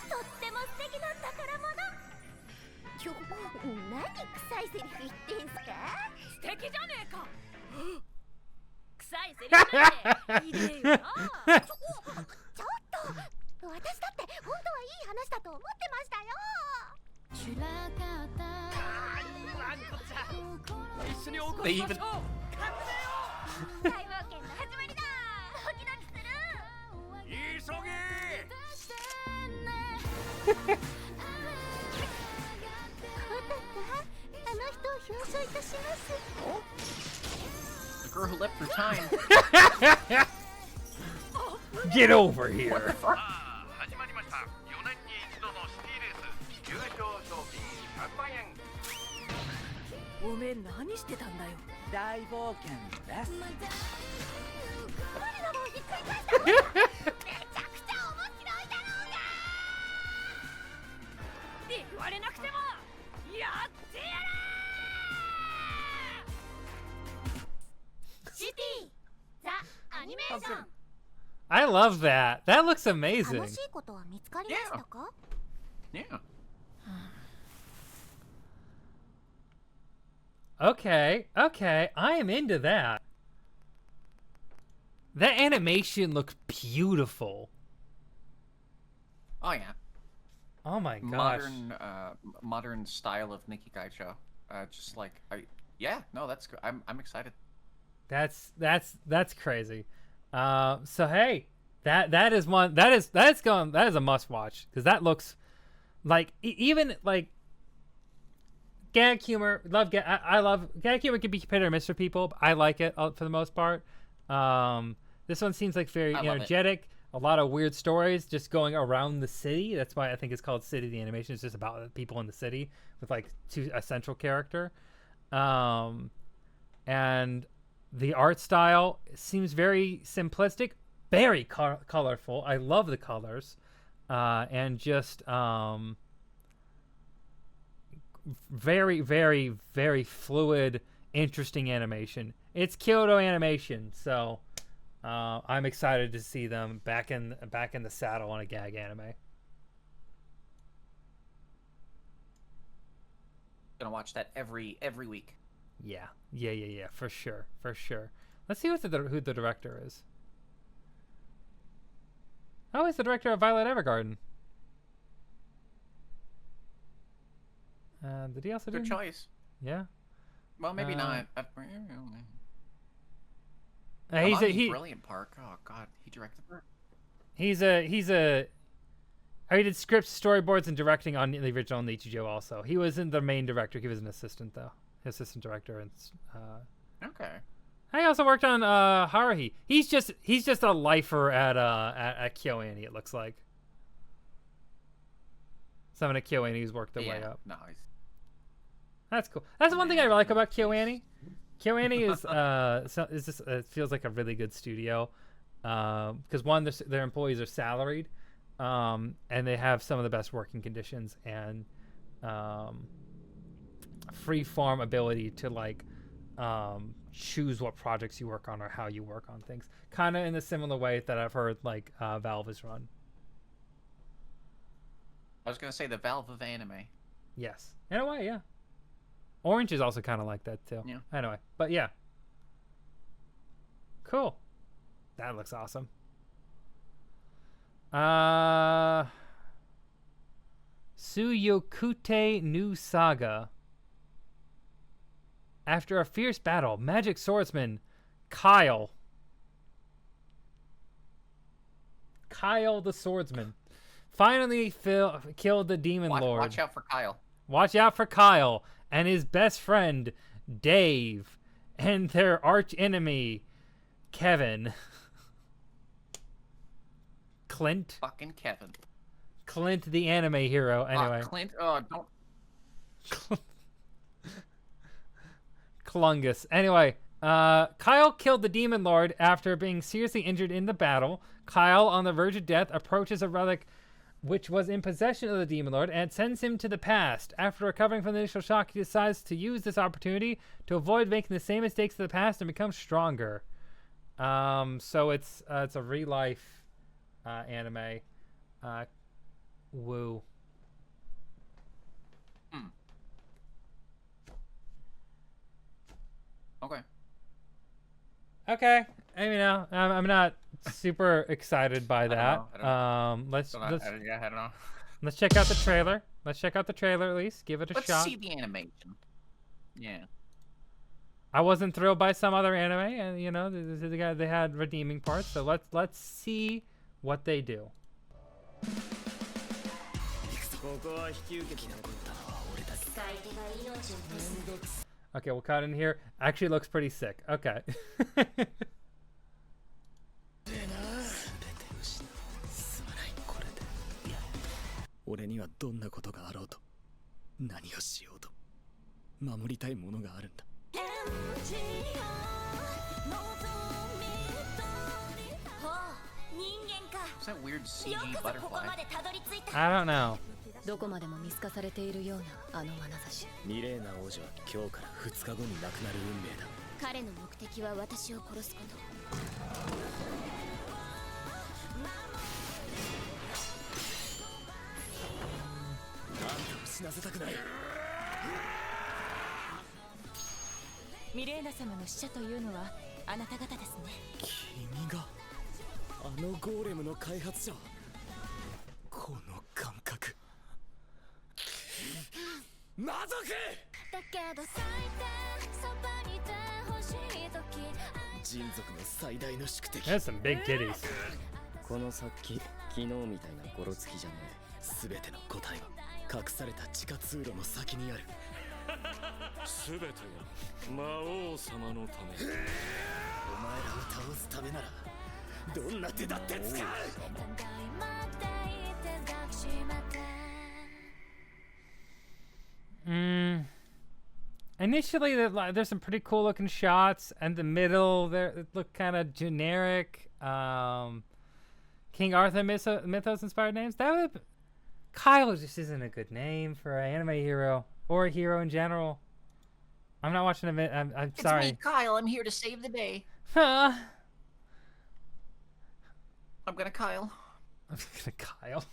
とっても素敵な宝物。何臭いセリフ言ってんすか。素敵じゃねえか。臭いセリフなんてひでえよな。ちょっと私だって本当はいい話だと思ってましたよ。一緒に起こしましょう。大冒険の始まりだ。ドキドキする。急げ。あの人を表彰いたします。 The girl who left her time. Get over here. 始まりました。4年に一度のシティレース優勝賞金100万円。おめえ何してたんだよ。大冒険です。我らもひっくり返した。めちゃくちゃ面白いだろうが。言われなくてもやってやシティザ・アニメーション。 I love that. That looks amazing. 楽しいことは見つかりましたか。 Yeah. Okay, okay. I am into that. That animation looks beautiful. Oh yeah. Oh my gosh. Modern style of Nikki Kaicho. Just like yeah, no, that's good. I'm excited. That's crazy. So hey, that is one that is a must watch because that looks like even like gag humor. I love gag humor. Can be hit or miss for people. But I like it for the most part. This one seems like very energetic. A lot of weird stories just going around the city. That's why I think it's called City. The animation is just about people in the city with like a central character. And the art style seems very simplistic, very colorful. I love the colors, and just very, very, very fluid, interesting animation. It's Kyoto Animation, so I'm excited to see them back in the saddle on a gag anime. Gonna watch that every week. Yeah, for sure. Let's see who the director is. Oh, he's the director of Violet Evergarden. Did he also do? Good choice. Yeah. Well, maybe not. He's a Brilliant Park. Oh God, he directed her. He did scripts, storyboards, and directing on the original Nichijou also. He wasn't the main director. He was an assistant, though. Assistant director. And, okay. I also worked on Haruhi. He's just a lifer at KyoAni, it looks like. Someone at KyoAni who's worked their way up. Nice. That's cool. That's one thing I like about KyoAni. KyoAni is just it feels like a really good studio because one, their employees are salaried, and they have some of the best working conditions and free form ability to like choose what projects you work on or how you work on things. Kind of in a similar way that I've heard like Valve is run. I was gonna say the Valve of anime. Yes, in a way, yeah. Orange is also kind of like that too. Yeah. Anyway, but yeah. Cool. That looks awesome. Tsuyokute New Saga. After a fierce battle, magic swordsman Kyle the swordsman finally killed the demon lord. Watch out for Kyle. Watch out for Kyle and his best friend Dave and their arch enemy Kevin. Clint. Fucking Kevin. Clint the anime hero. Anyway. Clint. Oh, don't. Clungus. Anyway, Kyle killed the Demon Lord after being seriously injured in the battle. Kyle, on the verge of death, approaches a relic which was in possession of the Demon Lord and sends him to the past. After recovering from the initial shock, he decides to use this opportunity to avoid making the same mistakes of the past and become stronger. So it's a real life anime. Woo. Okay. I mean, I'm not super excited by that. I don't Let's know. let's check out the trailer. Let's check out the trailer at least. Give it a shot. Let's see the animation. Yeah. I wasn't thrilled by some other anime, and you know, they had redeeming parts. So let's see what they do. Okay, we'll cut in here. Actually, looks pretty sick. Okay. 俺にはどんなことがあろうと何をしようと守りたいものがあるんだ What's that weird CG butterfly? I don't know. どこまでも見透かされているようなあの眼差しミレーナ王女は今日から2日後に亡くなる運命だ彼の目的は私を殺すことあんたを死なせたくないミレーナ様の使者というのはあなた方ですね君があのゴーレムの開発者この感覚魔族だけど最低そばにいてほしい時人族の最大の宿敵 That's some big titties. この殺気昨日みたいなゴロつきじゃねえ全ての答えは隠された地下通路の先にある全ては魔王様のためお前らを倒すためならどんな手だって使う Initially, there's some pretty cool looking shots, and the middle there look kind of generic. King Arthur mythos inspired names. Kyle just isn't a good name for an anime hero or a hero in general. I'm not watching a I'm sorry. It's me, Kyle. I'm here to save the day. Huh? I'm gonna Kyle. I'm gonna Kyle.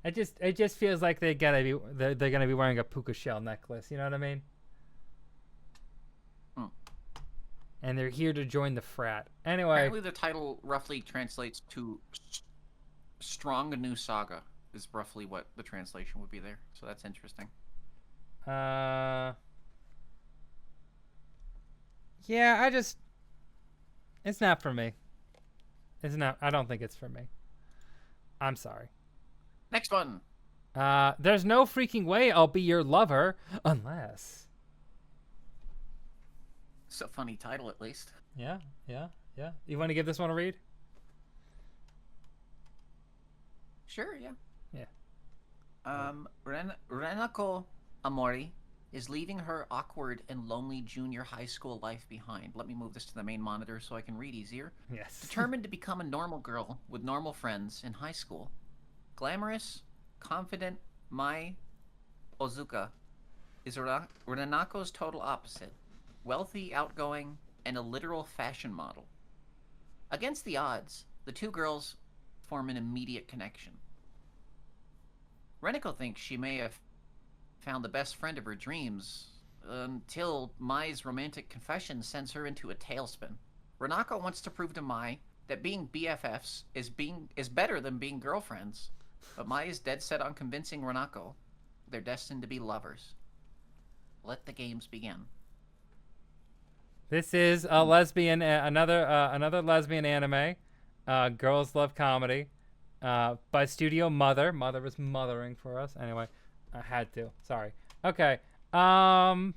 It just feels like they're gonna be wearing a puka shell necklace. You know what I mean? And they're here to join the frat. Anyway. Apparently the title roughly translates to Strong a New Saga is roughly what the translation would be there. So that's interesting. Yeah, it's not for me. It's not. I don't think it's for me. I'm sorry. Next one. There's no freaking way I'll be your lover unless. It's a funny title, at least. Yeah. You want to give this one a read? Sure, yeah. Yeah. Renako Amori is leaving her awkward and lonely junior high school life behind. Let me move this to the main monitor so I can read easier. Yes. Determined to become a normal girl with normal friends in high school. Glamorous, confident Mai Ozuka is Renako's total opposite. Wealthy, outgoing, and a literal fashion model. Against the odds, the two girls form an immediate connection. Renako thinks she may have found the best friend of her dreams until Mai's romantic confession sends her into a tailspin. Renako wants to prove to Mai that being BFFs is better than being girlfriends, but Mai is dead set on convincing Renako they're destined to be lovers. Let the games begin. This is a lesbian, another lesbian anime, girls love comedy, by Studio Mother. Mother was mothering for us. Anyway, I had to. Sorry. Okay. I'll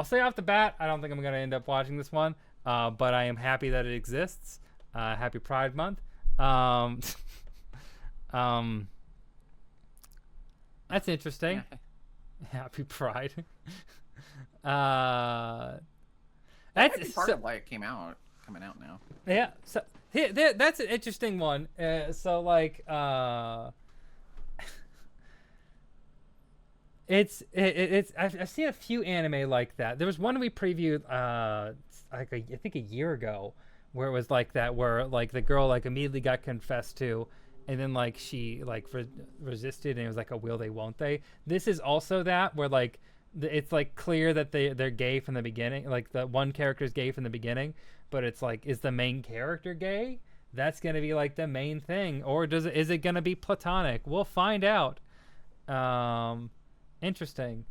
say off the bat, I don't think I'm gonna end up watching this one, but I am happy that it exists. Happy Pride Month. That's interesting. Happy Pride. That's part of why it coming out now. Yeah. So that's an interesting one. So like, it's I've seen a few anime like that. There was one we previewed like I think a year ago, where it was like that, where like the girl like immediately got confessed to, and then like she like resisted, and it was like a will they won't they. This is also that, where like it's like clear that they're gay from the beginning, like the one character's gay from the beginning, but it's like, is the main character gay? That's gonna be like the main thing, or is it gonna be platonic? We'll find out. Interesting.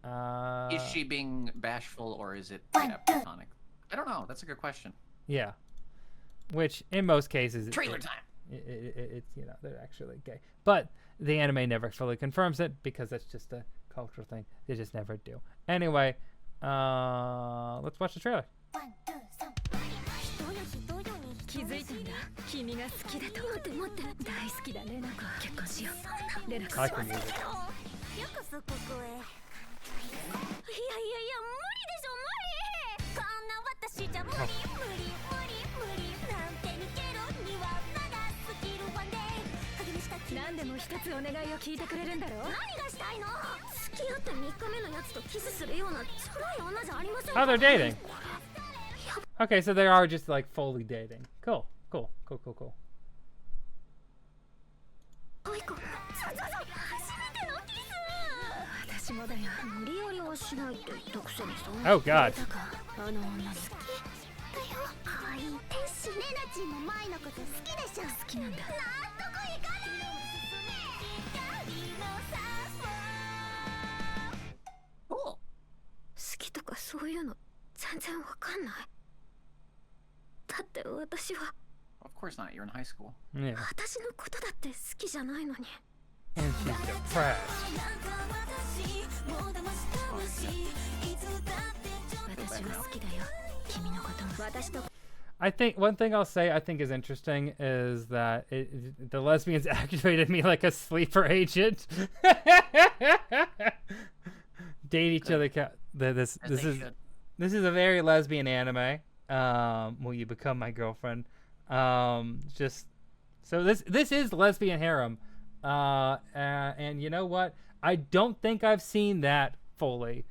Is she being bashful, or is it platonic? I don't know. That's a good question. Yeah. Which in most cases, trailer time. It's they're actually gay, but the anime never fully confirms it because that's just a cultural thing. They just never do. Anyway, let's watch the trailer. 気づいたんだ君が好きだと。待って待って大好きだレナ子。結婚しよう。レナ子。よくそこへ。いやいやいや無理でしょ無理。こんな私じゃ無理無理無理なんて逃げるにはまだスキルワンデー。励みしたき。何でも一つお願いを聞いてくれるんだろう。何がしたいの？付き合って3日目のやつとキスするようなチョロい女じゃありませんか。 Oh, they're dating. Okay, so they are just like fully dating. Cool. 私もだよ。無理やりはしないと言ったくせにそん Oh God. あの女の好きだよ。可愛い天使レナチンも舞のこと好きでしょ。好きなんだ。納得いかない。好きとかそういうの全然わかんない。だって私は Of course not. You're in high school. Yeah. 私のことだって好きじゃないのに。 And she's depressed. 私は好きだよ。君のことも。私と I think one thing I'll say I think is interesting is that the lesbians activated me like a sleeper agent. Date each other. This is a very lesbian anime. Will you become my girlfriend? Just so this is lesbian harem. And you know what? I don't think I've seen that fully.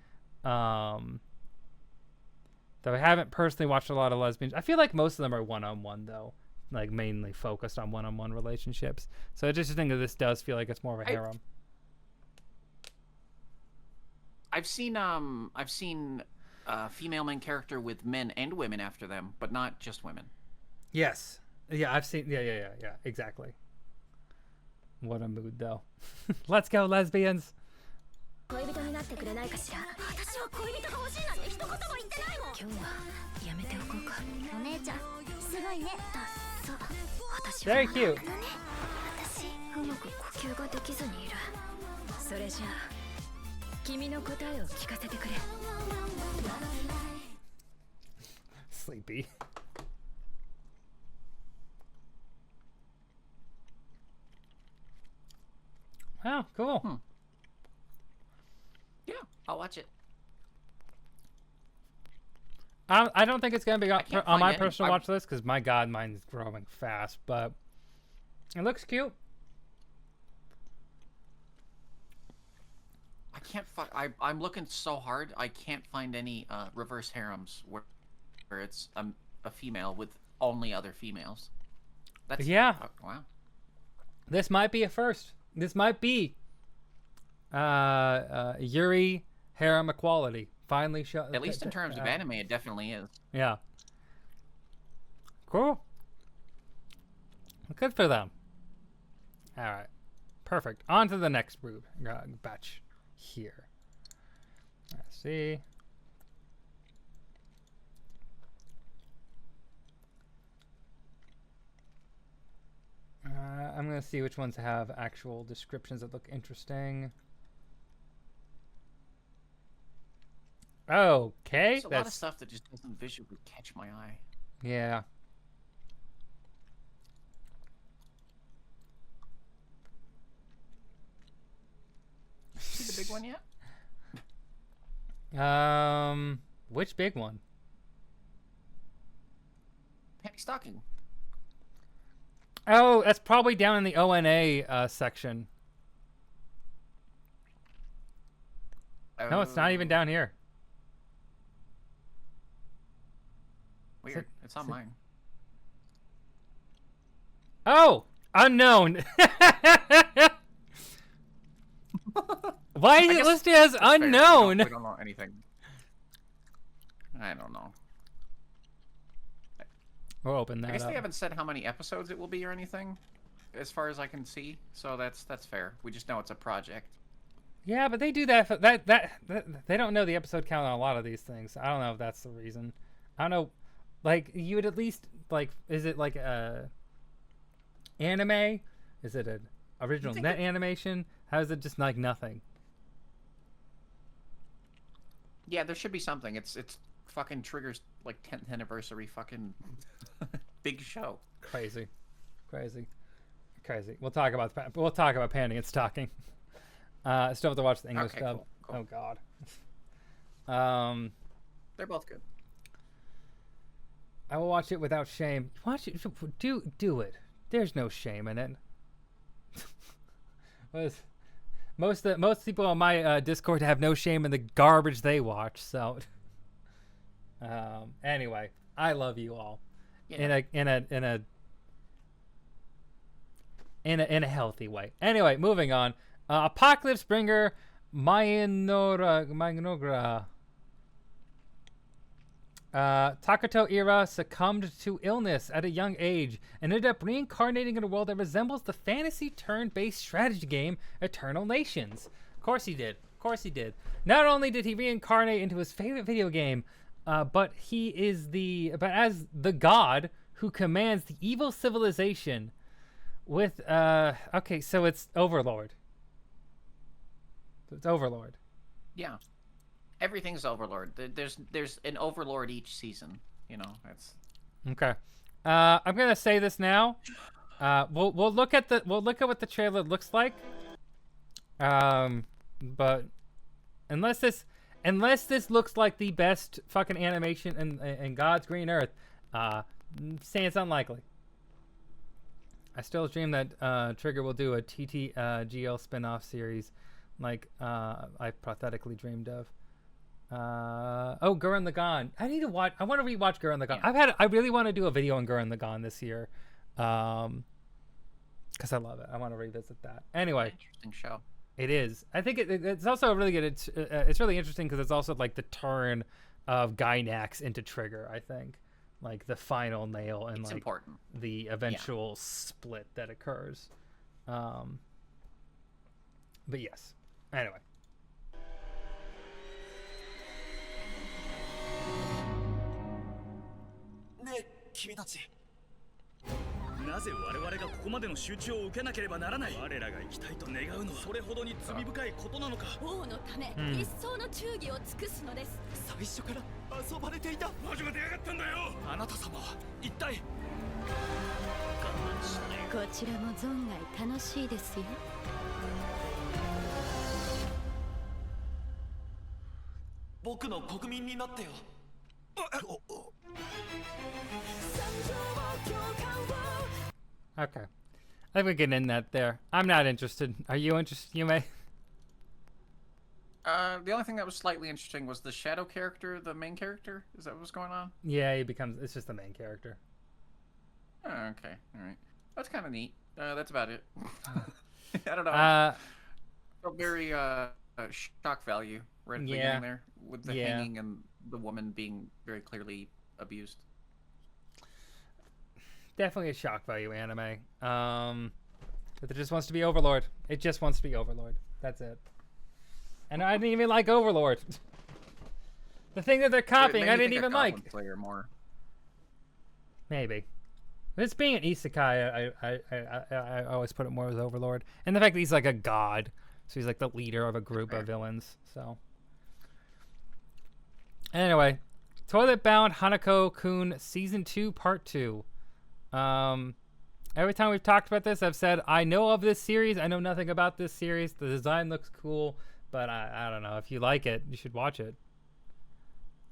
Though I haven't personally watched a lot of lesbians. I feel like most of them are one-on-one though, like mainly focused on one-on-one relationships. So I just think that this does feel like it's more of a harem. I've seen female main character with men and women after them, but not just women. Yes. Yeah, I've seen. Yeah. Exactly. What a mood, though. Let's go, lesbians. 恋人になってくれないかしら。私は恋人が欲しいなんて一言も言ってないもん。今日はやめておこうか。お姉ちゃん、すごいね。そう。私は Very cute. 私、うまく呼吸ができずにいる。それじゃあ、君の答えを聞かせてくれ。Sleepy. Oh, cool. Yeah, I'll watch it. I don't think it's gonna be on my personal I'm- watch list because my God, mine's growing fast. But it looks cute. I can't I'm looking so hard. I can't find any reverse harems where it's a female with only other females. That's Yeah. Wow. This might be a first. This might be Yuri harem equality. Finally show. At least in terms of anime, it definitely is. Yeah. Cool. Good for them. All right. Perfect. On to the next group batch here. Let's see. I'm going to see which ones have actual descriptions that look interesting. Okay. There's a lot of stuff that just doesn't visually catch my eye. Yeah. one yet? Which big one? Penny Stocking. Oh, that's probably down in the ONA section. No, it's not even down here. Weird. It's on mine. Oh, unknown. Why is it listed as unknown? We don't know anything. I don't know. We'll open that I guess up. they haven't said how many episodes it will be or anything, as far as I can see. So that's fair. We just know it's a project. Yeah, but they do that. That they don't know the episode count on a lot of these things. I don't know if that's the reason. I don't know. Like, you would at least, like, is it like a anime? Is it an original net animation? How is it just like nothing? Yeah, there should be something. It's fucking Trigger's like 10th anniversary fucking big show. Crazy. We'll talk about panning and stocking. I still have to watch the English dub. Cool. Oh God. They're both good. I will watch it without shame. Watch it. Do it. There's no shame in it. Most people on my Discord have no shame in the garbage they watch. So, anyway, I love you all, in a healthy way. Anyway, moving on. Apocalypse Bringer Mayanogra. Takato Ira succumbed to illness at a young age and ended up reincarnating in a world that resembles the fantasy turn-based strategy game Eternal Nations. Of course he did. Not only did he reincarnate into his favorite video game, but as the god who commands the evil civilization with okay, so it's Overlord. Yeah. Everything's Overlord. There's an Overlord each season. You know, that's okay. I'm gonna say this now. We'll look at what the trailer looks like. But unless this looks like the best fucking animation in God's green earth, saying it's unlikely. I still dream that Trigger will do a TTGL spin-off series, like I pathetically dreamed of. Gurren Lagann. I want to rewatch Gurren Lagann. Yeah. I really want to do a video on Gurren Lagann this year, because I love it. I want to revisit that. Anyway, interesting show. It is. I think it's also really good. It's really interesting because it's also like the turn of Gynax into Trigger. I think like the final nail and it's like important. The eventual split that occurs. But yes. Anyway. Ne, 君たち。なぜ我々がここまでの集中を受けなければならない。我らが生きたいと願うのはそれほどに罪深いことなのか。王のため、一層の忠義を尽くすのです。最初から遊ばれていた。魔女が出やがったんだよ。あなた様は一体。こちらも存外楽しいですよ。僕の国民になってよ。Okay. I think we can end that there. I'm not interested. Are you interested, Yume? The only thing that was slightly interesting was the shadow character, the main character. Is that what's going on? Yeah, it's just the main character. Oh, okay. All right. That's kind of neat. That's about it. I don't know. Felt very shock value right at the beginning there with the hanging and the woman being very clearly abused. Definitely a shock value anime. But it just wants to be Overlord. It just wants to be Overlord. That's it. And I didn't even like Overlord. The thing that they're copying, I didn't even like. Player more. Maybe. But it's being an isekai, I always put it more as Overlord. And the fact that he's like a god. So he's like the leader of a group of villains. So. Anyway. Toilet Bound Hanako-kun Season 2 Part 2. Every time we've talked about this, I've said, I know of this series. I know nothing about this series. The design looks cool. but I don't know. If you like it, you should watch it.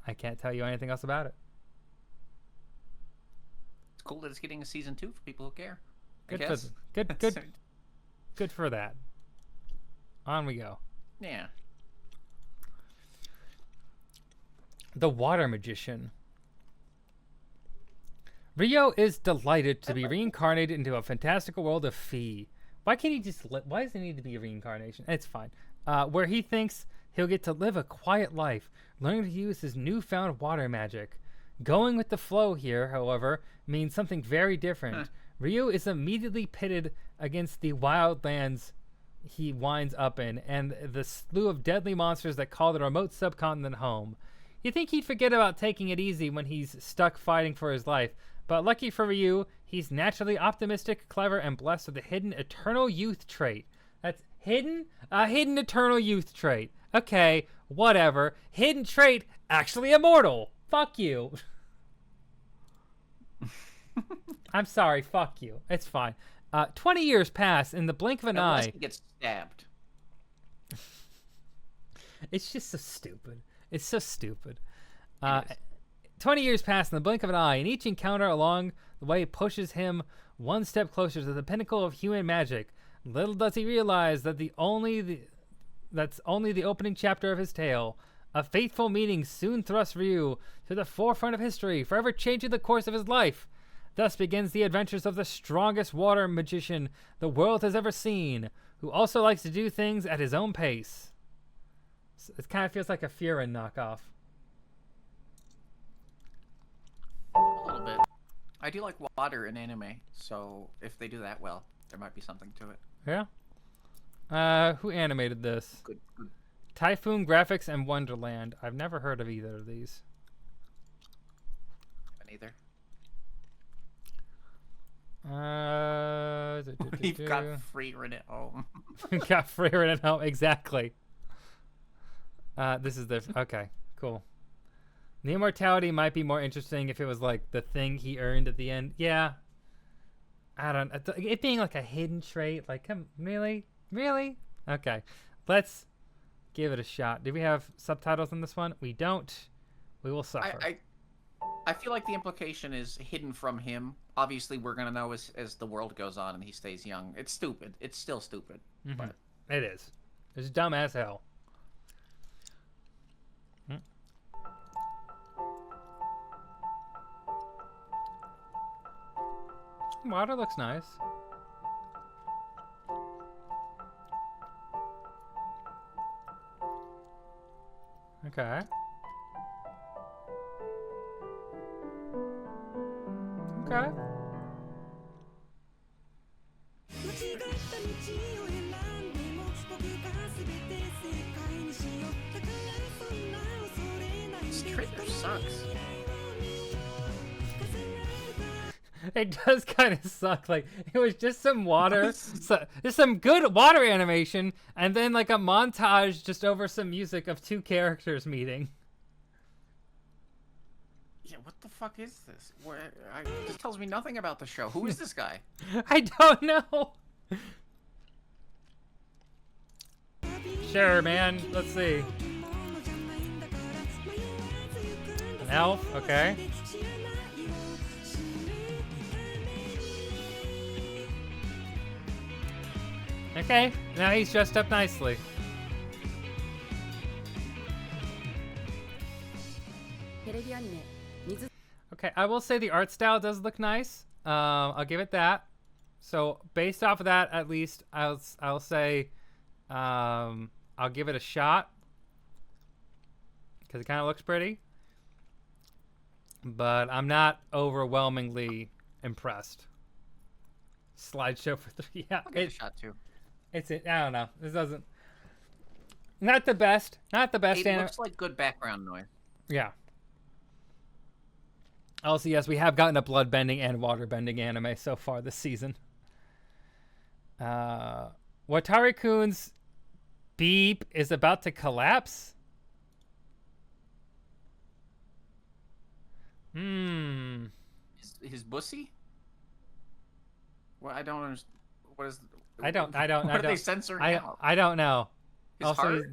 I can't tell you anything else about it. It's cool that it's getting a season 2 for people who care. Good for that. On we go. Yeah. The Water Magician. Ryo is delighted to be reincarnated into a fantastical world of Fee. Why can't he just? Why does it need to be a reincarnation? It's fine. Where he thinks he'll get to live a quiet life, learning to use his newfound water magic. Going with the flow here, however, means something very different. Ryo is immediately pitted against the wildlands he winds up in, and the slew of deadly monsters that call the remote subcontinent home. You'd think he'd forget about taking it easy when he's stuck fighting for his life, but lucky for Ryu, he's naturally optimistic, clever, and blessed with a hidden eternal youth trait. That's hidden? A hidden eternal youth trait. Okay, whatever. Hidden trait, actually immortal. Fuck you. I'm sorry, fuck you. It's fine. 20 years pass in the blink of an eye. Unless he gets stabbed. It's just so stupid. It's so stupid. 20 years pass in the blink of an eye, and each encounter along the way pushes him one step closer to the pinnacle of human magic. Little does he realize that that's only the opening chapter of his tale. A fateful meeting soon thrusts Ryu to the forefront of history, forever changing the course of his life. Thus begins the adventures of the strongest water magician the world has ever seen, who also likes to do things at his own pace. It kind of feels like a Furin knockoff. A little bit. I do like water in anime, so if they do that well, there might be something to it. Yeah? Who animated this? Good. Typhoon Graphics and Wonderland. I've never heard of either of these. Neither. We've got Freerin at home. We've got Freerin at home, exactly. This is the okay, cool. The immortality might be more interesting if it was like the thing he earned at the end. Yeah. I don't. It being like a hidden trait, like, really? Okay, let's give it a shot. Do we have subtitles on this one? We don't. We will suffer. I feel like the implication is hidden from him. Obviously, we're gonna know as the world goes on and he stays young. It's stupid. It's still stupid. Mm-hmm. But it is. It's dumb as hell. Water looks nice. Okay. Okay. this trailer sucks. It does kind of suck. Like, it was just some water, just some good water animation, and then like a montage just over some music of two characters meeting. Yeah, what the fuck is this? This tells me nothing about the show. Who is this guy? I don't know. Sure, man. Let's see. An elf, okay. Okay, now he's dressed up nicely. Okay, I will say the art style does look nice. I'll give it that. So based off of that, at least I'll say I'll give it a shot because it kind of looks pretty. But I'm not overwhelmingly impressed. Slideshow for 3. Yeah, I'll give it a shot too. I don't know. This doesn't. Not the best. Not the best. It looks like good background noise. Yeah. Also, yes, we have gotten a blood-bending and water-bending anime so far this season. Watari-kun's beep is about to collapse? His bussy? Well, I don't understand. What is? I don't. What are they censoring out? I don't know. His also, heart?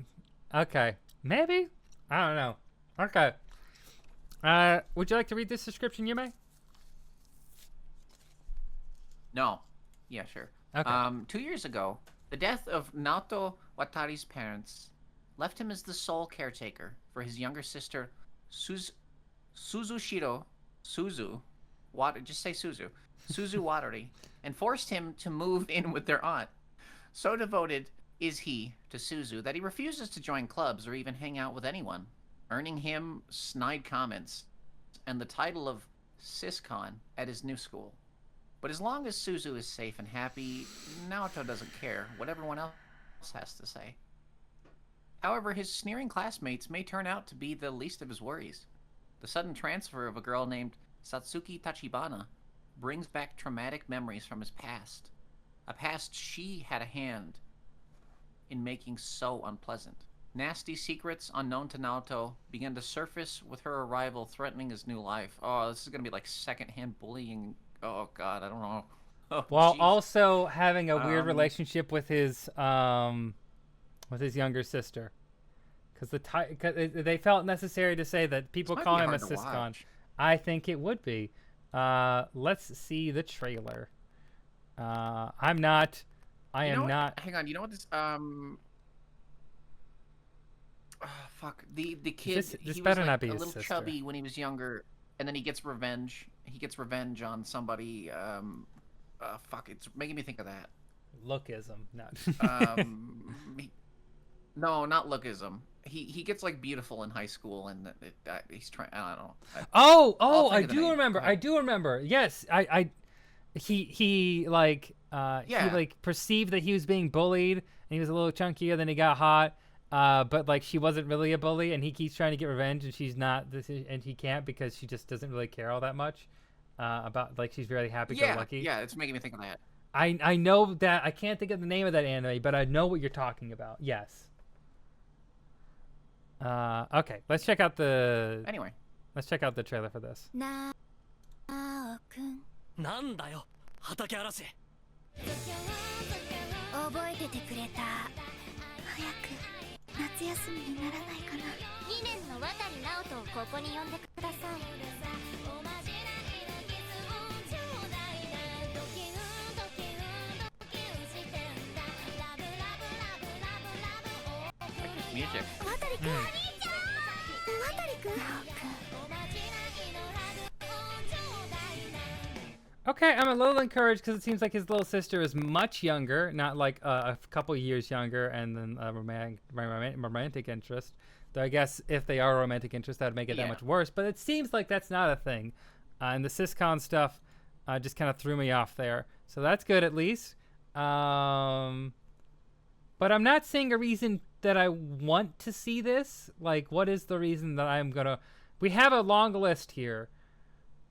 Okay. Maybe? I don't know. Okay. Would you like to read this description, Yume? No. Yeah, sure. Okay. 2 years ago, the death of Naoto Watari's parents left him as the sole caretaker for his younger sister, Suzu, just say Suzu Watari, and forced him to move in with their aunt. So devoted is he to Suzu that he refuses to join clubs or even hang out with anyone, earning him snide comments and the title of Siscon at his new school. But as long as Suzu is safe and happy, Naoto doesn't care what everyone else has to say. However, his sneering classmates may turn out to be the least of his worries. The sudden transfer of a girl named Satsuki Tachibana brings back traumatic memories from his past. A past she had a hand in making so unpleasant. Nasty secrets unknown to Naoto begin to surface with her arrival, threatening his new life. Oh, this is going to be like secondhand bullying. Oh, God, I don't know. Oh, While geez. also having a weird relationship with his younger sister. Because they felt necessary to say that people call him a Siscon. I think it would be. Let's see the trailer. I am not. Hang on. You know what this? Fuck. The kid. This he better was not be a his little sister. chubby when he was younger, and then he gets revenge. He gets revenge on somebody. Fuck. It's making me think of that. Lookism. No. No, not lookism. He gets like beautiful in high school, and he's trying. I don't know. I do remember. I do remember. Yes, he perceived that he was being bullied, and he was a little chunkier. Then he got hot, but like she wasn't really a bully, and he keeps trying to get revenge, and she's not. And he can't because she just doesn't really care all that much about like she's very happy-go-lucky. Yeah, it's making me think of that. I know that I can't think of the name of that anime, but I know what you're talking about. Yes. Okay, let's check out the. Anyway, let's check out the trailer for this. なんだよ、畑荒らし。覚えててくれた。早く夏休みにならないかな。2年の渡直人をここに呼んでください。music. Okay, I'm a little encouraged because it seems like his little sister is much younger, not like a couple years younger, and then a romantic interest. Though I guess if they are a romantic interest, that would make it that much worse. But it seems like that's not a thing. And the Siscon stuff just kind of threw me off there. So that's good at least. But I'm not seeing a reason that I want to see this. Like, what is the reason that I'm going to... We have a long list here.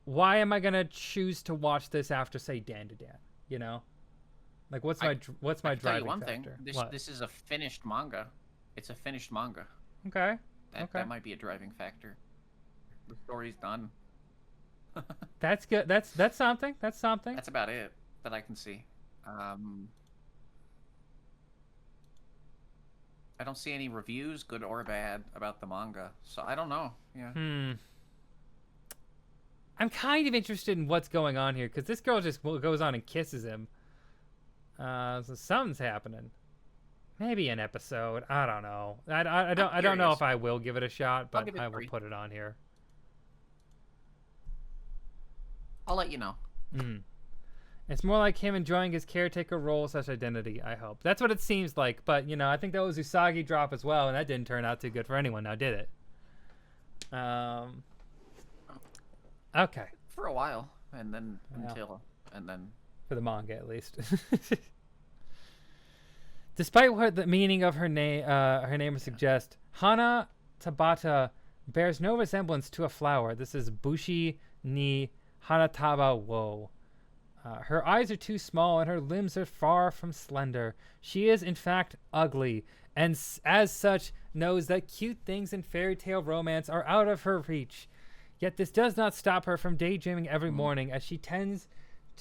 Why am I going to choose to watch this after, say, Dan to Dan? You know? Like, what's my driving tell you one factor? Thing. This is a finished manga. It's a finished manga. Okay. That might be a driving factor. The story's done. That's good. That's something. That's something. That's about it that I can see. I don't see any reviews, good or bad, about the manga, so I don't know. Yeah. I'm kind of interested in what's going on here because this girl just goes on and kisses him. So something's happening. Maybe an episode. I don't know. I don't know if I will give it a shot, but I will put it on here. I'll let you know. It's more like him enjoying his caretaker role / identity, I hope. That's what it seems like, but, you know, I think that was Usagi drop as well, and that didn't turn out too good for anyone now, did it? Okay. For a while, and then for the manga, at least. Despite what the meaning of her name would suggest, Hana Tabata bears no resemblance to a flower. This is Bushi ni Hanataba wo. Her eyes are too small and her limbs are far from slender. She is, in fact, ugly, and as such, knows that cute things in fairy tale romance are out of her reach. Yet this does not stop her from daydreaming every morning as she tends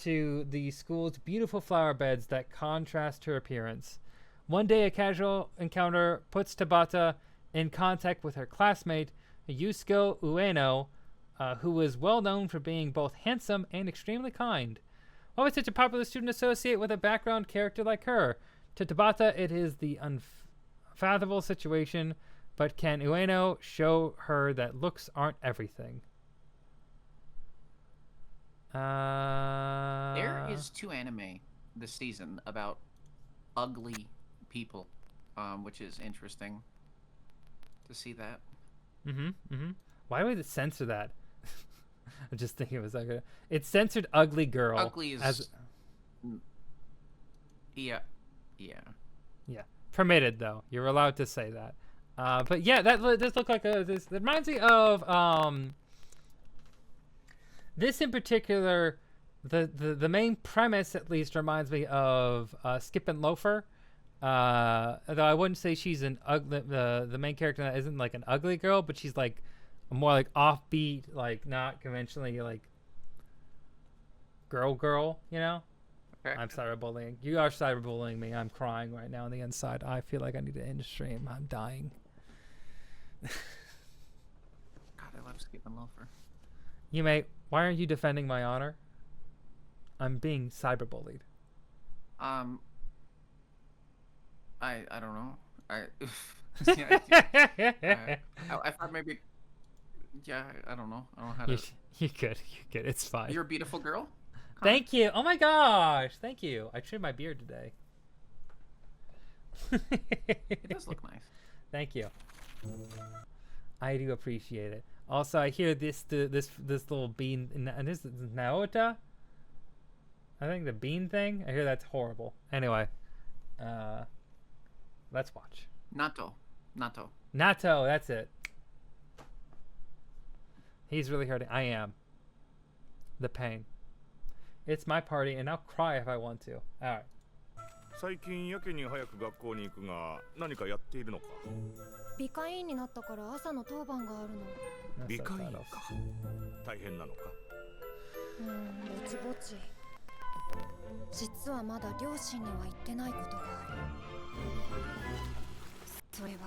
to the school's beautiful flower beds that contrast her appearance. One day, a casual encounter puts Tabata in contact with her classmate, Yusuko Ueno, who is well known for being both handsome and extremely kind. Why would such a popular student associate with a background character like her? To Tabata, it is the unfathomable situation, but can Ueno show her that looks aren't everything? There is 2 anime this season about ugly people, which is interesting to see that. Why would it censor that? I'm just thinking it was like it censored ugly girl. Ugly is yeah. Permitted though. You're allowed to say that. But yeah, that does look like this. It reminds me of this in particular. The main premise at least reminds me of Skip and Loafer. Though I wouldn't say she's an ugly. The main character isn't like an ugly girl, but she's like a more like offbeat, like not conventionally like girl. You know. Okay. I'm cyberbullying. You are cyberbullying me. I'm crying right now on the inside. I feel like I need to end the stream. I'm dying. God, I love Skip and Loafer. Yume, why aren't you defending my honor? I'm being cyberbullied. I don't know. I thought maybe. Yeah, I don't know. I don't know how to. You're good. It's fine. You're a beautiful girl. Thank you. Oh my gosh. Thank you. I trimmed my beard today. It does look nice. Thank you. I do appreciate it. Also, I hear this little bean, and this is Naota. I think the bean thing. I hear that's horrible. Anyway, let's watch. Nato. That's it. He's really hurting. I am. The pain. It's my party, and I'll cry if I want to. All right. 最近やけに早く学校に行くが何かやっているのか美化委員になったから朝の当番があるの美化委員か大変なのかぼちぼち実はまだ両親には言ってないことがあるそれは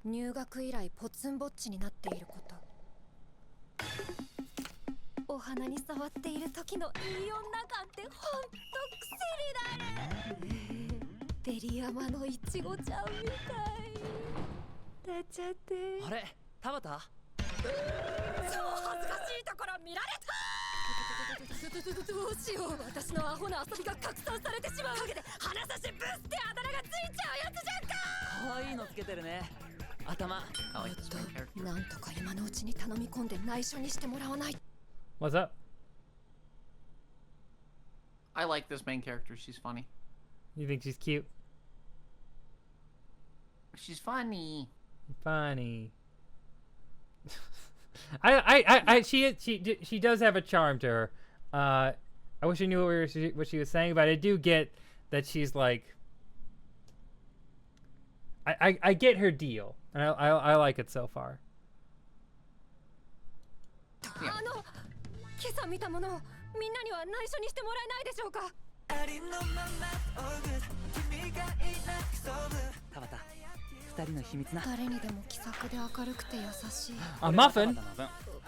入学以来ポツンぼっちになっていることお花に触っている時のいい女感ってほんと癖になるベリヤマのいちごちゃんみたいなっちゃってあれ田畑超恥ずかしいところ見られたどうしよう私のアホな遊びが拡散されてしまうわけで鼻差しブスってあだ名がついちゃうやつじゃんか可愛いのつけてるね頭なんとか今のうちに頼み込んで内緒にしてもらわない What's up? I like this main character. She's funny. You think she's cute? She's funny. Funny. She does have a charm to her. I wish I knew what she was saying, but I do get that she's like. I get her deal, and I like it so far. Yeah. 今朝見たものをみんなには内緒にしてもらえないでしょうか田畑二人の秘密な誰にでも気さくで明るくて優しい A muffin?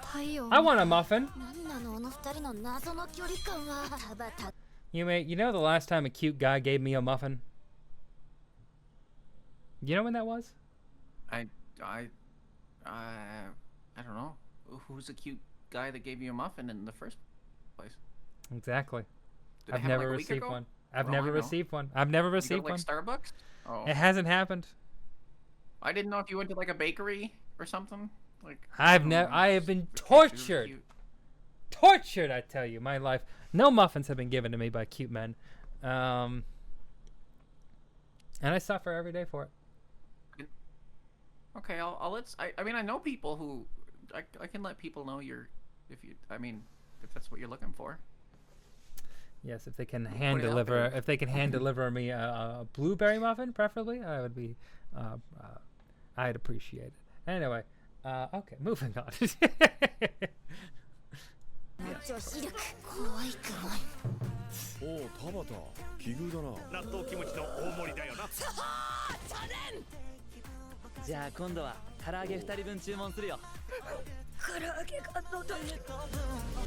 太陽 I want a muffin. 何なのあの二人の謎の距離感はたばた You know the last time a cute guy gave me a muffin? You know when that was? I don't know. Who's the cute guy that gave you a muffin in the first place? Exactly. Did I've it happen never like a week received ago? one. I've Oh, never I know. received one. I've never You go received to, like, one. Starbucks? Oh. It hasn't happened. I didn't know if you went to like a bakery or something. Like I have been tortured. Cute. Tortured, I tell you, my life. No muffins have been given to me by cute men. And I suffer every day for it. Okay, I'll let's. I mean, I know people who I can let people know if that's what you're looking for. Yes, if they can Put hand it out deliver, there. if they can hand deliver me a blueberry muffin, preferably, I would be, I'd appreciate it. Anyway, okay, moving on. Yes. 女子力可愛くない。おお、田畑奇遇だな。納豆キムチの大盛りだよな。じゃあ今度は唐揚げ2人分注文するよ。唐揚げが喉に。い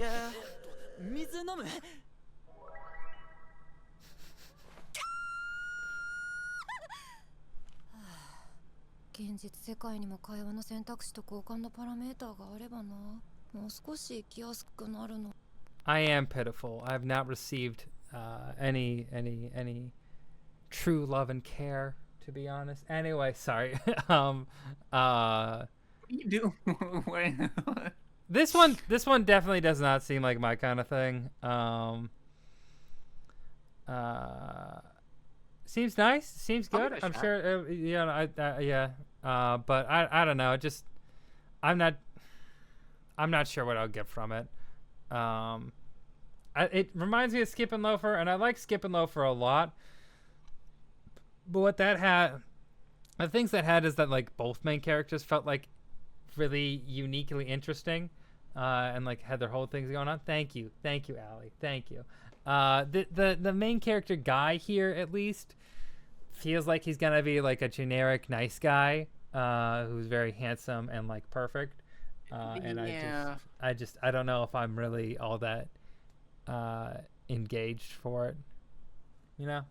や水飲む。現実世界にも会話の選択肢と交換のパラメーターがあればな。もう少し生きやすくなるの。I am pitiful. I have not received any true love and care, to be honest. Anyway, sorry. You do. This one definitely does not seem like my kind of thing. Seems nice. Seems good. I'm sure. But I don't know. Just I'm not sure what I'll get from it. It reminds me of Skip and Loafer, and I like Skip and Loafer a lot. But what that had, the things that had is that like both main characters felt like really uniquely interesting, and like had their whole things going on. Thank you, Allie. Thank you. The main character guy here at least feels like he's gonna be like a generic nice guy, who's very handsome and like perfect. And Yeah. I don't know if I'm really all that engaged for it, you know?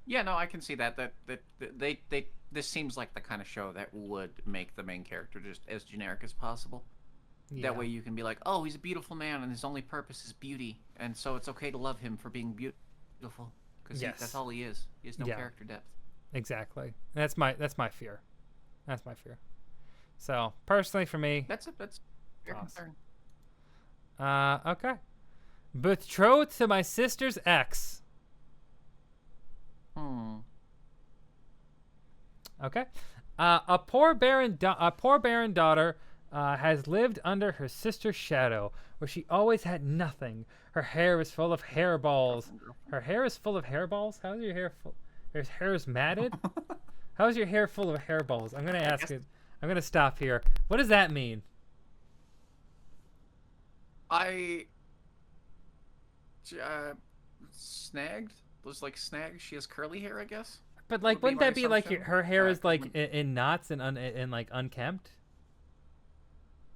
Yeah, no, I can see that. That they this seems like the kind of show that would make the main character just as generic as possible. Yeah. That way you can be like, oh, he's a beautiful man and his only purpose is beauty, and so it's okay to love him for being beautiful because Yes. that's all he is. He has no Yeah. character depth. Exactly. That's my fear. That's my fear. So personally, for me, That's your Awesome. concern. Okay. Betrothed to my sister's ex. Okay. A poor barren daughter has lived under her sister's shadow, where she always had nothing. Her hair is full of hairballs. Her hair is full of hairballs? How is your hair full? Your hair is matted? How is your hair full of hairballs? I'm gonna ask it. I'm gonna stop here. What does that mean? Snagged? Was like snagged? She has curly hair, I guess? But like, Would be wouldn't my that be like assumption. her hair is like in knots and like unkempt?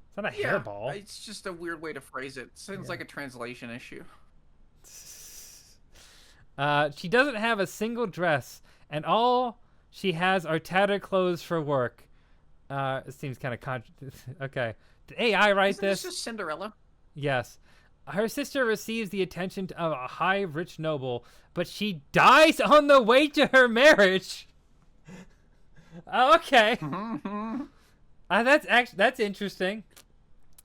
It's not a hairball. It's just a weird way to phrase it. Sounds like a translation issue. She doesn't have a single dress, and all she has are tattered clothes for work. It seems kind of okay. Did AI write Isn't this? this just Cinderella? Yes. Her sister receives the attention of a high, rich noble, but she dies on the way to her marriage. Okay. That's interesting.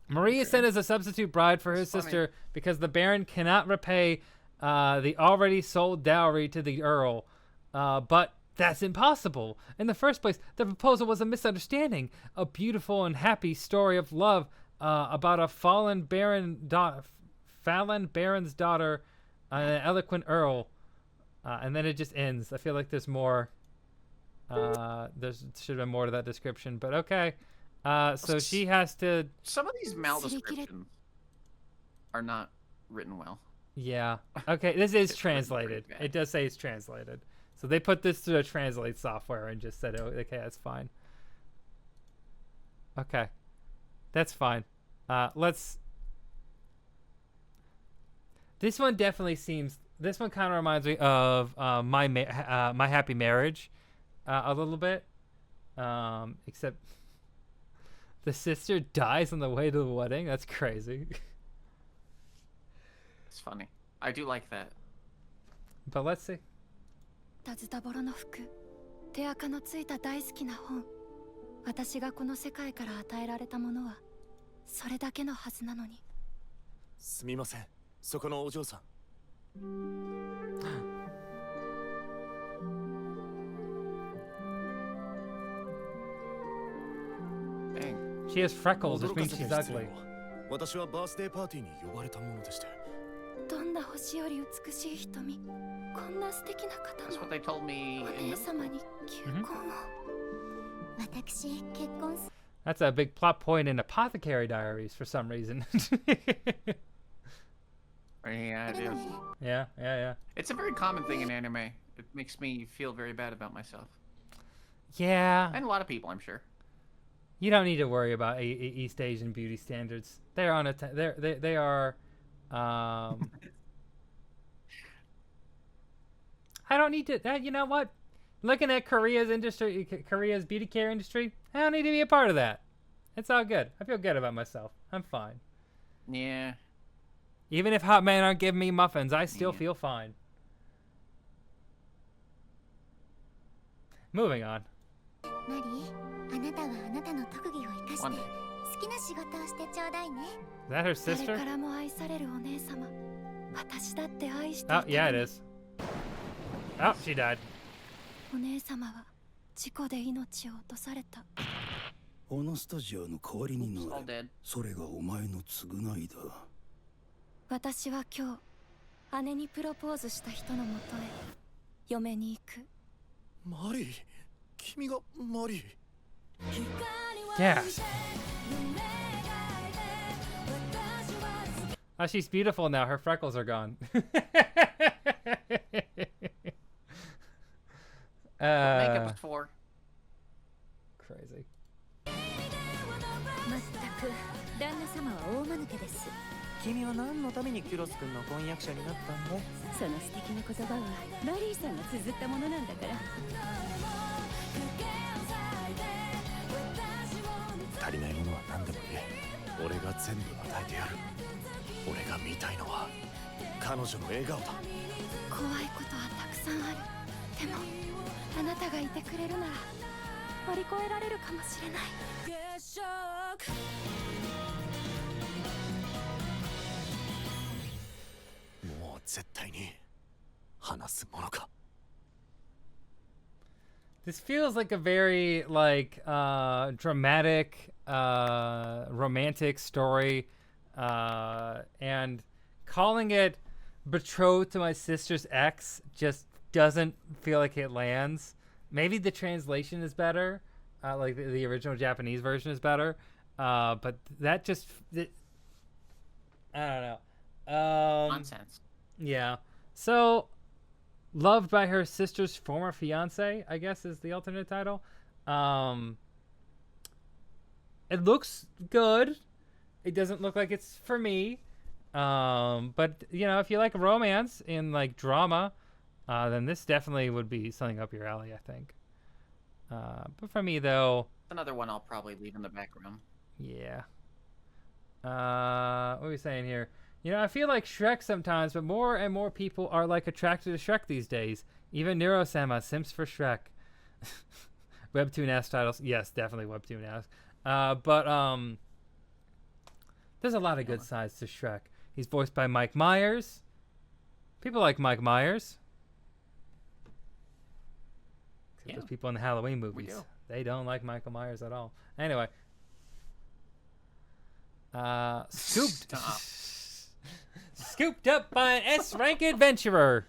Marie is sent as a substitute bride for her sister because the Baron cannot repay the already sold dowry to the Earl. But that's impossible. In the first place, the proposal was a misunderstanding. A beautiful and happy story of love about a fallen Baron's daughter and an eloquent Earl. And then it just ends. I feel like there's more. There should have been more to that description, but okay. So she has to. Some of these descriptions are not written well. Yeah. Okay, this is translated. It does say it's translated. So they put this through a translate software and just said, oh, okay, that's fine. Okay. That's fine. Let's. This one definitely seems. This one kind of reminds me of My Happy Marriage, a little bit. Except the sister dies on the way to the wedding. That's crazy. It's funny. I do like that. But let's see. タズタボロの服、手垢のついた大好きな本。私がこの世界から与えられたものはそれだけのはずなのに。すみません、そこのお嬢さん。She has freckles, which means she's ugly. 私はバースデーパーティーに呼ばれたものでして。どんな星より美しい瞳、こんな素敵な方も。お姉様に求婚を。私結婚 That's a big plot point in Apothecary Diaries for some reason. Yeah, it is. Yeah. It's a very common thing in anime. It makes me feel very bad about myself. Yeah. And a lot of people, I'm sure. You don't need to worry about East Asian beauty standards. They're on they are. I don't need to. You know what? Looking at Korea's beauty care industry, I don't need to be a part of that. It's all good. I feel good about myself. I'm fine. Yeah. Even if hot men aren't giving me muffins, I still feel fine. Moving on. Is that her sister? Oh, yeah, it is. Oh, she died. お姉様は事故で命を落とされた。オナスタジアの代わりにな All dead. それがお前の償いだ。私は今日姉にプロポーズした人のもとへ嫁に行く。マリー、君がマリー。Yes. Oh, she's beautiful now. Her freckles are gone. Makeup is for. Crazy. まったく旦那様は大間抜けです。君は何のためにキュロス君の婚約者になったんだ？その素敵な言葉はマリーさんが綴ったものなんだから。足りないものは何でも言え。俺が全部与えてやる。俺が見たいのは彼女の笑顔だ。怖いことはたくさんある。でもあなたがいてくれるなら乗り越えられるかもしれない。もう絶対に話すものか。This feels like a very dramatic, romantic story, and calling it "Betrothed to My Sister's Ex" just doesn't feel like it lands. Maybe the translation is better, like the original Japanese version is better, but that just I don't know. Nonsense. Yeah. So, loved by her sister's former fiance, I guess is the alternate title. It looks good. It doesn't look like it's for me. But you know, if you like romance and like drama, then this definitely would be something up your alley, I think. But for me though, Another one I'll probably leave in the background. yeah. What are we saying here? You know, I feel like Shrek sometimes, but more and more people are like attracted to Shrek these days. Even Neurosama simps for Shrek. Webtoon-esque titles, yes, definitely Webtoon-esque. But there's a lot of good sides to Shrek. He's voiced by Mike Myers. People like Mike Myers. Except those people in the Halloween movies. They don't like Michael Myers at all. Anyway. Scooped. Scooped up by an S-rank adventurer.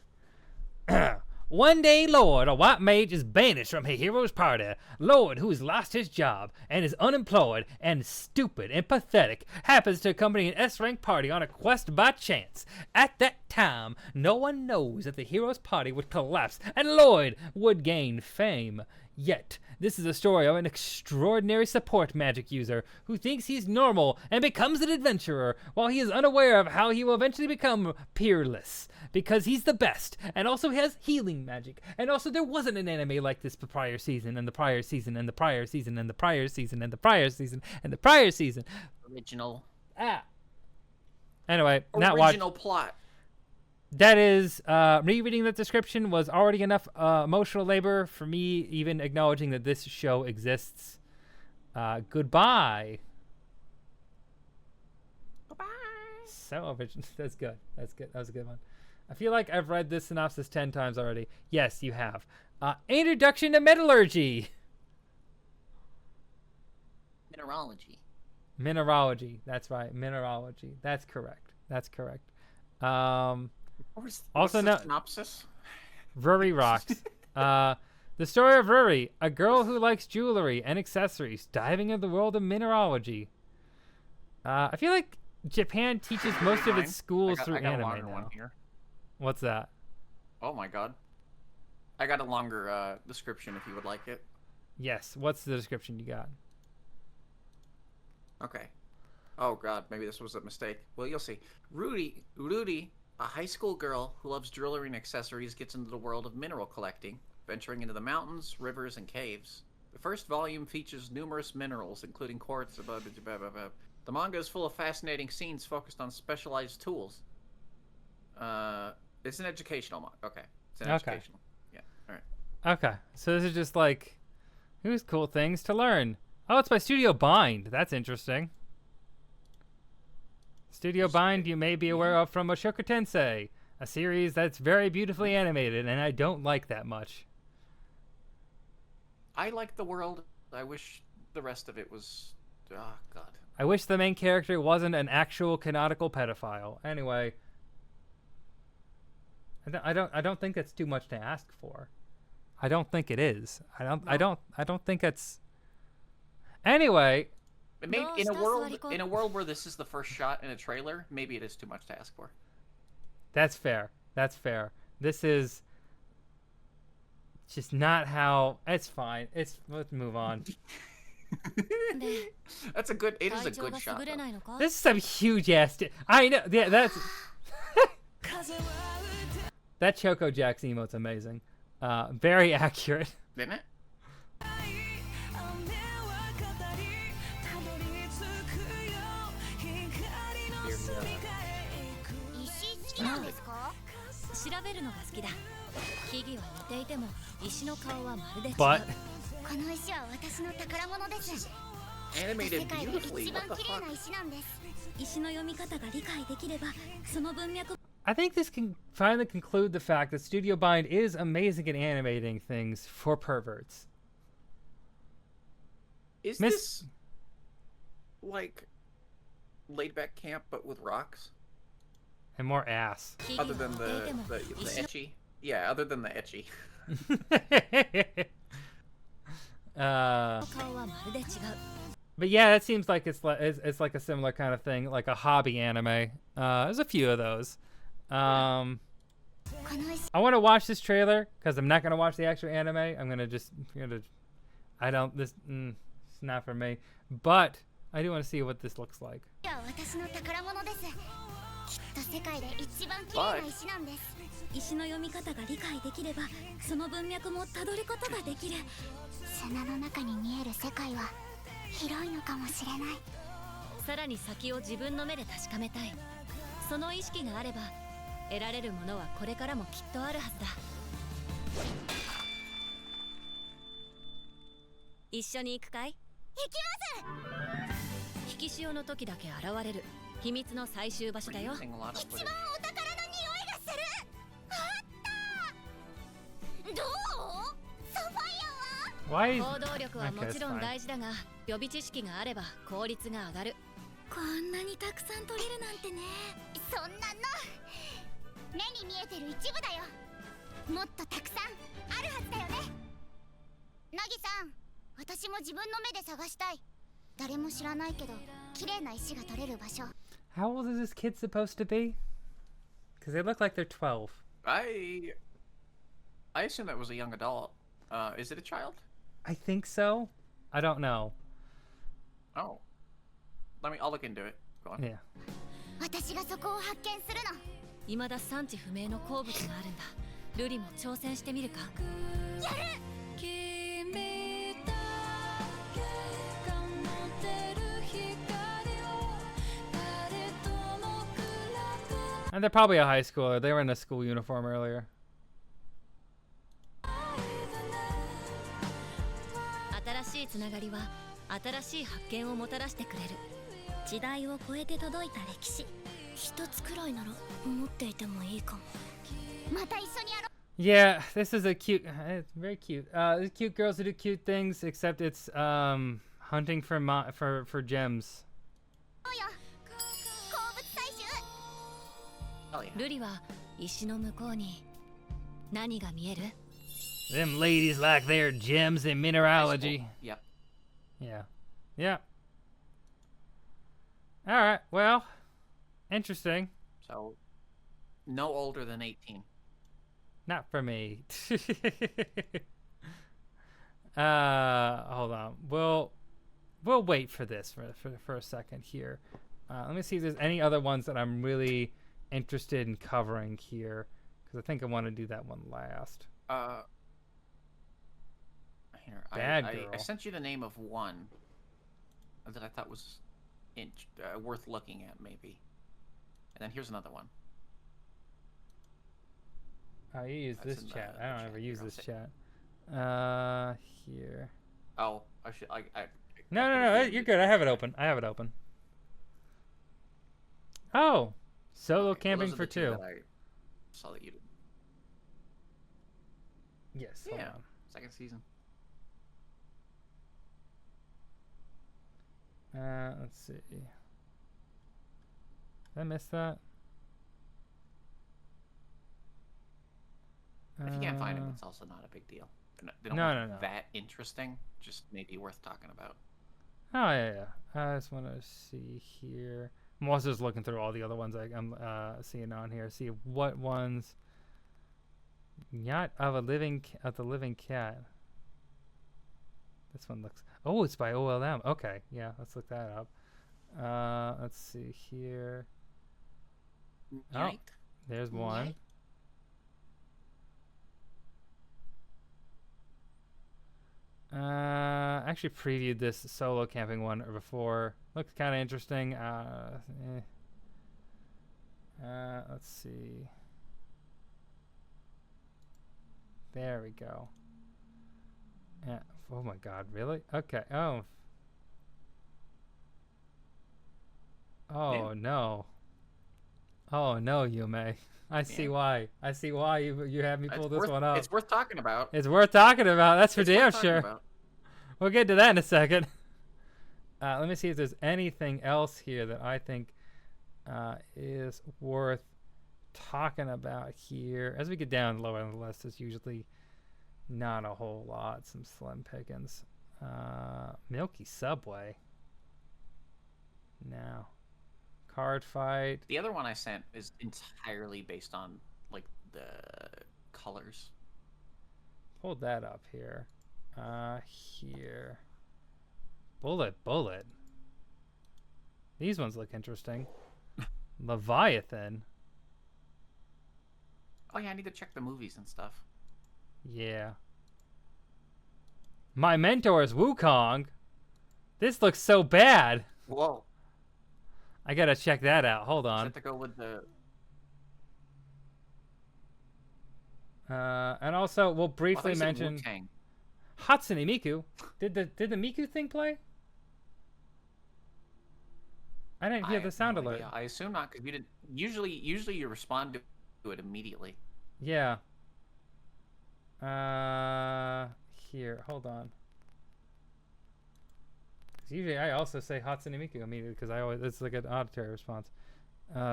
One day, Lord, a white mage is banished from his hero's party. Lord, who has lost his job and is unemployed and stupid and pathetic, happens to accompany an S-rank party on a quest by chance. At that time, no one knows that the hero's party would collapse and Lloyd would gain fame. Yet, this is a story of an extraordinary support magic user who thinks he's normal and becomes an adventurer while he is unaware of how he will eventually become peerless. Because he's the best, and also has healing magic. And also there wasn't an anime like this the prior season, and the prior season, and the prior season, and the prior season, and the prior season, and the prior season. Original. Anyway, not watch. Original plot. That is, rereading that description was already enough emotional labor for me even acknowledging that this show exists. Goodbye. Goodbye. So original. That's good. That's good. That was a good one. I feel like I've read this synopsis 10 times already. Yes, you have. Introduction to Metallurgy. Mineralogy. Mineralogy. That's right. Mineralogy. That's correct. That's correct. What's Also the no synopsis? Rory rocks. The story of Ruri, a girl who likes jewelry and accessories, diving into the world of mineralogy. I feel like Japan teaches most of its schools through anime now. What's that? Oh my god. I got a longer description if you would like it. Yes. What's the description you got? Okay. Oh god, maybe this was a mistake. Well, you'll see. Rudy, a high school girl who loves jewelry and accessories, gets into the world of mineral collecting, venturing into the mountains, rivers, and caves. The first volume features numerous minerals, including quartz. The manga is full of fascinating scenes focused on specialized tools. It's an educational manga. Okay. It's an educational. Yeah, alright. Okay, so this is just like, here's cool things to learn. Oh, it's by Studio Bind. That's interesting. Studio Bind you may be aware of from Mushoku Tensei, a series that's very beautifully animated, and I don't like that much. I like the world. I wish the rest of it was... Oh, God. I wish the main character wasn't an actual canonical pedophile. Anyway, I don't think that's too much to ask for. I don't think it is. I don't think it's. Anyway, in a world where this is the first shot in a trailer, maybe it is too much to ask for. That's fair. That's fair. This is just not how. It's fine. Let's move on. That's a good. It is a good shot. Though. This is some huge ass. I know. Yeah, that's. That Choco Jack's emote's amazing. Very accurate. Didn't it? But animated beautifully. What the fuck? I think this can finally conclude the fact that Studio Bind is amazing at animating things for perverts. Is this like laid back camp but with rocks? And more ass. Other than the ecchi. Yeah, other than the ecchi. But yeah, that seems like it's like a similar kind of thing, like a hobby anime. There's a few of those. I want to watch this trailer because I'm not gonna watch the actual anime. It's not for me. But I do want to see what this looks like. But Why is... 行動力はも Okay, ち it's ろん fine. 大事だが、予備知識があれば効率が上がる。こんなにたくさん取れるなんてね。そんなの目に見えてる一部だよ。もっとたくさんあるはずだよね。ナギさん、私も自分の目で探したい。誰も知らないけど、綺麗な石が取れる場所。How old is this kid supposed to be? Because they look like they're 12. I assume that was a young adult. Is it a child? I think so. I don't know. Oh. I'll look into it. Go on. Yeah. 私がそこを発見するの。未だ産地不明の鉱物があるんだ。ルリも挑戦してみるか。やる。 And they're probably a high schooler. They were in a school uniform earlier. 新しいつながりは新しい発見をもたらしてくれる。時代を超えて届いた歴史。一つくらいなら思っていてもいいかも。また一緒にやろう。 Yeah, this is a cute. It's very cute. Cute girls who do cute things, except it's hunting for gems. ルリは石の向こうに何が見える？ Them ladies like their gems in mineralogy. Yep. Yeah. Yeah. All right. Well, interesting. So, no older than 18. Not for me. Hold on. We'll wait for this for a second here. Let me see if there's any other ones that I'm really interested in covering here, because I think I want to do that one last. Here, Bad Girl. I sent you the name of one that I thought was worth looking at, maybe. And then here's another one. Oh, you use this chat. I don't ever use this chat. Here. Oh, I should. No. You're good. I have it open. Oh, solo camping for 2. I saw that you did. Yes. Yeah. Second season. Let's see. Did I miss that? If you can't find them, it's also not a big deal. They don't look that interesting. Just maybe worth talking about. Oh yeah. I just want to see here. I'm also just looking through all the other ones I'm seeing on here. See what ones. Yacht of the Living Cat. This one looks. Oh, it's by OLM. Okay, yeah, let's look that up. Let's see here. Oh, there's one. Actually previewed this solo camping one before. Looks kind of interesting. Let's see. There we go. Yeah. Oh my God, really? Okay. Oh. Oh no. Oh no, Yume. I see why. I see why you had me pull this one up. It's worth talking about. It's worth talking about. That's for damn sure. We'll get to that in a second. Let me see if there's anything else here that I think is worth talking about here. As we get down lower on the list, there's usually not a whole lot. Some slim pickings. Milky Subway. No. Card Fight. The other one I sent is entirely based on like the colors. Hold that up here. Here. Bullet. These ones look interesting. Leviathan. Oh yeah, I need to check the movies and stuff. Yeah. My Mentor is Wukong. This looks so bad. Whoa. I gotta check that out. Hold on. Is that to go with the... And also, we'll briefly mention Hatsune Miku. Did the Miku thing play? I didn't hear the sound alert. I assume not, because you didn't. Usually you respond to it immediately. Yeah. Here, hold on. Usually I also say Hatsune Miku immediately because it's like an auditory response.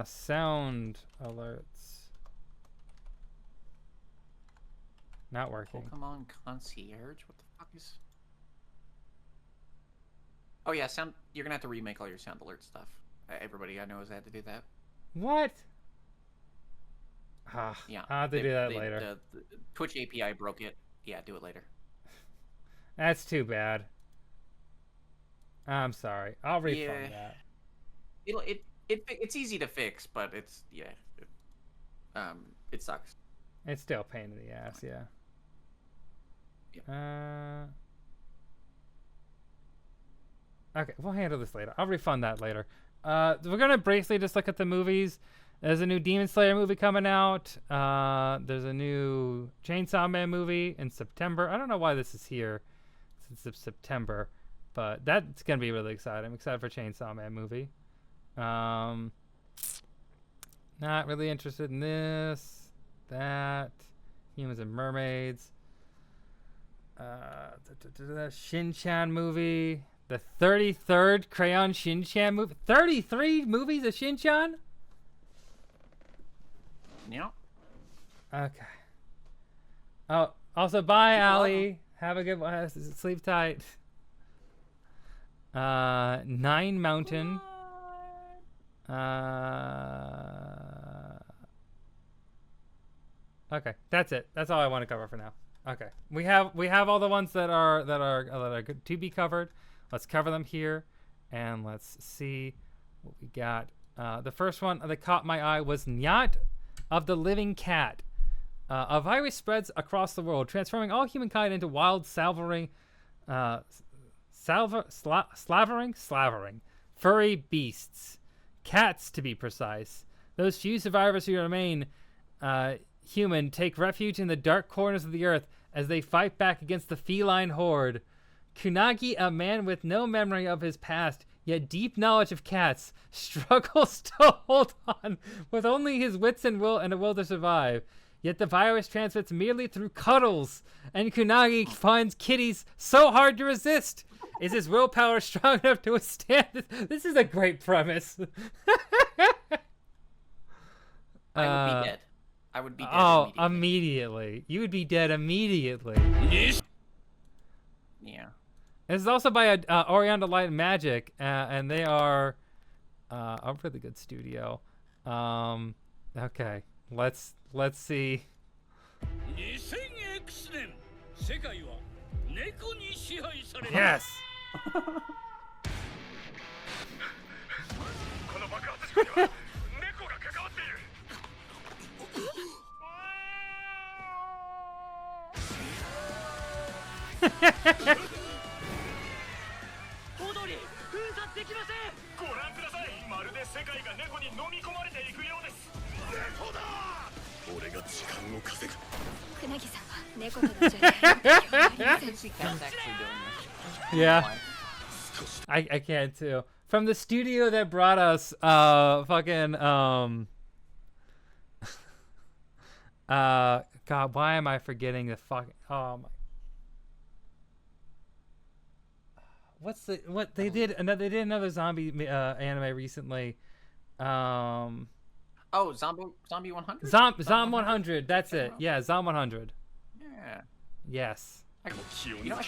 Sound alerts. Not working. Pokemon Concierge? What the fuck is... Oh yeah, sound. You're gonna have to remake all your sound alert stuff. Everybody I know has had to do that. What? Yeah. I'll have to do that later. The Twitch API broke it. Yeah, do it later. That's too bad. I'm sorry. I'll refund that. It's easy to fix, but it's it sucks. It's still a pain in the ass, yeah. Okay, we'll handle this later. I'll refund that later. We're gonna briefly just look at the movies. There's a new Demon Slayer movie coming out. There's a new Chainsaw Man movie in September. I don't know why this is here since it's September, but that's gonna be really exciting. I'm excited for Chainsaw Man movie. Not really interested in this, that, Humans and Mermaids. Shin-chan movie. The 33rd Crayon Shin-chan movie. 33 movies of Shin-chan? Yeah. Okay. Oh, Also, bye, Allie. Have a good one. Sleep tight. 9 Mountain. Okay, that's it. That's all I want to cover for now. Okay, we have all the ones that are good to be covered. Let's cover them here, and let's see what we got. The first one that caught my eye was Nyat of the Living Cat. A virus spreads across the world, transforming all humankind into wild, slavering, furry beasts. Cats, to be precise. Those few survivors who remain human take refuge in the dark corners of the earth as they fight back against the feline horde. Kunagi, a man with no memory of his past, yet deep knowledge of cats, struggles to hold on with only his wits and a will to survive. Yet the virus transmits merely through cuddles, and Kunagi finds kitties so hard to resist. Is his willpower strong enough to withstand this? This is a great premise. I would be dead. I would be dead immediately. You would be dead immediately. Yeah. This is also by Oriental Light and Magic, and they are a really good studio. Okay, let's see. Yes. Yeah, I can too. From the studio that brought us God, why am I forgetting the fucking what they did another zombie anime recently. Zombie 100? Zom 100, that's it. Yeah, Zom 100. Yeah. Yes. I can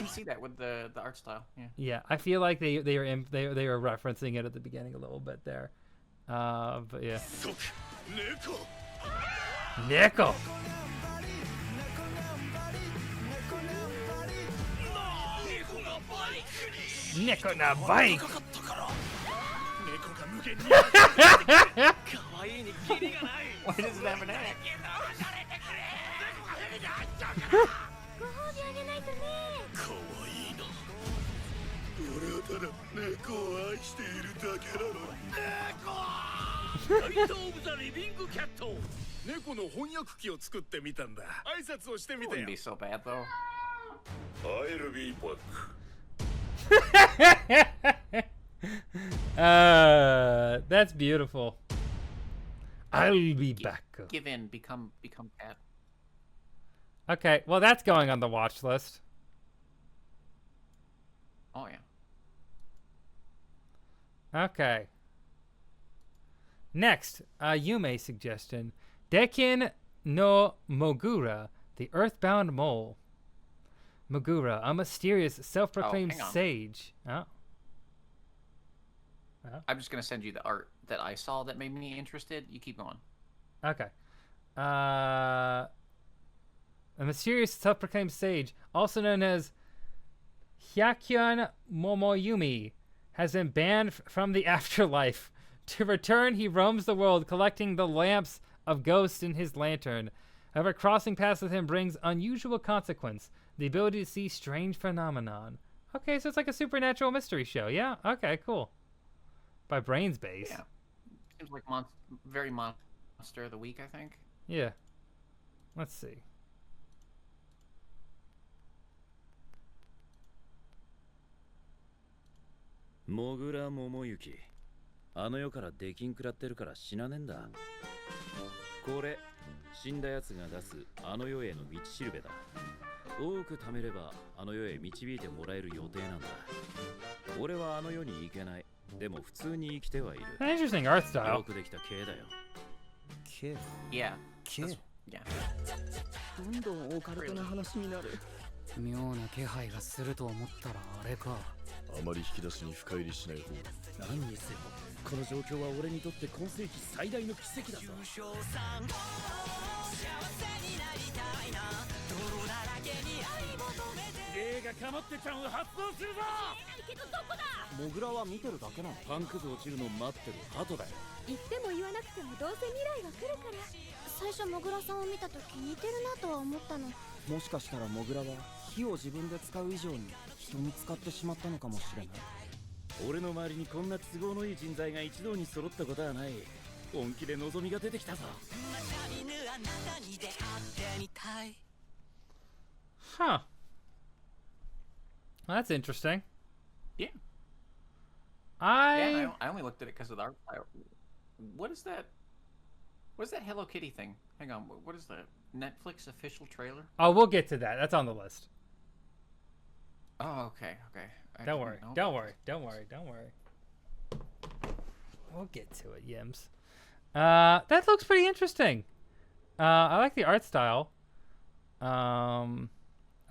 see that with the art style. Yeah. Yeah, I feel like they were referencing it at the beginning a little bit there. But yeah. Nickel. Nickel na bike. Why does it have an act? Wouldn't be so bad though. I'll be back. That's beautiful. I'll be back. Give in, become cat. Okay, well that's going on the watch list. Oh yeah. Okay. Next, a Yume suggestion. Dekin no Mogura, the Earthbound Mole. Mogura, a mysterious, self-proclaimed sage. Oh. I'm just going to send you the art that I saw that made me interested. You keep going. Okay. A mysterious, self-proclaimed sage, also known as Hyakuan Momoyumi, has been banned from the afterlife. To return, he roams the world, collecting the lamps of ghosts in his lantern. However, crossing paths with him brings unusual consequence, the ability to see strange phenomenon. Okay, so it's like a supernatural mystery show. Yeah? Okay, cool. By Brains Base. Yeah. Seems like very monster of the week, I think. Yeah. Let's see. Mogura Momoyuki. あの世から出禁食らってるから死なねんだ。これ、死んだ奴が出すあの世への道しるべだ。多く貯めればあの世へ導いてもらえる予定なんだ。俺はあの世に行けない。でも普通に生きてはいる。Interesting art style. よくできた系だよ。系？ Yeah.系？ Yeah. どんどんオカルトな話になる。妙な気配がすると思ったらあれか。あまり引き出しに深入りしない方が。何にせよこの状況は俺にとって今世紀最大の奇跡だぞ。霊がかまってちゃんを発動するぞ。けどどこだ。モグラは見てるだけなの。パンくず落ちるの待ってる鳩だよ。言っても言わなくてもどうせ未来は来るから。最初モグラさんを見た時似てるなとは思ったの。もしかしたらモグラは火を自分で使う以上に人に使ってしまったのかもしれない。俺の周りにこんな都合のいい人材が一堂に揃ったことはない。本気で望みが出てきたぞ。 Huh. Well, that's interesting. Yeah. I Yeah, I only looked at it because of the art. What is that? What is that Hello Kitty thing? Hang on. What is that? Netflix official trailer? Oh, we'll get to that. That's on the list. Oh, okay, okay. Don't worry. Don't worry. Don't worry. Don't worry. We'll get to it, Yims. That looks pretty interesting. I like the art style. I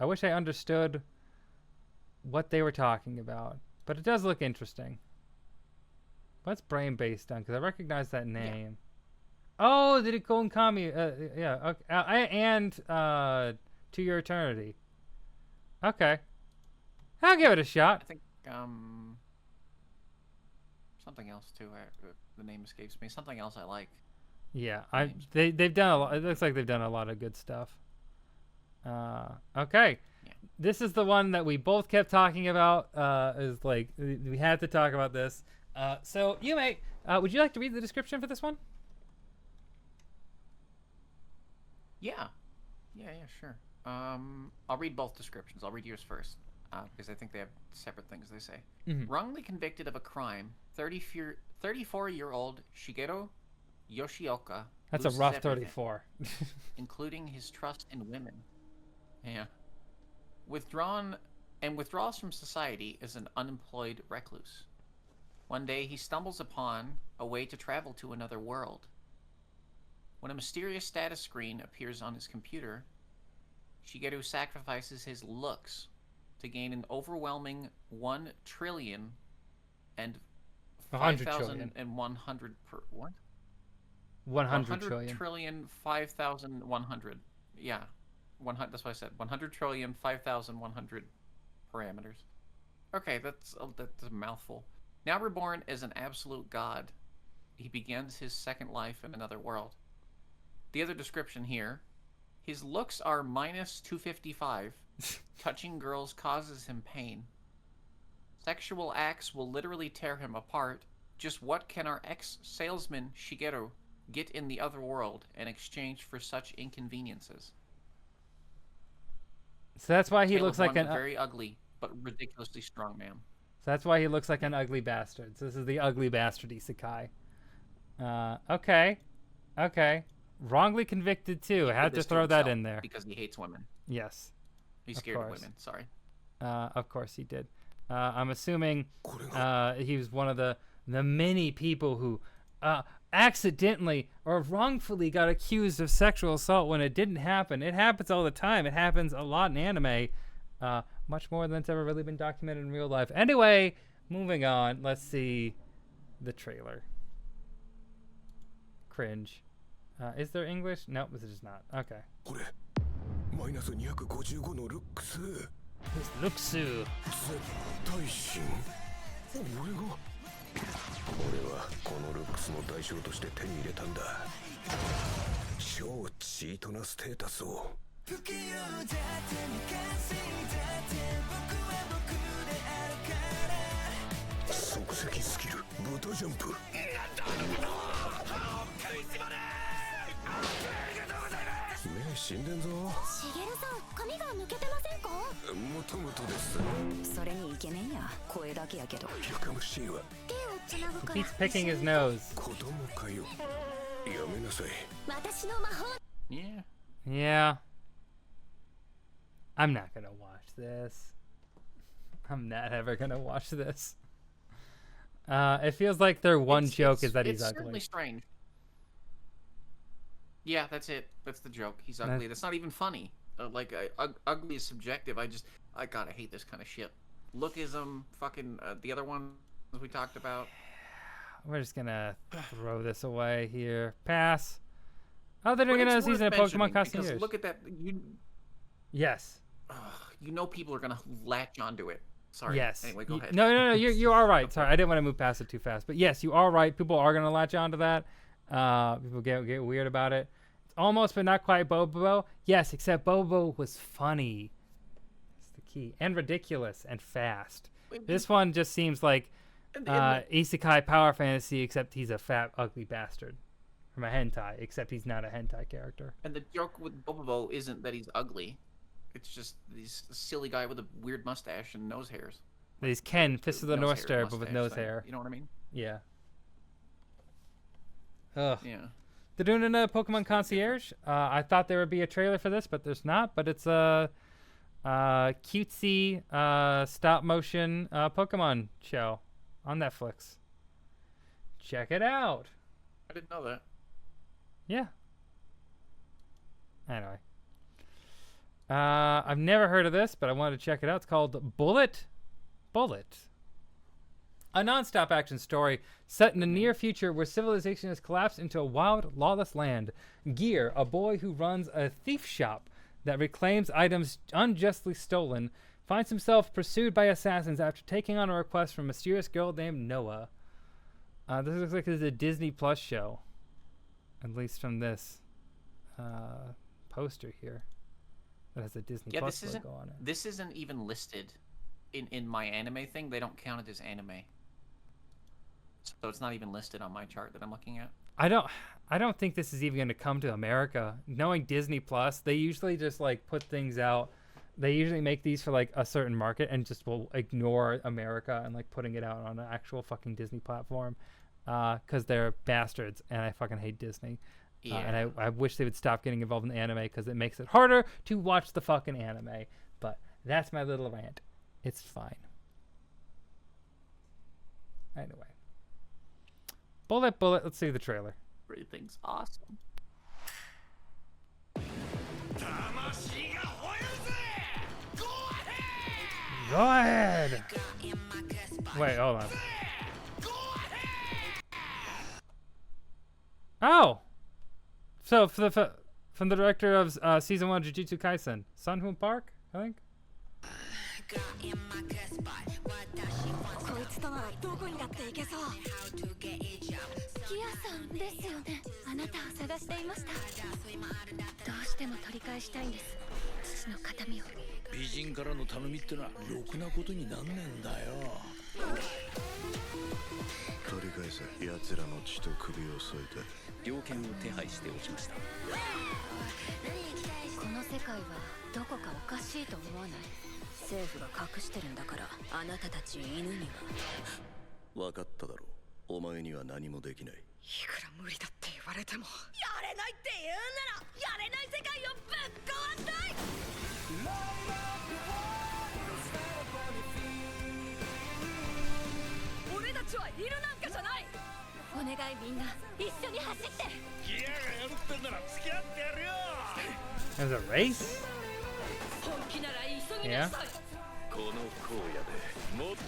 wish I understood what they were talking about, but it does look interesting. What's Brain based on? Because I recognize that name. Yeah. Oh, did it go in Kami? Yeah. Okay. And To Your Eternity. Okay. I'll give it a shot. I think something else too. The name escapes me. Something else I like. Yeah, they've done a lot. It looks like they've done a lot of good stuff. Okay, yeah. This is the one that we both kept talking about. Is like we had to talk about this. So Yume, would you like to read the description for this one? Yeah, sure. I'll read both descriptions. I'll read yours first. Because I think they have separate things they say. Mm-hmm. Wrongly convicted of a crime, 34-year-old Shigeru Yoshioka. That's a rough 34. Including his trust in women. Yeah. Withdraws from society as an unemployed recluse. One day he stumbles upon a way to travel to another world. When a mysterious status screen appears on his computer, Shigeru sacrifices his looks to gain an overwhelming 1 trillion and 5,100 per what? 100 trillion. 5,100. Yeah, 100. That's what I said. 100 trillion 5,100 parameters. Okay, that's a mouthful. Now reborn as an absolute god, he begins his second life in another world. The other description here: his looks are minus 255. Touching girls causes him pain. Sexual acts will literally tear him apart. Just what can our ex-salesman Shigeru get in the other world in exchange for such inconveniences? So that's why he looks like a very ugly but ridiculously strong man. So that's why he looks like an ugly bastard. So this is the ugly bastard isekai. Okay. Wrongly convicted too. I had to throw that in there. Because he hates women. Yes. He's scared of women. Sorry. Of course he did. I'm assuming he was one of the many people who accidentally or wrongfully got accused of sexual assault when it didn't happen. It happens all the time. It happens a lot in anime. Much more than it's ever really been documented in real life. Anyway, moving on. Let's see the trailer. Cringe. Is there English? Nope, this is not. Okay. Minus 255のルックス。ルックス。絶対心。俺はこのルックスの代償として手に入れたんだ。超チートなステータスを。即席スキル、ブタジャンプ。目死んでんぞ。しげるさん、髪が抜けてませんか？もともとです。それにイケメンや、声だけやけど。やかましいわ。手をつなぐから。He keeps picking his nose. 子供かよ。やめなさい。私の魔法。Yeah. I'm not gonna watch this. I'm not ever gonna watch this. It feels like their one joke is that he's ugly. It's certainly strange. Yeah, that's it. That's the joke. He's ugly. That's not even funny. Ugly is subjective. I gotta hate this kind of shit. Lookism, fucking the other ones we talked about. We're just gonna throw this away here. Pass. Oh, they're doing another season of Pokemon Concierge. Look at that. Yes. You know people are gonna latch onto it. Sorry. Yes. Anyway, go ahead. No. You are right. Sorry, I didn't want to move past it too fast. But yes, you are right. People are gonna latch onto that. People get weird about it. It's almost, but not quite Bobo. Yes, except Bobo was funny. That's the key. And ridiculous and fast. This one just seems like isekai power fantasy, except he's a fat, ugly bastard from a hentai, except he's not a hentai character. And the joke with Bobo isn't that he's ugly. It's just he's a silly guy with a weird mustache and nose hairs. He's Ken, Fist of the North Star, but with nose hair. You know what I mean? Yeah. Ugh. Yeah. They're doing another Pokemon Concierge. I thought there would be a trailer for this, but there's not. But it's a cutesy stop motion Pokemon show on Netflix. Check it out. I didn't know that. Yeah. Anyway. I've never heard of this, but I wanted to check it out. It's called Bullet. A non-stop action story set in the near future where civilization has collapsed into a wild, lawless land. Gear, a boy who runs a thief shop that reclaims items unjustly stolen, finds himself pursued by assassins after taking on a request from a mysterious girl named Noah. This looks like it's a Disney Plus show, at least from this poster here. That has a Disney Plus logo on it. This isn't even listed in my anime thing. They don't count it as anime. So it's not even listed on my chart that I'm looking at. I don't think this is even going to come to America. Knowing Disney Plus, they usually just like put things out. They usually make these for like a certain market and just will ignore America and like putting it out on an actual fucking Disney platform because they're bastards and I fucking hate Disney. Yeah. And I wish they would stop getting involved in anime because it makes it harder to watch the fucking anime. But that's my little rant. It's fine. Anyway. Bullet. Let's see the trailer. Everything's awesome. Go ahead. Wait, hold on. Oh. So from the director of season 1 Jujutsu Kaisen, Sun-Hoon Park, I think. こいつとならどこにだって行けそうキアさんですよねあなたを探していましたどうしても取り返したいんです父の形見を美人からの頼みってのはろくなことになんねえんだよ取り返せ奴らの血と首を添えて猟犬を手配しておきましたこの世界はどこかおかしいと思わない政府が隠してるんだからあなたたち犬には分かっただろうお前には何もできないいくら無理だって言われてもやれないって言うならやれない世界をぶっ壊したい俺たちは犬なんかじゃないお願いみんな一緒に走ってギアがやるってんなら付き合ってやるよ There's a race? Yeah. この荒野で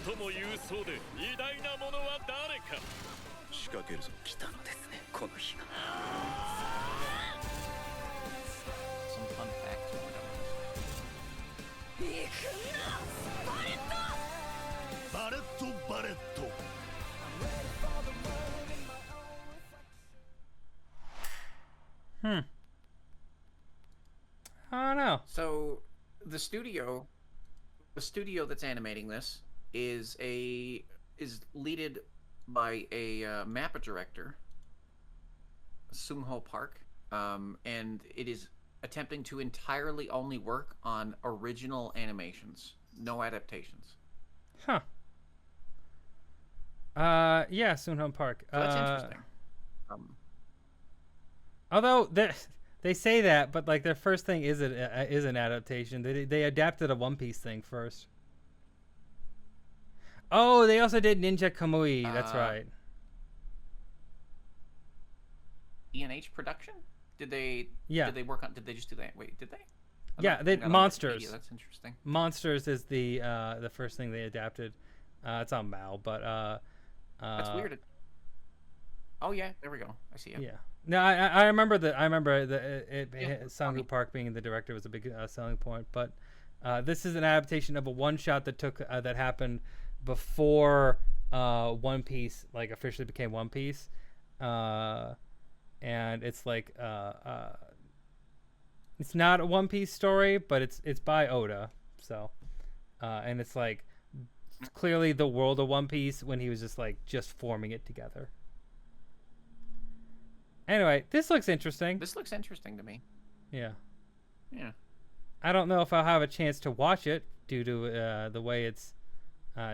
最も勇壮で偉大な者は誰か仕掛けるぞ来たのですねこの日が Some fun facts. 行くんだバレットバレット I don't know. So the studio that's animating this is leaded by a mappa director, Sung-ho Park, and it is attempting to entirely only work on original animations, no adaptations. Huh. Yeah, Sun-Ho Park. So that's interesting. Although they say that, but like their first thing is an adaptation. They adapted a One Piece thing first. Oh, they also did Ninja Kamui. That's right. E&H production? Did they? Yeah. Did they work on? Did they just do that? Wait, did they? Yeah, they Monsters. That's interesting. Monsters is the first thing they adapted. It's on Mal, but that's weird. Oh yeah, there we go. I see it. Yeah. No, I remember that. I remember that Sang-woo Park being the director was a big selling point. But this is an adaptation of a one-shot that happened before One Piece like officially became One Piece, and it's like it's not a One Piece story, but it's by Oda. So, and it's like clearly the world of One Piece when he was just forming it together. Anyway, this looks interesting. This looks interesting to me. Yeah. Yeah. I don't know if I'll have a chance to watch it due to the way it's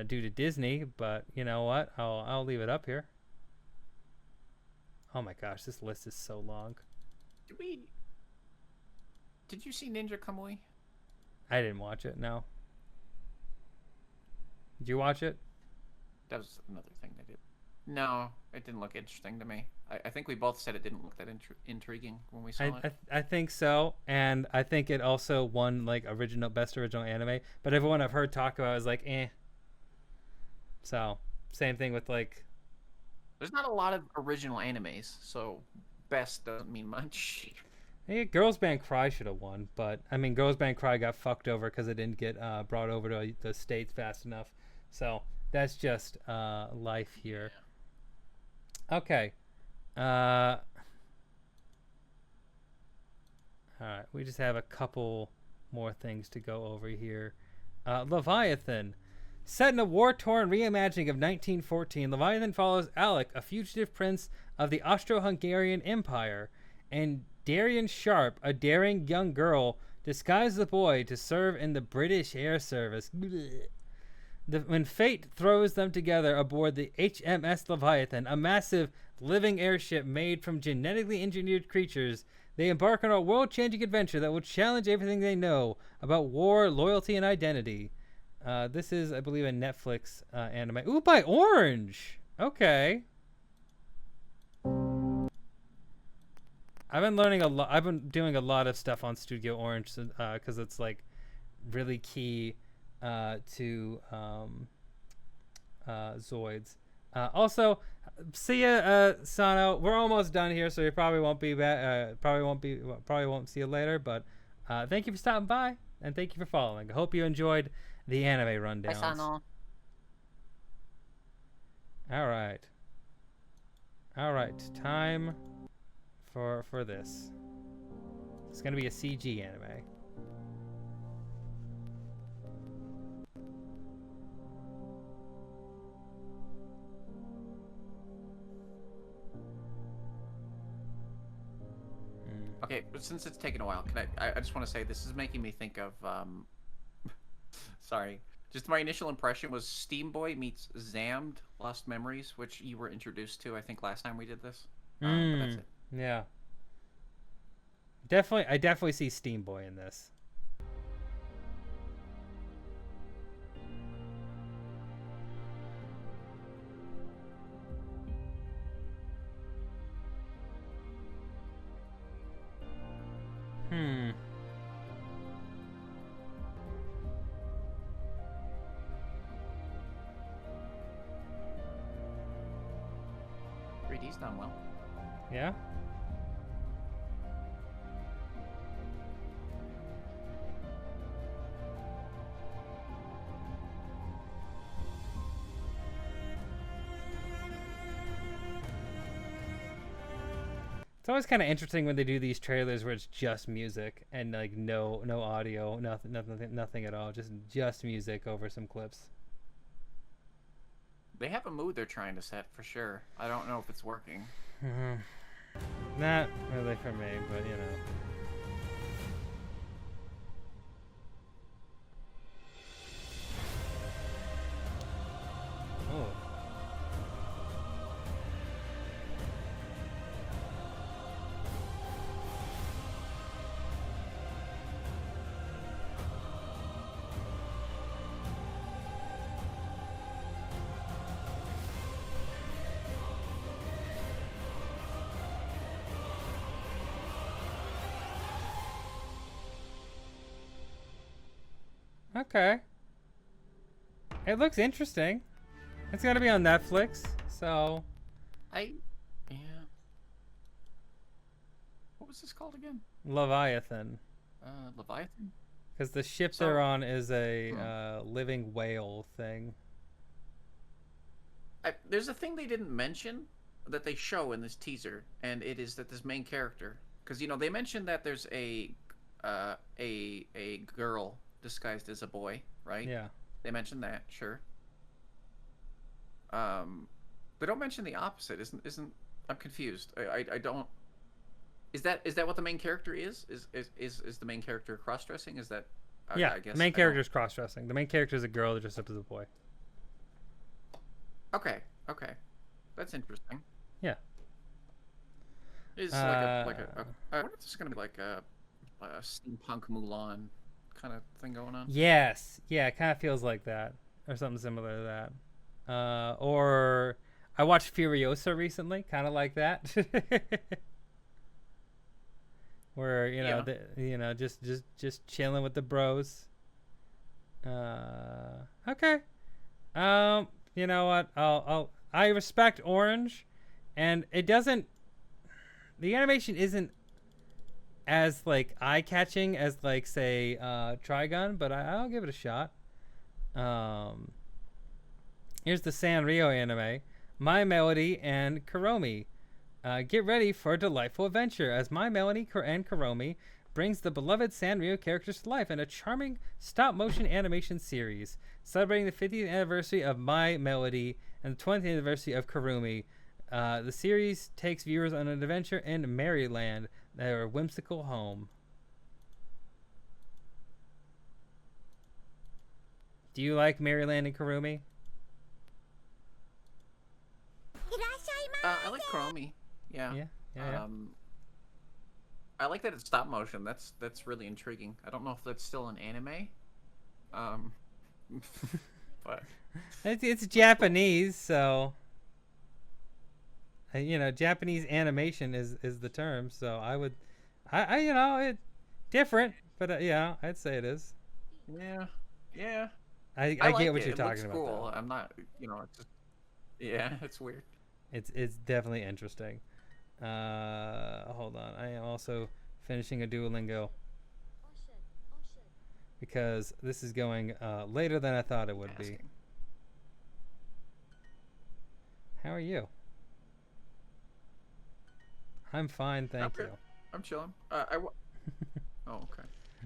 due to Disney, but you know what? I'll leave it up here. Oh my gosh, this list is so long. Did you see Ninja Kamui? I didn't watch it. No. Did you watch it? That was another thing they did. No, it didn't look interesting to me. I think we both said it didn't look that intriguing when we saw it. I think so, and I think it also won like best original anime. But everyone I've heard talk about is like, eh. So same thing with like. There's not a lot of original animes, so best doesn't mean much. Yeah, Girls Band Cry should have won, but I mean, Girls Band Cry got fucked over because it didn't get brought over to the States fast enough. So that's just life here. Yeah. Okay. All right, we just have a couple more things to go over here. Leviathan. Set in a war-torn reimagining of 1914, Leviathan follows Alec, a fugitive prince of the Austro-Hungarian Empire, and Darian Sharp, a daring young girl, disguised the boy to serve in the British Air Service. When fate throws them together aboard the HMS Leviathan, a massive living airship made from genetically engineered creatures, they embark on a world-changing adventure that will challenge everything they know about war, loyalty, and identity. This is, I believe, a Netflix anime. Ooh, by Orange! Okay. I've been learning a lot. I've been doing a lot of stuff on Studio Orange because it's like really key to Zoids. Also, see ya, Sano. We're almost done here, so you probably won't be back. Probably won't see you later. But thank you for stopping by, and thank you for following. I hope you enjoyed the anime rundowns. Bye, Sano. All right. Time for this. It's gonna be a CG anime. Okay, but since it's taken a while, I just want to say this is making me think of sorry. Just my initial impression was Steam Boy meets Zammed Lost Memories, which you were introduced to, I think, last time we did this. But that's it. Yeah. I definitely see Steam Boy in this. Hmm. 3D's done well. Yeah? It's always kind of interesting when they do these trailers where it's just music and like no audio, nothing at all, just music over some clips. They have a mood they're trying to set for sure. I don't know if it's working. Not really for me, but you know. Oh. Okay. It looks interesting. It's gonna be on Netflix, so. Yeah. What was this called again? Leviathan. Leviathan? Because the ship they're on is a living whale thing. There's a thing they didn't mention that they show in this teaser, and it is that this main character, because they mentioned that there's a girl disguised as a boy, right? Yeah. They mentioned that, sure. They don't mention the opposite. Isn't I'm confused. I don't. Is that what the main character is? Is the main character cross-dressing? Is that? Yeah. I guess the main character is cross-dressing. The main character is a girl that dressed up as a boy. Okay. That's interesting. Yeah. It's I wonder if this is gonna be like a steampunk Mulan kind of thing going on. Yes. Yeah, it kind of feels like that, or something similar to that. Or I watched Furiosa recently, kind of like that. Where just chilling with the bros. Okay. You know what? I respect Orange, and it doesn't. The animation isn't as like eye-catching as like say Trigun, but I'll give it a shot. Here's the Sanrio anime, My Melody and Kuromi. Get ready for a delightful adventure as My Melody and Kuromi brings the beloved Sanrio characters to life in a charming stop-motion animation series celebrating the 50th anniversary of My Melody and the 20th anniversary of Kurumi. The series takes viewers on an adventure in Maryland, their whimsical home. Do you like Maryland and Kurumi? I like Kurumi. Yeah. I like that it's stop motion. That's really intriguing. I don't know if that's still an anime. But it's Japanese, so Japanese animation is the term. So it different, but I'd say it is. Yeah. I like get what it. you're It talking looks about. cool. Though. I'm not, it's just, it's weird. It's definitely interesting. Hold on. I am also finishing a Duolingo because this is going later than I thought it would be. How are you? I'm fine, thank you. I'm chilling. Oh, okay.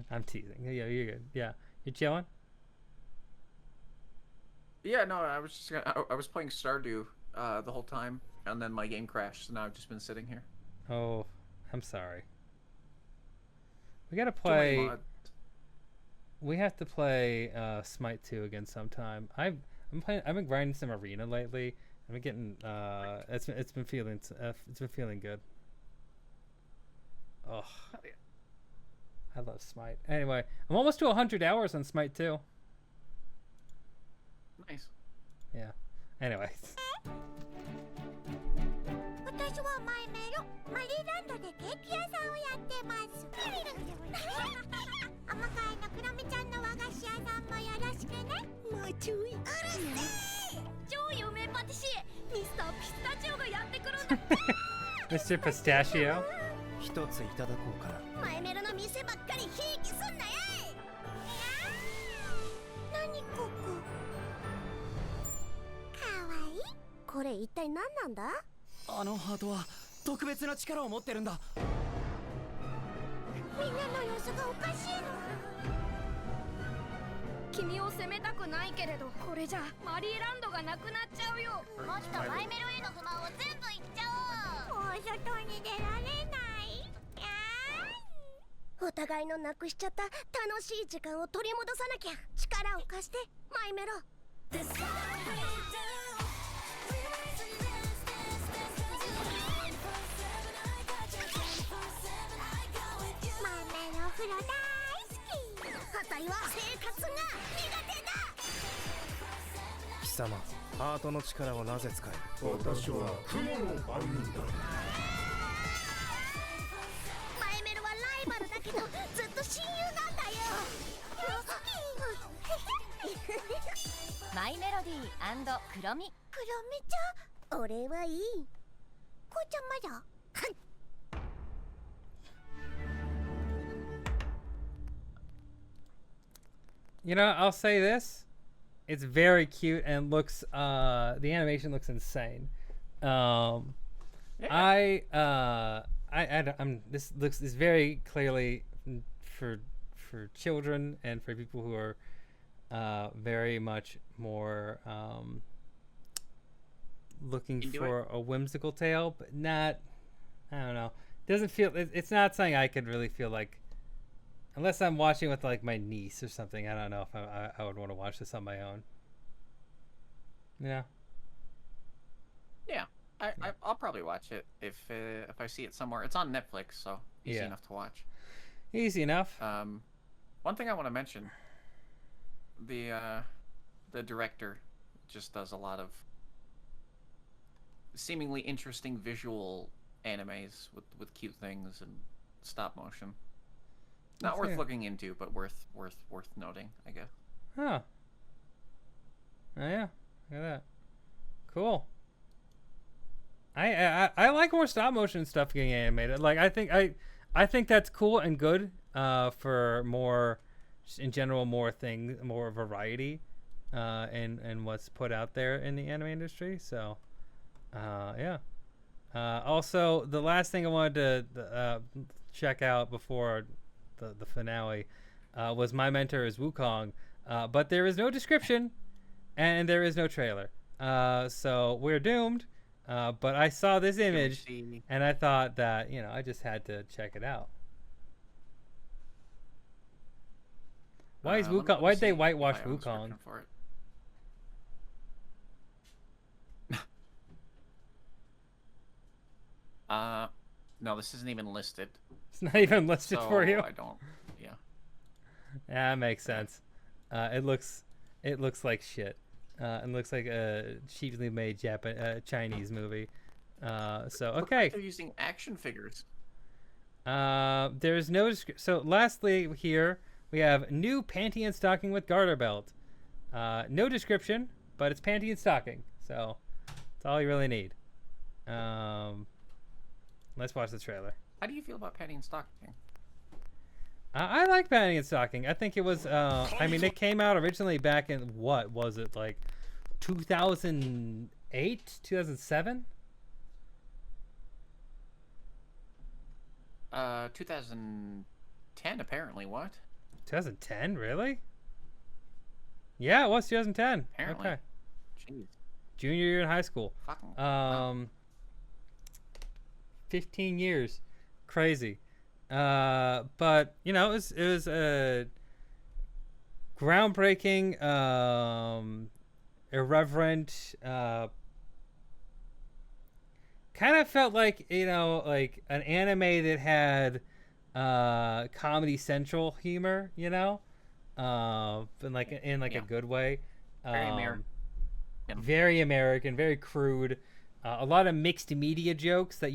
I'm teasing. Yeah, you're good. Yeah, you chilling? Yeah, no, I was just I was playing Stardew the whole time, and then my game crashed, so now I've just been sitting here. Oh, I'm sorry. We gotta play. We have to play Smite 2 again sometime. I've been grinding some arena lately. I've been getting it's been feeling good. Oh, yeah. I love Smite. Anyway, I'm almost to 100 hours on Smite 2. Nice. Yeah. Anyway. 私はマイメロマリーランドでケーキ屋さんをやってます甘辛いのクロミちゃんの和菓子屋さんもよろしくねもうちょいうるせえ超有名パティシエミスターピスタチオがやってくるんだって Mr. Pistachio 一ついただこうかなマイメロの店ばっかりひいきすんなやい何ここかわいいこれ一体何なんだあのハートは特別な力を持ってるんだみんなの様子がおかしいの君を責めたくないけれどこれじゃマリーランドがなくなっちゃうよもっとマイメロへの不満を全部言っちゃおうもう外に出られないお互いのなくしちゃった楽しい時間を取り戻さなきゃ力を貸してマイメロ風呂大好きあたいは生活が苦手だ貴様ハートの力をなぜ使える私は雲の番人だマイメロはライバルだけどずっと親友なんだよマイメロディークロミ。クロミちゃん、俺はいい。こうちゃんまだ。はい。You know, I'll say this. It's very cute and looks the animation looks insane. Yeah. I'm this looks is very clearly for children and for people who are very much more looking for a whimsical tale, but not, I don't know. Doesn't feel, it's not something I could really feel like, unless I'm watching with like my niece or something. I don't know if I would want to watch this on my own. Yeah. Yeah, I'll probably watch it if I see it somewhere. It's on Netflix, so easy enough to watch. Easy enough. One thing I want to mention, the director just does a lot of seemingly interesting visual animes with cute things and stop motion. Not worth looking into, but worth noting, I guess. Huh. Oh yeah, look at that. Cool. I like more stop motion stuff getting animated. Like I think that's cool and good for more, in general, more variety in what's put out there in the anime industry. So yeah. Also, the last thing I wanted to check out before the finale was My Mentor is Wukong, but there is no description and there is no trailer, so we're doomed. But I saw this image and I thought that, you know, I just had to check it out. Why is Wukong? Why'd they whitewash Wukong? No, this isn't even listed. It's not even listed for you. I don't. Yeah. Yeah, that makes sense. It looks like shit. It looks like a cheaply made Chinese movie. So okay. Like they're using action figures. There's no so lastly here we have new panty and stocking with garter belt. No description, but it's panty and stocking. So that's all you really need. Let's watch the trailer. How do you feel about panty and stocking? I like panty and stocking. I think it was. I mean, it came out originally back in what was it, like 2008, 2007? 2010 apparently. What? 2010, really? Yeah, it was 2010. Apparently. Okay. Jeez. Junior year in high school. Fucking. 15 years, crazy. But you know, it was a groundbreaking, irreverent. Kind of felt like, you know, like an anime that had Comedy Central humor, you know, in a good way. Very American. Very American, very crude. A lot of mixed media jokes that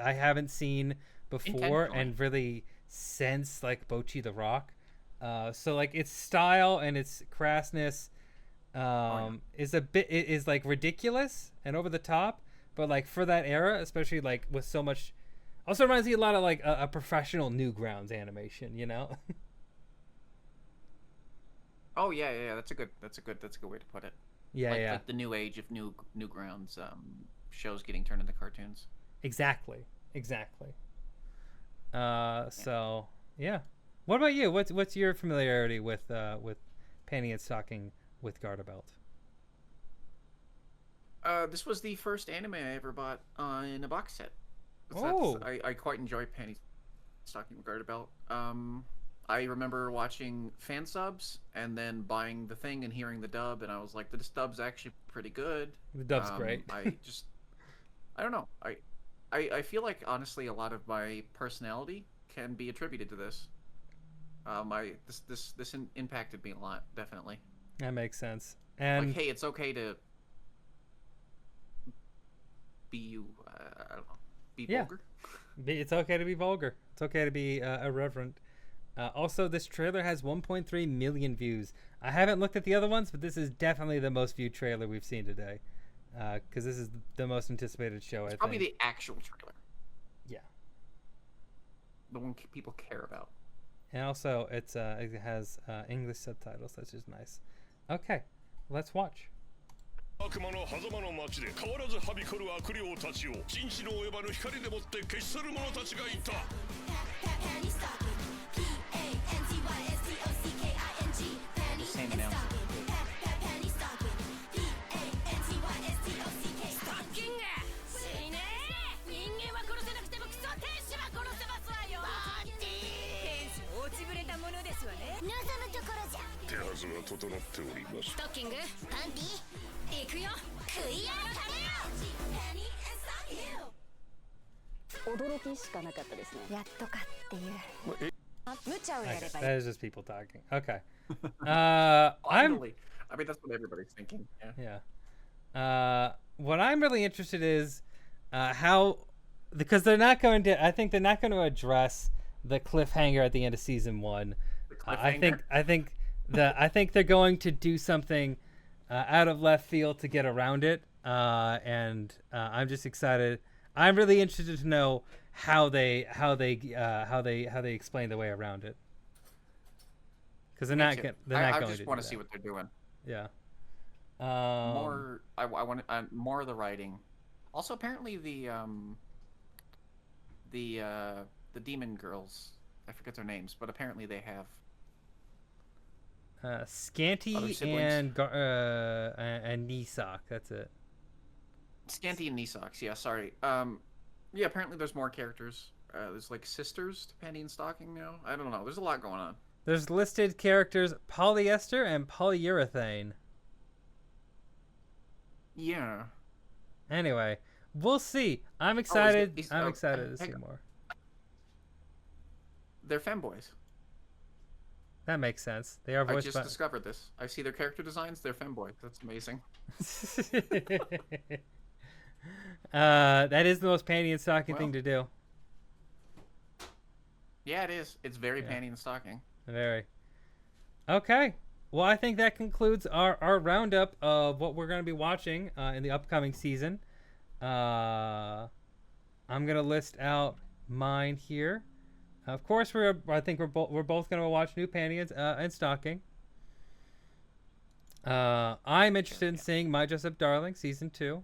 I haven't seen before and really since like Bocchi the Rock. So like its style and its crassness is like ridiculous and over the top, but like for that era, especially like with so much, also reminds me a lot of like a professional Newgrounds animation, you know. Oh yeah, that's a good way to put it. Yeah, like the new age of Newgrounds shows getting turned into cartoons. Exactly. So yeah. What about you? What's your familiarity with panty and stocking with garter belt? This was the first anime I ever bought in a box set. Oh. I quite enjoy panty stocking with garter belt. I remember watching fan subs and then buying the thing and hearing the dub, and I was like, this dub's actually pretty good. The dub's great. I don't know. I feel like, honestly, a lot of my personality can be attributed to this. This impacted me a lot, definitely. That makes sense. And like, hey, it's okay to be you. I don't know. Be vulgar. It's okay to be vulgar. It's okay to be irreverent. Also, this trailer has 1.3 million views. I haven't looked at the other ones, but this is definitely the most viewed trailer we've seen today. Because this is the most anticipated show, I think. Probably the actual trailer. Yeah. The one people care about. And also, it has English subtitles. That's just nice. Okay, let's watch. 悪魔の狭間の町で変わらずはびこる悪霊たちを人知の及ばぬ光でもって消し去る者たちがいた。 The same announcement. Okay, that is just people talking. Okay. Finally. I mean, that's what everybody's thinking. Yeah. What I'm really interested is how, because they're not going to. I think they're not going to address the cliffhanger at the end of season 1. I think they're going to do something out of left field to get around it. And I'm just excited. I'm really interested to know how they explain the way around it. Because they're not going to. I just want to see what they're doing. Yeah. More. I want more of the writing. Also, apparently the demon girls. I forget their names, but apparently they have. Scanty and Nisok. That's it. Scanty and Nisox. Yeah, sorry. Yeah, apparently there's more characters. There's like sisters to Penny and Stocking now. I don't know. There's a lot going on. There's listed characters polyester and polyurethane. Yeah. Anyway, we'll see. I'm excited. I'm excited to see more. They're femboys. That makes sense. They are voiced I just discovered this. I see their character designs. They're femboys. That's amazing. That is the most panty and stocking thing to do. Yeah, it is. It's very panty and stocking. Very. Okay. Well, I think that concludes our roundup of what we're going to be watching in the upcoming season. I'm going to list out mine here. Of course, I think we're both going to watch New Panty and Stocking. I'm interested in seeing My Dress Up Darling season 2.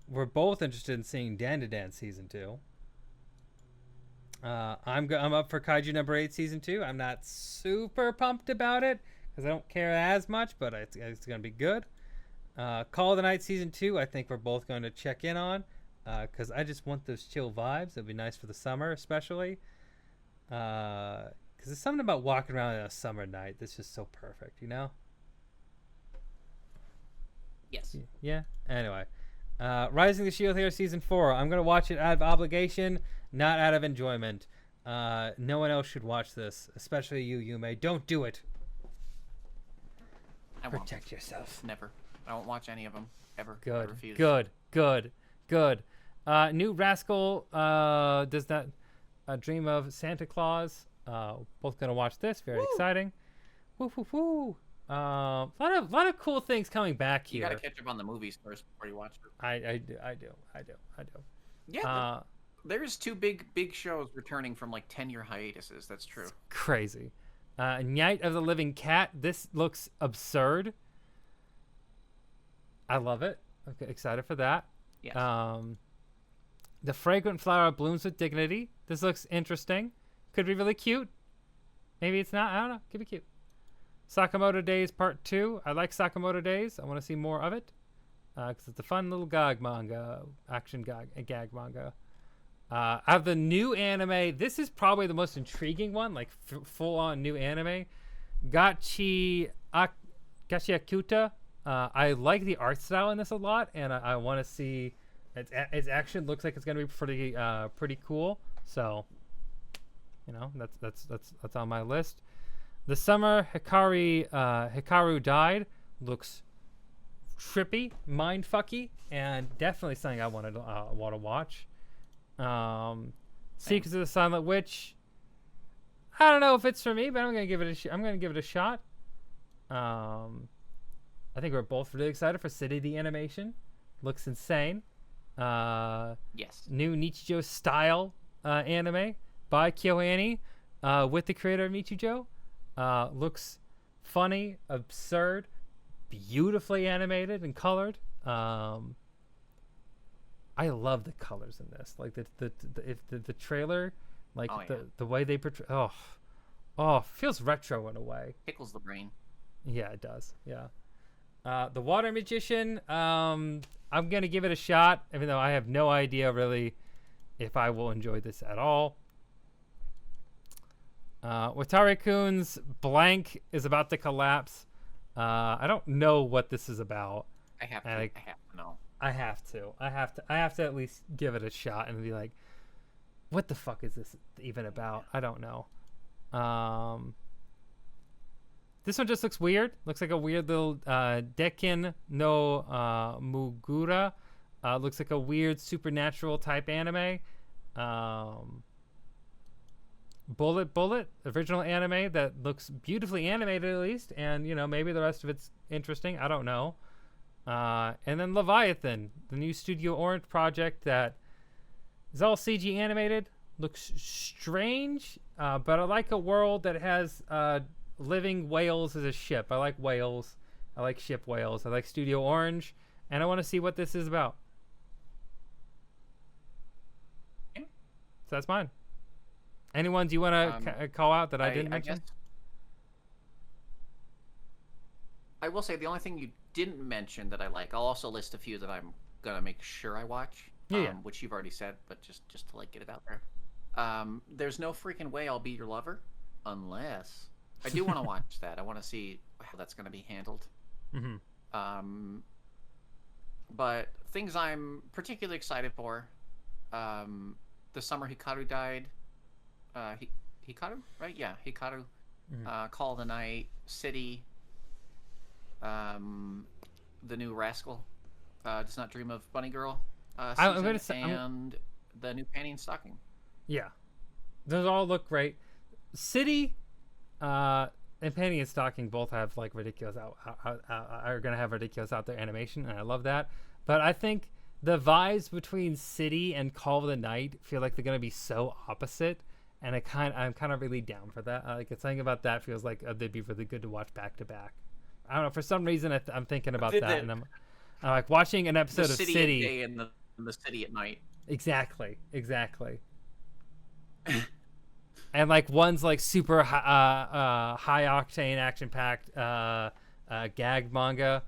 We're both interested in seeing Dan to Dance season 2. I'm up for Kaiju number 8 season 2. I'm not super pumped about it because I don't care as much, but it's going to be good. Call of the Night season 2. I think we're both going to check in on because I just want those chill vibes. It'd be nice for the summer, especially. Because there's something about walking around on a summer night that's just so perfect, you know? Yes. Yeah. Anyway, Rising the Shield Hero season 4. I'm gonna watch it out of obligation, not out of enjoyment. No one else should watch this, especially you, Yume. Don't do it. Protect yourself. Never. I won't watch any of them ever. Good. I refuse. Good. New Rascal does not dream of Santa Claus. Both gonna watch this. Very exciting. Woo woo woo. A lot of cool things coming back here. You gotta catch up on the movies first before you watch it. I do. Yeah, there's two big shows returning from like 10-year hiatuses. That's true. It's crazy. Night of the Living Cat. This looks absurd. I love it. Okay, excited for that. Yes. The Fragrant Flower Blooms with Dignity. This looks interesting. Could be really cute. Maybe it's not. I don't know. Could be cute. Sakamoto Days Part 2. I like Sakamoto Days. I want to see more of it. Because it's a fun little gag manga. Action gag manga. Out of the new anime, this is probably the most intriguing one. Like, full-on new anime. Gachi Akuta. I like the art style in this a lot. And I want to see... Its action looks like it's going to be pretty cool. So... You know, that's on my list. The Summer Hikaru Died looks trippy, mindfucky, and definitely something I want to watch. Secrets of the Silent Witch. I don't know if it's for me, but I'm gonna give it a shot. I think we're both really excited for City the animation. Looks insane. Yes. New Nichijou style anime by KyoAni with the creator of Nichijou. Looks funny, absurd, beautifully animated and colored. I love the colors in this. Like the trailer, like the way they portray. Feels retro in a way. Tickles the brain. Yeah, it does. Yeah. The Water Magician. I'm gonna give it a shot, even though I have no idea really if I will enjoy this at all. Watari-kun's blank is about to collapse. I don't know what this is about. I have to know. I have to at least give it a shot and be like, what the fuck is this even about? I don't know. This one just looks weird. Looks like a weird little Dekken no Mugura. Looks like a weird supernatural type anime. Bullet, original anime that looks beautifully animated at least, and maybe the rest of it's interesting. I don't know. And then Leviathan, the new Studio Orange project that is all CG animated. Looks strange, but I like a world that has living whales as a ship. I like whales. I like ship whales. I like Studio Orange, and I want to see what this is about. So that's mine. Any ones you want to call out that I didn't mention? I will say the only thing you didn't mention that I like. I'll also list a few that I'm gonna make sure I watch. Which you've already said, but just to like get it out there. There's no freaking way I'll be your lover, unless I do want to watch that. I want to see how that's gonna be handled. Mm-hmm. But things I'm particularly excited for. The summer Hikaru died. Hikaru, right? Yeah, Hikaru. Mm-hmm. Call of the Night, City. The new Rascal, Does Not Dream of Bunny Girl, I'm gonna say, and the new Panty and Stocking. Yeah, those all look great. City, and Panty and Stocking both have like ridiculous are gonna have ridiculous out there animation, and I love that. But I think the vibes between City and Call of the Night feel like they're gonna be so opposite, and I'm kind of really down for that. Like something about that feels like they'd be really good to watch back to back. I don't know, for some reason I'm thinking about that, and I'm like watching an episode of City. The City at day and the City at night. Exactly. And like one's like super high octane, action packed gag manga,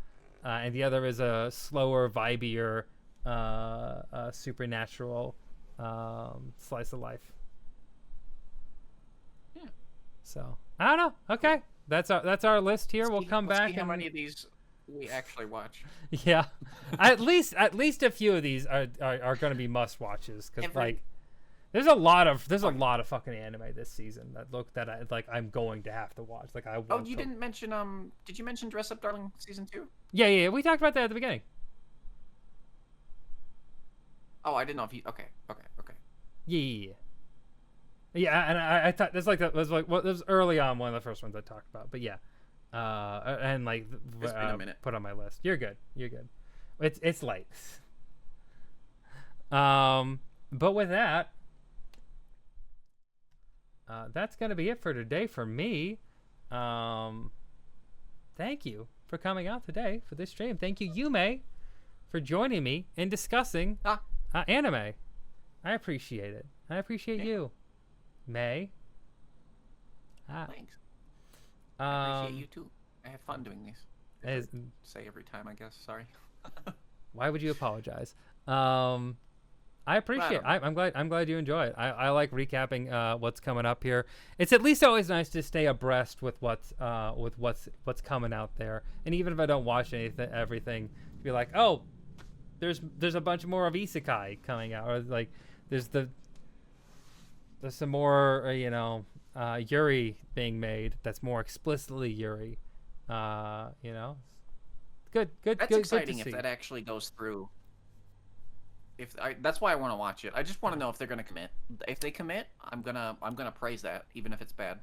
and the other is a slower, vibier, supernatural slice of life. Yeah. So I don't know. Okay. That's our list here. We'll come back. See how many of these we actually watch. Yeah, at least a few of these are going to be must watches, because like there's a lot of fucking anime this season that I'm going to have to watch. Like I want. Oh, you didn't mention Did you mention Dress Up Darling season 2? Yeah. We talked about that at the beginning. Oh, I didn't know if you. Okay. Yeah, and I thought this was early on, one of the first ones I talked about. But yeah, and like it's been a minute. Put on my list. You're good. It's late. But with that, that's gonna be it for today for me. Thank you for coming out today for this stream. Thank you, Yume, for joining me in discussing anime. I appreciate it. I appreciate you. May. Thanks. I appreciate you too. I have fun doing these. Say every time, I guess. Sorry. Why would you apologize? I appreciate it. I'm glad you enjoy it. I like recapping what's coming up here. It's at least always nice to stay abreast with what's coming out there. And even if I don't watch everything, to be like, oh, there's a bunch more of Isekai coming out, or like there's some more Yuri being made that's more explicitly Yuri. Good. That's good, exciting good to if see. that actually goes through. That's why I want to watch it. I just want to know if they're gonna commit. If they commit, I'm gonna praise that, even if it's bad.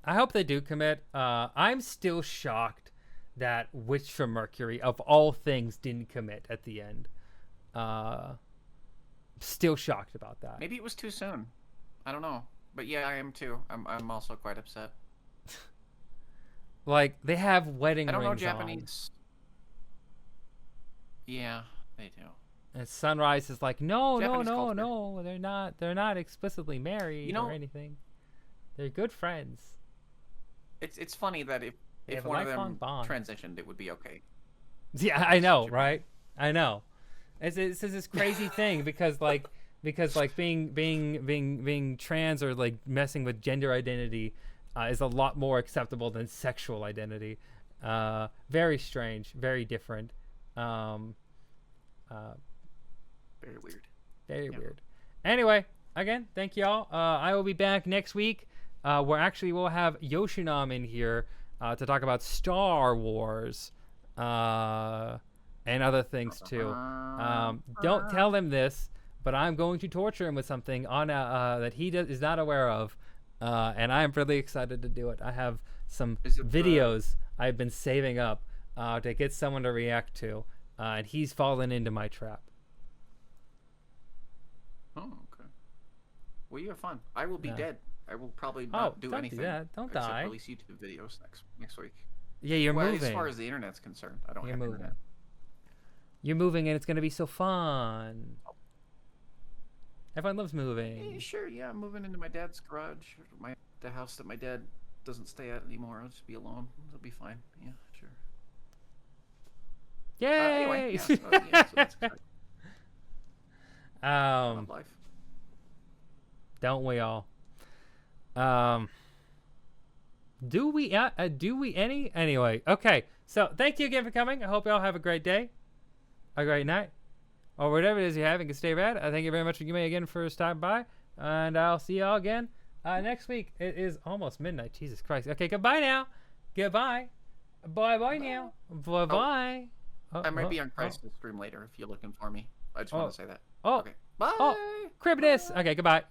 I hope they do commit. I'm still shocked that Witch from Mercury, of all things, didn't commit at the end. Still shocked about that. Maybe it was too soon. I don't know. But yeah, I am too. I'm also quite upset. Like, they have wedding rings on. I don't know Japanese. Yeah, they do. And Sunrise is like, no, they're not explicitly married or anything. They're good friends. It's funny that if one of them transitioned, it would be okay. Yeah, I know, right? I know. It's this crazy thing because being trans or like messing with gender identity is a lot more acceptable than sexual identity. Very strange, very different. Very weird. Very weird. Anyway, again, thank y'all. I will be back next week. Where actually we'll have Yoshinam in here to talk about Star Wars and other things too. Don't tell him this, but I'm going to torture him with something on that he is not aware of, and I'm really excited to do it. I have some videos I've been saving up to get someone to react to, and he's fallen into my trap. Oh, okay. Well, you have fun. I will be dead. I will probably not do anything. Do that. Don't die. Release YouTube videos next week. Yeah, you're moving. As far as the internet's concerned, I don't have internet. You're moving, and it's gonna be so fun. Everyone loves moving. Yeah, sure. Yeah, I'm moving into my dad's garage, the house that my dad doesn't stay at anymore. I'll just be alone. It'll be fine. Yeah, sure. Yay! Anyway, so that's exciting. Love life. Don't we all? Do we any? Anyway, okay. So thank you again for coming. I hope y'all have a great day, a great night, or whatever it is you have, and can stay rad. I thank you very much, Yume, again for stopping by, and I'll see y'all again next week. It is almost midnight. Jesus Christ. Okay, goodbye now. Goodbye. Bye now. Bye. I might be on Crisis stream later if you're looking for me. I just want to say that. Okay. Bye. Cribness. Okay, goodbye.